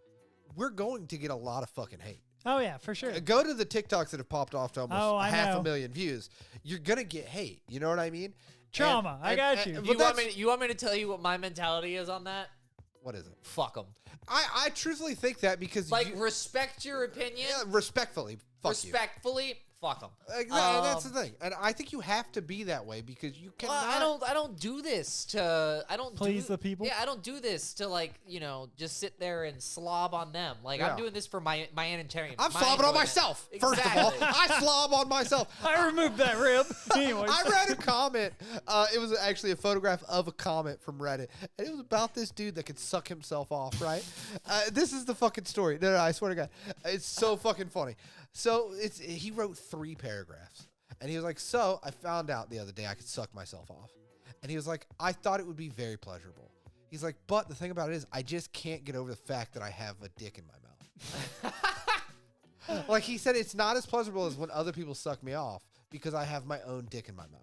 Speaker 2: we're going to get a lot of fucking hate.
Speaker 1: Oh, yeah, for sure.
Speaker 2: Go to the TikToks that have popped off to almost
Speaker 1: Oh, I know.
Speaker 2: 500,000 views. You're going to get hate. You know what I mean?
Speaker 1: Trauma. I got you.
Speaker 2: but
Speaker 3: You want me to tell you what my mentality is on that?
Speaker 2: what is it?
Speaker 3: Fuck them.
Speaker 2: I truthfully think that because
Speaker 3: Like,
Speaker 2: you,
Speaker 3: respect your opinion.
Speaker 2: yeah, respectfully, fuck you.
Speaker 3: Respectfully, fuck them.
Speaker 2: Exactly, that's the thing, and I think you have to be that way because you cannot.
Speaker 3: I don't do this to. I don't
Speaker 1: Please
Speaker 3: do,
Speaker 1: the people?
Speaker 3: Yeah, I don't do this to like just sit there and slob on them. Like
Speaker 2: Yeah.
Speaker 3: I'm doing this for my entertainment.
Speaker 2: I'm
Speaker 3: my
Speaker 2: slobbing on
Speaker 3: enjoyment.
Speaker 2: myself. First of all,
Speaker 3: Exactly.
Speaker 2: I slob on myself.
Speaker 1: I removed that rib. Anyways.
Speaker 2: I read a comment. It was actually a photograph of a comment from Reddit, and it was about this dude that could suck himself off. Right? This is the fucking story. No, I swear to God, it's so fucking funny. So he wrote 3 paragraphs, and he was like, "So I found out the other day I could suck myself off," and he was like, "I thought it would be very pleasurable." He's like, "But the thing about it is, I just can't get over the fact that I have a dick in my mouth." Like he said, it's not as pleasurable as when other people suck me off because I have my own dick in my mouth.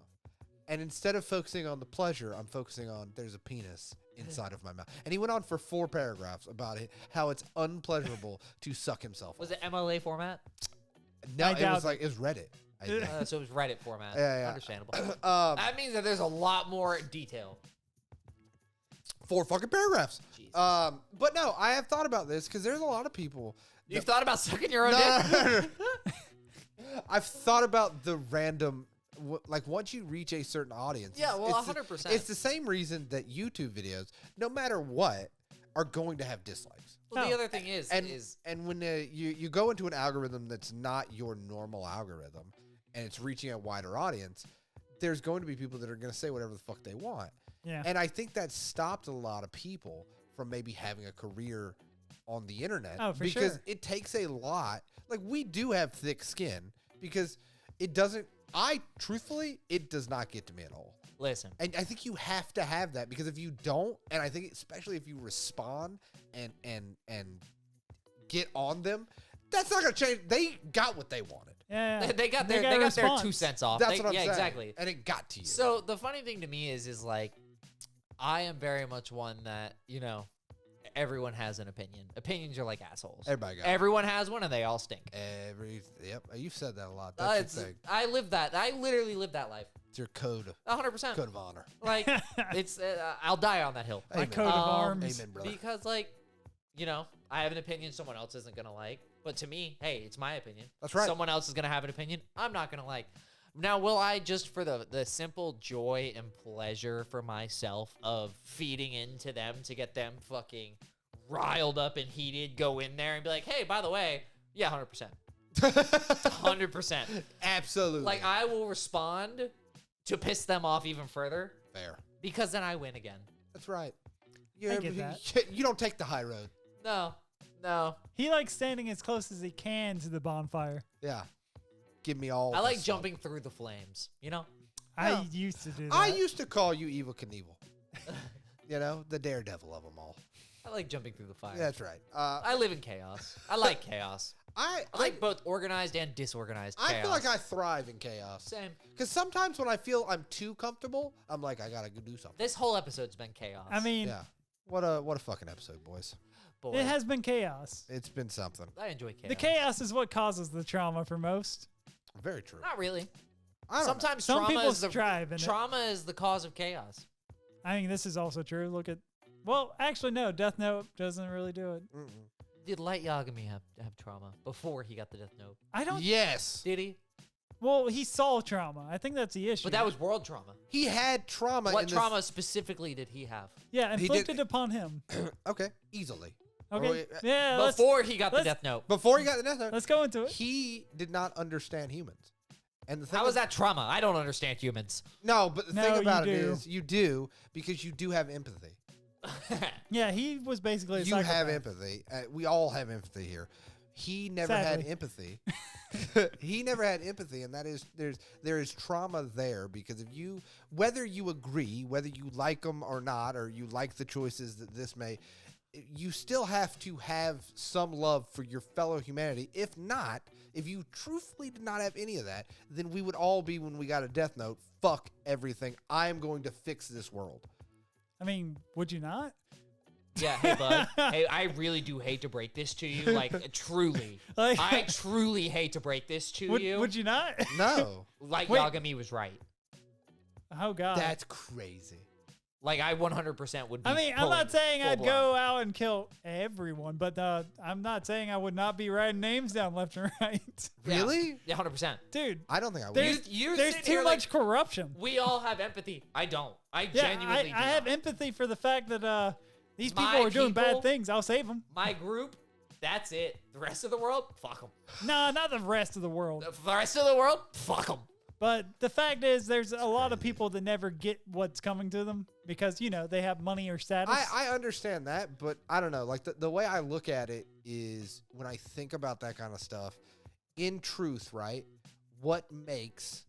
Speaker 2: And instead of focusing on the pleasure, I'm focusing on there's a penis inside of my mouth. And he went on for 4 paragraphs about it, how it's unpleasurable to suck himself
Speaker 3: Was
Speaker 2: off.
Speaker 3: it MLA format?
Speaker 2: No,
Speaker 1: I
Speaker 2: it
Speaker 1: doubt
Speaker 2: was like, it was Reddit. I think.
Speaker 3: So it was Reddit format.
Speaker 2: Yeah.
Speaker 3: Understandable. That means that there's a lot more detail.
Speaker 2: 4 fucking paragraphs.
Speaker 3: Jesus.
Speaker 2: But no, I have thought about this because there's a lot of people.
Speaker 3: You've thought about sucking your own
Speaker 2: No,
Speaker 3: dick?
Speaker 2: no, no, no. I've thought about the random, like once you reach a certain audience.
Speaker 3: Yeah, well,
Speaker 2: it's the-
Speaker 3: 100%.
Speaker 2: It's the same reason that YouTube videos, no matter what, are going to have dislikes.
Speaker 3: Well, the
Speaker 1: No.
Speaker 3: other thing is
Speaker 2: And when you go into an algorithm that's not your normal algorithm, and it's reaching a wider audience, there's going to be people that are going to say whatever the fuck they want.
Speaker 1: Yeah.
Speaker 2: And I think that stopped a lot of people from maybe having a career on the internet.
Speaker 1: Oh, for
Speaker 2: because
Speaker 1: sure.
Speaker 2: it takes a lot. Like, we do have thick skin because it truthfully, it does not get to me at all.
Speaker 3: Listen,
Speaker 2: And I think you have to have that because if you don't, and I think especially if you respond and get on them, that's not going to change. They got what they wanted.
Speaker 1: Yeah,
Speaker 3: they got
Speaker 1: a
Speaker 3: their 2
Speaker 1: response.
Speaker 3: cents off.
Speaker 2: That's what I'm
Speaker 3: yeah,
Speaker 2: saying.
Speaker 3: exactly.
Speaker 2: And it got to you.
Speaker 3: So the funny thing to me is like, I am very much one that, you know, everyone has an opinion. Opinions are like assholes.
Speaker 2: Everybody got
Speaker 3: Everyone has one, and they all stink.
Speaker 2: Yep, you've said that a lot. That's your thing.
Speaker 3: I live that. I literally live that life.
Speaker 2: It's your code
Speaker 3: 100%.
Speaker 2: of honor.
Speaker 3: Like, it's I'll die on that hill.
Speaker 1: My
Speaker 2: Amen.
Speaker 1: coat of arms.
Speaker 2: Amen, brother.
Speaker 3: Because, like, you know, I have an opinion someone else isn't going to like. But to me, hey, it's my opinion.
Speaker 2: That's right.
Speaker 3: Someone else is going to have an opinion I'm not going to like. Now, will I just for the simple joy and pleasure for myself of feeding into them to get them fucking riled up and heated, go in there and be like, hey, by the way, yeah, 100%. 100%.
Speaker 2: Absolutely.
Speaker 3: Like, I will respond to piss them off even further
Speaker 2: Fair.
Speaker 3: because then I win again.
Speaker 2: That's right.
Speaker 1: I get that.
Speaker 2: You don't take the high road.
Speaker 3: No.
Speaker 1: He likes standing as close as he can to the bonfire.
Speaker 2: Yeah. Give me all.
Speaker 3: I like
Speaker 2: the
Speaker 3: jumping through the flames, you know?
Speaker 1: I
Speaker 2: Yeah.
Speaker 1: used to do that.
Speaker 2: I used to call you Evil Knievel. You know, the daredevil of them all.
Speaker 3: I like jumping through the fire.
Speaker 2: Yeah, that's right.
Speaker 3: I live in chaos. I like chaos.
Speaker 2: I
Speaker 3: I like both organized and disorganized chaos.
Speaker 2: I feel like I thrive in chaos.
Speaker 3: Same.
Speaker 2: Because sometimes when I feel I'm too comfortable, I'm like, I gotta go do something.
Speaker 3: This whole episode's been chaos.
Speaker 1: I mean,
Speaker 2: Yeah. What a fucking episode, boys.
Speaker 3: Boy,
Speaker 1: it has been chaos.
Speaker 2: It's been something.
Speaker 3: I enjoy chaos.
Speaker 1: The chaos is what causes the trauma for most.
Speaker 2: Very true.
Speaker 3: Not really.
Speaker 2: I don't know.
Speaker 3: Sometimes
Speaker 1: Some
Speaker 3: trauma
Speaker 1: people
Speaker 3: is the
Speaker 1: strive in it.
Speaker 3: trauma is the cause of chaos.
Speaker 1: I think this is also true. Look at, well, actually, no. Death Note doesn't really do it.
Speaker 2: Mm-mm.
Speaker 3: Did Light Yagami have trauma before he got the Death Note?
Speaker 1: I don't.
Speaker 2: Yes.
Speaker 3: Did he?
Speaker 1: Well, he saw trauma. I think that's the issue.
Speaker 3: But that was world trauma.
Speaker 2: He had trauma.
Speaker 3: What
Speaker 2: in
Speaker 3: trauma specifically did he have?
Speaker 1: yeah,
Speaker 2: he
Speaker 1: inflicted
Speaker 2: did-
Speaker 1: upon him.
Speaker 2: Okay, easily.
Speaker 1: Okay.
Speaker 2: wait,
Speaker 1: Yeah.
Speaker 3: Before he got the
Speaker 1: let's-
Speaker 3: Death Note.
Speaker 2: Before he got the Death Note,
Speaker 1: Let's go into it.
Speaker 2: he did not understand humans. And the thing
Speaker 3: How is that trauma? I don't understand humans.
Speaker 2: No, but the
Speaker 1: No,
Speaker 2: thing
Speaker 1: you
Speaker 2: about it
Speaker 1: do.
Speaker 2: is you do because you do have empathy.
Speaker 1: Yeah, he was basically a
Speaker 2: You have
Speaker 1: psychopath.
Speaker 2: empathy. We all have empathy here. He never had
Speaker 1: Sadly.
Speaker 2: empathy. He never had empathy, and that is there is trauma there because if you whether you agree, whether you like them or not, or you like the choices that this may, you still have to have some love for your fellow humanity. If not, if you truthfully did not have any of that, then we would all be when we got a Death Note. Fuck everything. I am going to fix this world.
Speaker 1: I mean, would you not?
Speaker 3: Yeah, hey, bud. Hey, I really do hate to break this to you. Like, truly.
Speaker 1: Like-
Speaker 3: I truly hate to break this to
Speaker 1: Would,
Speaker 3: you.
Speaker 1: would you not?
Speaker 2: No,
Speaker 3: Like,
Speaker 1: Wait.
Speaker 3: Yagami was right.
Speaker 1: Oh God.
Speaker 2: that's crazy.
Speaker 3: Like, I 100% would be
Speaker 1: I mean, I'm
Speaker 3: pulling
Speaker 1: not saying I'd
Speaker 3: full
Speaker 1: go out and kill everyone, but I'm not saying I would not be writing names down left and right.
Speaker 3: Yeah.
Speaker 2: Really?
Speaker 3: Yeah, 100%.
Speaker 1: Dude,
Speaker 2: I don't think I would.
Speaker 1: there's,
Speaker 3: You
Speaker 1: there's
Speaker 3: sit
Speaker 1: too
Speaker 3: here
Speaker 1: much
Speaker 3: like-
Speaker 1: corruption.
Speaker 3: We all have empathy. I don't. I
Speaker 1: Yeah,
Speaker 3: genuinely do
Speaker 1: I have
Speaker 3: not.
Speaker 1: empathy for the fact that these people
Speaker 3: My
Speaker 1: are doing
Speaker 3: people-
Speaker 1: bad things. I'll save them.
Speaker 3: My group, that's it. The rest of the world, fuck them.
Speaker 1: Nah, not the rest of the world.
Speaker 3: The rest of the world, fuck them.
Speaker 1: But the fact is, there's a lot of people that never get what's coming to them because, you know, they have money or status.
Speaker 2: I understand that, but I don't know. Like the way I look at it is when I think about that kind of stuff, in truth, right? What makes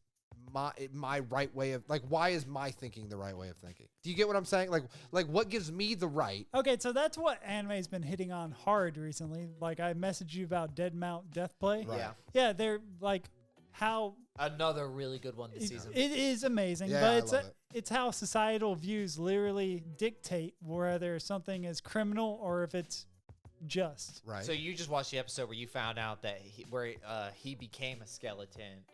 Speaker 2: my right way of like why is my thinking the right way of thinking? Do you get what I'm saying? Like what gives me the right?
Speaker 1: Okay, so that's what anime's been hitting on hard recently. Like I messaged you about Dead Mount Death Play.
Speaker 2: Right.
Speaker 3: Yeah.
Speaker 1: Yeah, they're like how
Speaker 3: Another really good one this season.
Speaker 1: it is amazing,
Speaker 2: Yeah,
Speaker 1: but
Speaker 2: I
Speaker 1: it's
Speaker 2: love it.
Speaker 1: it's how societal views literally dictate whether something is criminal or if it's just.
Speaker 2: Right.
Speaker 3: So you just watched the episode where you found out that he became a skeleton,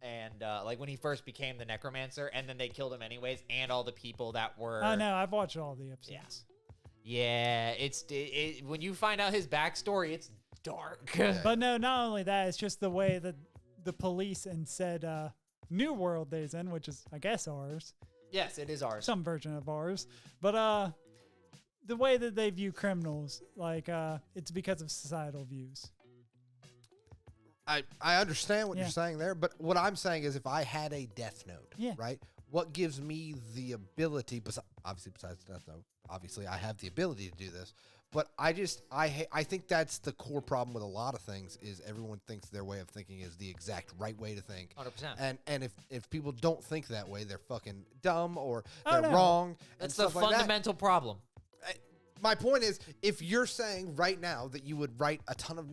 Speaker 3: and like when he first became the necromancer, and then they killed him anyways, and all the people that were.
Speaker 1: I know, I've watched all the episodes.
Speaker 3: Yeah, when you find out his backstory, it's dark.
Speaker 1: But no, not only that, it's just the way that the police in said New World days in, which is I guess ours,
Speaker 3: Yes, it is ours.
Speaker 1: some version of ours, but the way that they view criminals, like it's because of societal views.
Speaker 2: I understand what
Speaker 1: Yeah.
Speaker 2: you're saying there, but what I'm saying is if I had a Death Note,
Speaker 1: Yeah.
Speaker 2: right? What gives me the ability, obviously besides Death Note, obviously I have the ability to do this, But I think that's the core problem with a lot of things is everyone thinks their way of thinking is the exact right way to think.
Speaker 3: 100%.
Speaker 2: And if people don't think that way, they're fucking dumb or
Speaker 1: Oh,
Speaker 2: they're
Speaker 1: no.
Speaker 2: wrong.
Speaker 3: That's
Speaker 2: and
Speaker 3: the
Speaker 2: stuff like that.
Speaker 3: fundamental problem.
Speaker 2: My point is, if you're saying right now that you would write a ton of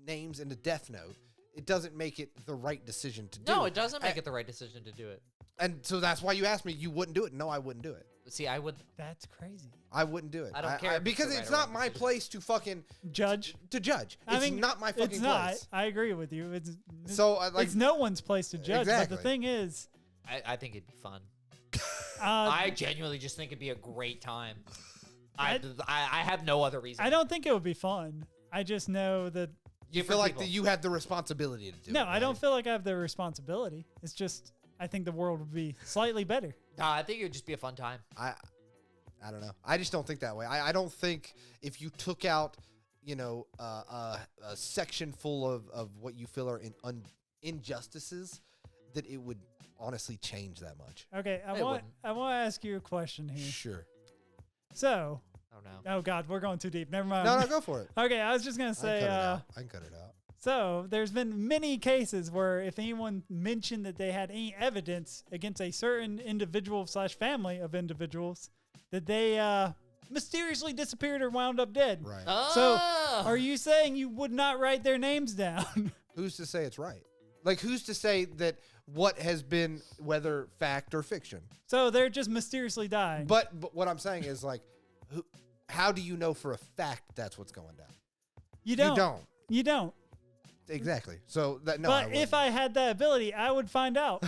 Speaker 2: names in a Death Note, it doesn't make it the right decision to do.
Speaker 3: No, it doesn't make it the right decision to do it.
Speaker 2: And so that's why you asked me, you wouldn't do it. No, I wouldn't do it.
Speaker 3: See, I would.
Speaker 1: That's crazy.
Speaker 2: I wouldn't do it.
Speaker 3: I don't care if it's
Speaker 2: because
Speaker 3: the right
Speaker 2: it's
Speaker 3: or
Speaker 2: not
Speaker 3: wrong
Speaker 2: my
Speaker 3: decision.
Speaker 2: place to fucking
Speaker 1: Judge.
Speaker 2: to judge.
Speaker 1: I
Speaker 2: It's
Speaker 1: mean,
Speaker 2: not my fucking
Speaker 1: it's not.
Speaker 2: place.
Speaker 1: I agree with you. It's
Speaker 2: So like,
Speaker 1: it's no one's place to judge.
Speaker 2: Exactly.
Speaker 1: But the thing is,
Speaker 3: I think it'd be fun.
Speaker 1: I
Speaker 3: I genuinely just think it'd be a great time. I have no other reason.
Speaker 1: don't think it would be fun. I just know that.
Speaker 2: you feel like that you have the responsibility to do it.
Speaker 1: No, I don't
Speaker 2: right?
Speaker 1: feel like I have the responsibility. It's just I think the world would be slightly better.
Speaker 3: Nah, I think it would just be a fun time.
Speaker 2: I don't know. I just don't think that way. I don't think if you took out, a section full of what you feel are injustices, that it would honestly change that much.
Speaker 1: Okay, I
Speaker 3: It
Speaker 1: want
Speaker 3: wouldn't.
Speaker 1: to ask you a question here.
Speaker 2: Sure.
Speaker 1: So,
Speaker 3: Oh no.
Speaker 1: oh God, we're going too deep. Never mind.
Speaker 2: No, go for it.
Speaker 1: Okay, I was just gonna
Speaker 2: I can
Speaker 1: say.
Speaker 2: cut it out. I can cut it out.
Speaker 1: So there's been many cases where if anyone mentioned that they had any evidence against a certain individual / family of individuals, that they mysteriously disappeared or wound up dead.
Speaker 2: Right.
Speaker 1: So
Speaker 3: Oh.
Speaker 1: are you saying you would not write their names down?
Speaker 2: Who's to say it's right? Like, who's to say that what has been, whether fact or fiction?
Speaker 1: So they're just mysteriously dying.
Speaker 2: But what I'm saying is, like, how do you know for a fact that's what's going down?
Speaker 1: you don't.
Speaker 2: You don't.
Speaker 1: You don't.
Speaker 2: Exactly. So that no.
Speaker 1: But if I had that ability, I would find out.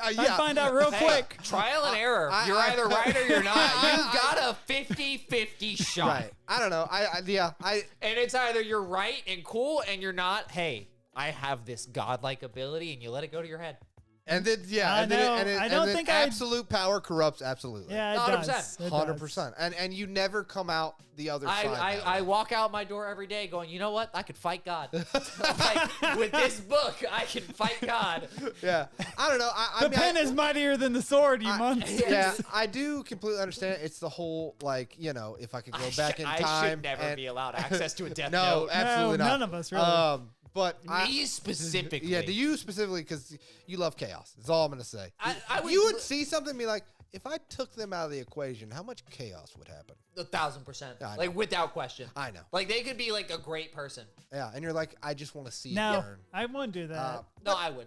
Speaker 1: I'd
Speaker 2: yeah.
Speaker 1: find out real
Speaker 3: Hey,
Speaker 1: quick.
Speaker 3: Trial and error. You're either right or you're not. You've got a 50-50 shot.
Speaker 2: Right. I don't know.
Speaker 3: And it's either you're right and cool and you're not. Hey, I have this godlike ability, and you let it go to your head.
Speaker 2: And then
Speaker 1: I know. I don't think I'd-
Speaker 2: absolute power corrupts absolutely.
Speaker 1: Yeah, it
Speaker 3: 100%.
Speaker 1: does. It does.
Speaker 2: 100%. And you never come out the other side. that
Speaker 3: I
Speaker 2: way.
Speaker 3: walk out my door every day going, you know what? I could fight God. Like, with this book, I can fight God.
Speaker 2: Yeah. I don't know. I
Speaker 1: The
Speaker 2: mean,
Speaker 1: pen is mightier than the sword, you monster.
Speaker 2: Yeah, I do completely understand. It's the whole, like, if I could go back in time.
Speaker 3: I should never
Speaker 2: and-
Speaker 3: be allowed access to a death
Speaker 2: No,
Speaker 3: note.
Speaker 2: absolutely
Speaker 1: No,
Speaker 2: not.
Speaker 1: none of us, really.
Speaker 2: But
Speaker 3: Me specifically.
Speaker 2: Yeah, to you specifically, because you love chaos. That's all I'm going to say.
Speaker 3: I would
Speaker 2: You would see something and be like, if I took them out of the equation, how much chaos would happen?
Speaker 3: 1,000%.
Speaker 2: Yeah, I know.
Speaker 3: Like, without question.
Speaker 2: I know.
Speaker 3: Like, they could be, like, a great person.
Speaker 2: Yeah, and you're like, I just want to see it
Speaker 1: No,
Speaker 2: burn.
Speaker 1: I wouldn't do that.
Speaker 3: No, I would.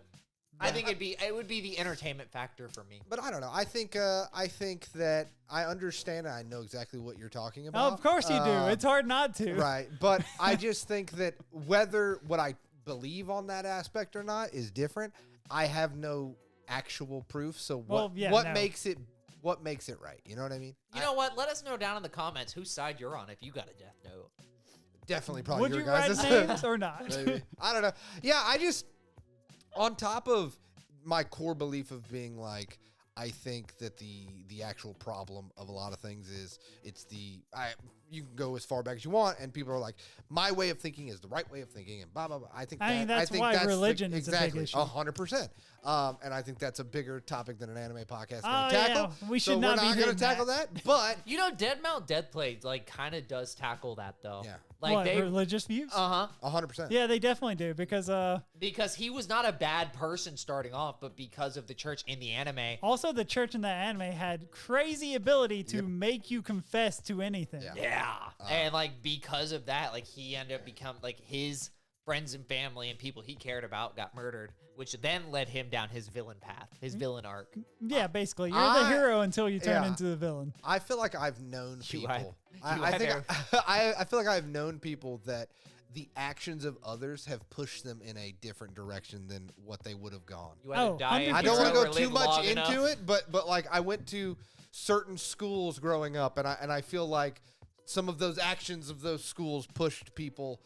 Speaker 3: I think it would be the entertainment factor for me.
Speaker 2: But I don't know. I think that I understand and I know exactly what you're talking about.
Speaker 1: Oh, of course you do. It's hard not to.
Speaker 2: Right. But I just think that whether what I believe on that aspect or not is different. I have no actual proof. So what
Speaker 1: no.
Speaker 2: makes it right? You know what I mean?
Speaker 3: You know what? Let us know down in the comments whose side you're on if you got a death note.
Speaker 2: Definitely probably
Speaker 1: Would
Speaker 2: your
Speaker 1: you write
Speaker 2: guys'.
Speaker 1: names or not?
Speaker 2: Maybe. I don't know. Yeah, I just on top of my core belief of being like, I think that the actual problem of a lot of things is you can go as far back as you want, and people are like, my way of thinking is the right way of thinking, and blah blah blah. I think
Speaker 1: that's why religion is a big issue.
Speaker 2: 100%. And I think that's a bigger topic than an anime podcast is
Speaker 1: Oh,
Speaker 2: going to tackle.
Speaker 1: yeah. We should not be
Speaker 2: we're not going
Speaker 1: doing
Speaker 2: to tackle that. But
Speaker 3: You know, Dead Mount Dead Plate like kind of does tackle that though.
Speaker 2: Yeah.
Speaker 3: Like
Speaker 1: What,
Speaker 3: they
Speaker 1: religious views?
Speaker 2: 100%.
Speaker 1: Yeah, they definitely do
Speaker 3: because he was not a bad person starting off, but because of the church in the anime.
Speaker 1: also the church in that anime had crazy ability to make you confess to anything.
Speaker 2: Yeah.
Speaker 3: Yeah. And like because of that, like he ended up becoming like his friends and family and people he cared about got murdered, which then led him down his villain path, his villain arc.
Speaker 1: Yeah, basically. You're the hero until you turn
Speaker 2: yeah.
Speaker 1: into the villain.
Speaker 2: I feel like I've known people.
Speaker 3: had
Speaker 2: I feel like I've known people that the actions of others have pushed them in a different direction than what they would have gone.
Speaker 3: You either die if
Speaker 1: 100%.
Speaker 2: I
Speaker 3: you
Speaker 2: don't want to
Speaker 3: grow
Speaker 2: go
Speaker 3: or
Speaker 2: too
Speaker 3: live
Speaker 2: much
Speaker 3: long
Speaker 2: into
Speaker 3: enough.
Speaker 2: it, but like I went to certain schools growing up, and I feel like some of those actions of those schools pushed people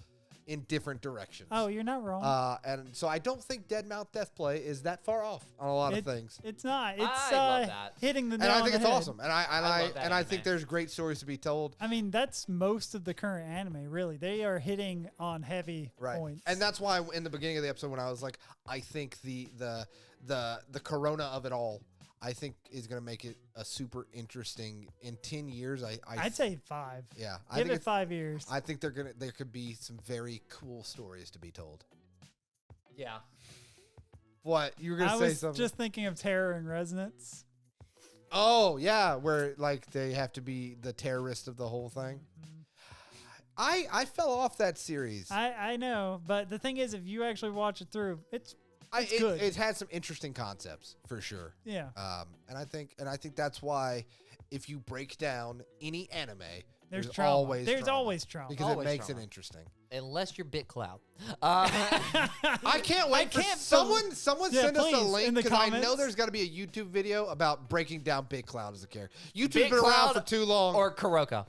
Speaker 2: in different directions.
Speaker 1: Oh, you're not wrong.
Speaker 2: And so I don't think Dead Mount Death Play is that far off on a lot of things.
Speaker 1: It's not. It's
Speaker 3: I love that.
Speaker 1: hitting the
Speaker 2: And
Speaker 1: nail
Speaker 2: I
Speaker 1: on
Speaker 2: think
Speaker 1: the
Speaker 2: it's
Speaker 1: head.
Speaker 2: awesome. And
Speaker 3: I love that
Speaker 2: I
Speaker 3: anime.
Speaker 2: think there's great stories to be told.
Speaker 1: I mean, that's most of the current anime, really. They are hitting on heavy points.
Speaker 2: And that's why in the beginning of the episode when I was like, I think the corona of it all, I think is going to make it a super interesting in 10 years.
Speaker 1: I'd say 5.
Speaker 2: Yeah.
Speaker 1: Give it 5 years.
Speaker 2: I think there could be some very cool stories to be told.
Speaker 3: Yeah.
Speaker 2: What? You were going to say something?
Speaker 1: I was just thinking of Terror and Resonance.
Speaker 2: Oh, yeah, where like they have to be the terrorist of the whole thing. I fell off that series.
Speaker 1: I know, but the thing is, if you actually watch it through, it's good.
Speaker 2: It had some interesting concepts for sure.
Speaker 1: Yeah.
Speaker 2: And I think that's why if you break down any anime,
Speaker 1: there's
Speaker 2: always
Speaker 1: trauma
Speaker 2: because
Speaker 3: always
Speaker 2: it makes
Speaker 3: trauma.
Speaker 2: it interesting.
Speaker 3: Unless you're BitCloud.
Speaker 2: I can't wait. Someone send us a link because I know there's got to be a YouTube video about breaking down BitCloud as a character. YouTube's been around for too long.
Speaker 3: Or Kuroko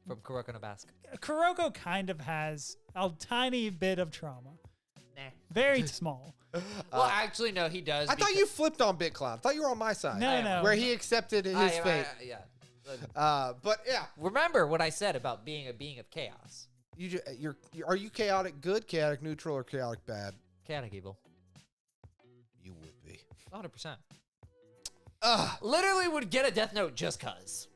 Speaker 3: from Kuroko no Basket.
Speaker 1: Kuroko kind of has a tiny bit of trauma.
Speaker 3: Nah.
Speaker 1: Very small.
Speaker 3: Well, actually, no, he does.
Speaker 2: I thought you flipped on BitCloud. I thought you were on my side.
Speaker 1: No.
Speaker 2: Where he accepted his fate.
Speaker 3: Yeah.
Speaker 2: But yeah.
Speaker 3: Remember what I said about being a being of chaos.
Speaker 2: Are you chaotic good, chaotic neutral, or chaotic bad?
Speaker 3: Chaotic evil.
Speaker 2: You would be.
Speaker 3: 100%. Literally would get a Death Note just cuz.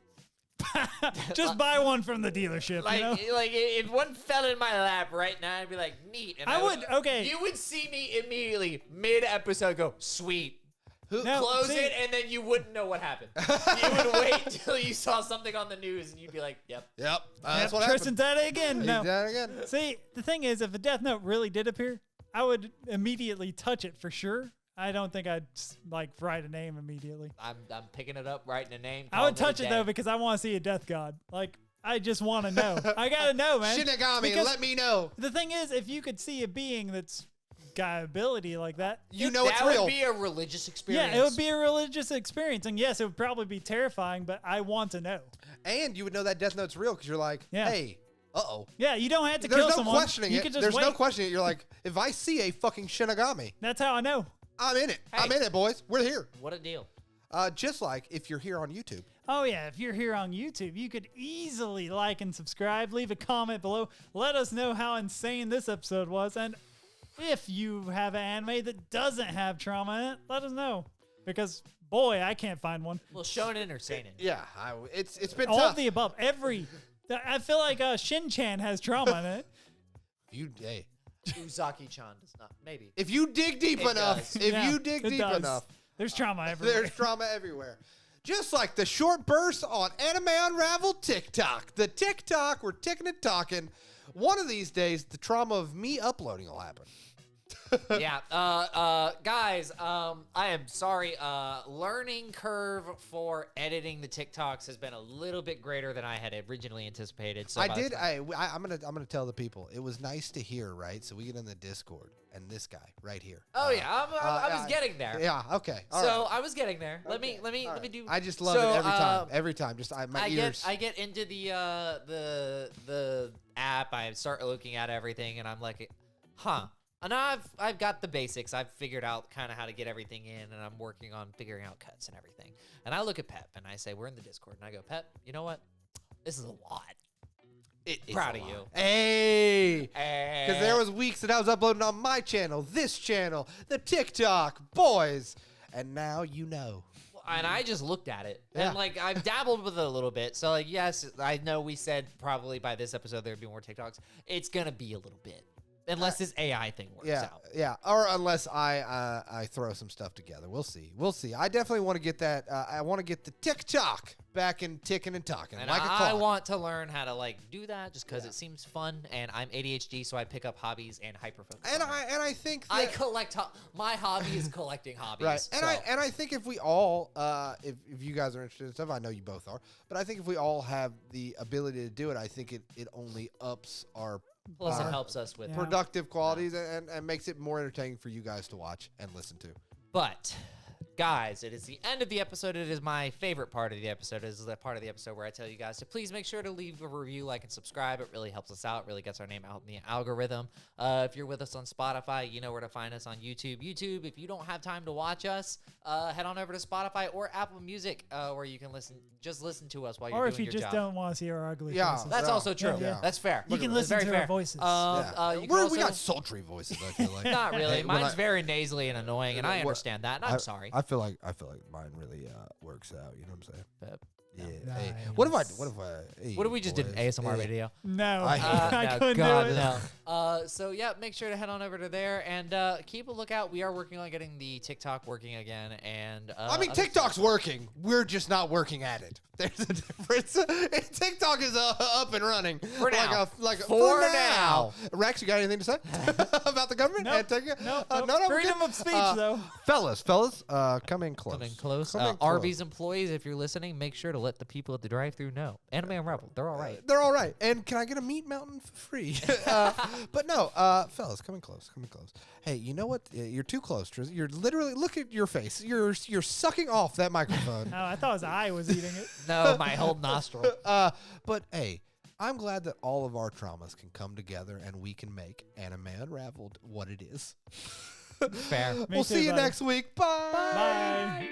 Speaker 1: Just buy one from the dealership.
Speaker 3: Like,
Speaker 1: you know?
Speaker 3: like if one fell in my lap right now, I'd be like, neat. And
Speaker 1: okay.
Speaker 3: You would see me immediately mid-episode go, sweet. Close it, and then you wouldn't know what happened. You would wait till you saw something on the news, and you'd be like, yep.
Speaker 2: That's what
Speaker 1: Tristan's
Speaker 2: happened.
Speaker 1: at it again. No.
Speaker 2: He's at it again.
Speaker 1: See, the thing is, if a Death Note really did appear, I would immediately touch it for sure. I don't think I'd like write a name immediately.
Speaker 3: I'm picking it up, writing a name.
Speaker 1: I would touch it though because I want to see a Death God. Like I just want to know. I gotta know, man.
Speaker 2: Shinigami,
Speaker 1: Because
Speaker 2: let me know.
Speaker 1: The thing is, if you could see a being that's got ability like that,
Speaker 2: it's
Speaker 3: that
Speaker 2: real.
Speaker 3: That would be a religious experience.
Speaker 1: Yeah, it would be a religious experience, and yes, it would probably be terrifying. But I want to know.
Speaker 2: And you would know that Death Note's real because you're like, hey.
Speaker 1: Yeah, you don't have to
Speaker 2: There's
Speaker 1: kill
Speaker 2: no
Speaker 1: someone.
Speaker 2: questioning
Speaker 1: You
Speaker 2: it.
Speaker 1: could just
Speaker 2: There's
Speaker 1: wait.
Speaker 2: no questioning it. You're like, if I see a fucking Shinigami,
Speaker 1: That's how I know.
Speaker 2: I'm in it.
Speaker 3: Hey.
Speaker 2: I'm in it, boys. We're here.
Speaker 3: What a deal.
Speaker 2: Just like if you're here on YouTube.
Speaker 1: Oh, yeah. If you're here on YouTube, you could easily like and subscribe. Leave a comment below. Let us know how insane this episode was. And if you have an anime that doesn't have trauma in it, let us know. Because, boy, I can't find one.
Speaker 3: Well, Shonen or Seinen?
Speaker 2: Yeah, it's been
Speaker 1: All
Speaker 2: tough.
Speaker 1: of the above. I feel like Shin-chan has trauma in it.
Speaker 2: Hey.
Speaker 3: Uzaki-chan does not. Maybe.
Speaker 2: If you dig deep
Speaker 3: It
Speaker 2: enough,
Speaker 3: does.
Speaker 2: you dig
Speaker 1: it
Speaker 2: deep
Speaker 1: does.
Speaker 2: enough,
Speaker 1: There's trauma everywhere.
Speaker 2: there's trauma everywhere. Just like the short burst on Anime Unraveled TikTok. The TikTok, we're ticking and talking. One of these days, the trauma of me uploading will happen.
Speaker 3: Yeah. Guys, I am sorry. Learning curve for editing the TikToks has been a little bit greater than I had originally anticipated. So
Speaker 2: I'm gonna tell the people. It was nice to hear, right? So we get in the Discord, and this guy right here.
Speaker 3: Oh yeah, I was getting there.
Speaker 2: Yeah. Okay. All
Speaker 3: so
Speaker 2: right.
Speaker 3: I was getting there. Let me do.
Speaker 2: I just love it every time. Every time. Just my ears.
Speaker 3: I get into the app. I start looking at everything, and I'm like, huh. And I've got the basics. I've figured out kind of how to get everything in, and I'm working on figuring out cuts and everything. And I look at Pep, and I say, we're in the Discord, and I go, Pep, you know what? This is a lot. Proud of you.
Speaker 2: Hey. Because there was weeks that I was uploading on my channel, this channel, the TikTok, boys. And now you know.
Speaker 3: And I just looked at it.
Speaker 2: Yeah.
Speaker 3: And, like, I've dabbled with it a little bit. So, like, yes, I know we said probably by this episode there would be more TikToks. It's going to be a little bit. Unless this AI thing works out.
Speaker 2: Yeah, or unless I throw some stuff together. We'll see. I definitely want to get that. I want to get the TikTok back in ticking and talking.
Speaker 3: And
Speaker 2: like a clock.
Speaker 3: I want to learn how to like do that just because it seems fun. And I'm ADHD, so I pick up hobbies and hyperfocus.
Speaker 2: And I think that,
Speaker 3: I collect. My hobby is collecting hobbies.
Speaker 2: Right. And I think if we all, if you guys are interested in stuff, I know you both are. But I think if we all have the ability to do it, I think it only ups our.
Speaker 3: Plus, it helps us with
Speaker 2: productive qualities and makes it more entertaining for you guys to watch and listen to.
Speaker 3: But, guys, it is the end of the episode. It is my favorite part of the episode. It is the part of the episode where I tell you guys to please make sure to leave a review, like, and subscribe. It really helps us out. It really gets our name out in the algorithm. If you're with us on Spotify, you know where to find us on YouTube. If you don't have time to watch us, head on over to Spotify or Apple Music, where you can listen to us while you're doing your job.
Speaker 1: Or if you just don't want to see our ugly faces.
Speaker 3: That's also true.
Speaker 1: Yeah.
Speaker 3: That's fair.
Speaker 1: You can listen to our voices.
Speaker 2: We got sultry voices, I feel like.
Speaker 3: Not really. Mine's very nasally and annoying, and I understand that, and I'm sorry.
Speaker 2: I feel like mine really works out. You know what I'm saying?
Speaker 3: But,
Speaker 2: Yeah.
Speaker 1: no.
Speaker 2: Hey,
Speaker 1: Nice.
Speaker 2: what if hey,
Speaker 3: what if we just did an
Speaker 2: boys,
Speaker 3: ASMR
Speaker 2: hey.
Speaker 3: video?
Speaker 1: No,
Speaker 2: I-
Speaker 1: I
Speaker 3: No,
Speaker 1: couldn't
Speaker 3: God,
Speaker 1: do it.
Speaker 3: no. So yeah, make sure to head on over to there and keep a lookout. We are working on getting the TikTok working again, and
Speaker 2: I mean,
Speaker 3: other
Speaker 2: TikTok's working. We're just not working at it. There's a difference. TikTok is up and running.
Speaker 3: For now.
Speaker 2: For now. Rex, you got anything to say about the government?
Speaker 1: Nope.
Speaker 2: And TikTok?
Speaker 1: No,
Speaker 2: No, we're
Speaker 1: freedom
Speaker 2: good.
Speaker 1: of speech, though.
Speaker 2: Fellas, come in close.
Speaker 3: coming close.
Speaker 2: Come in close.
Speaker 3: Arby's employees, if you're listening, make sure to let the people at the drive-thru know. Anime Unraveled, they're all right.
Speaker 2: They're all right. And can I get a meat mountain for free? But no, fellas, come in close. Hey, you know what? You're too close, Triz. You're literally, look at your face. You're sucking off that microphone.
Speaker 1: Oh, I thought his eye was eating it.
Speaker 3: No, my whole nostril.
Speaker 2: But hey, I'm glad that all of our traumas can come together and we can make Anime Unraveled what it is.
Speaker 3: Fair.
Speaker 1: Me
Speaker 2: We'll
Speaker 1: too,
Speaker 2: see you
Speaker 1: buddy.
Speaker 2: next week. Bye.
Speaker 1: Bye.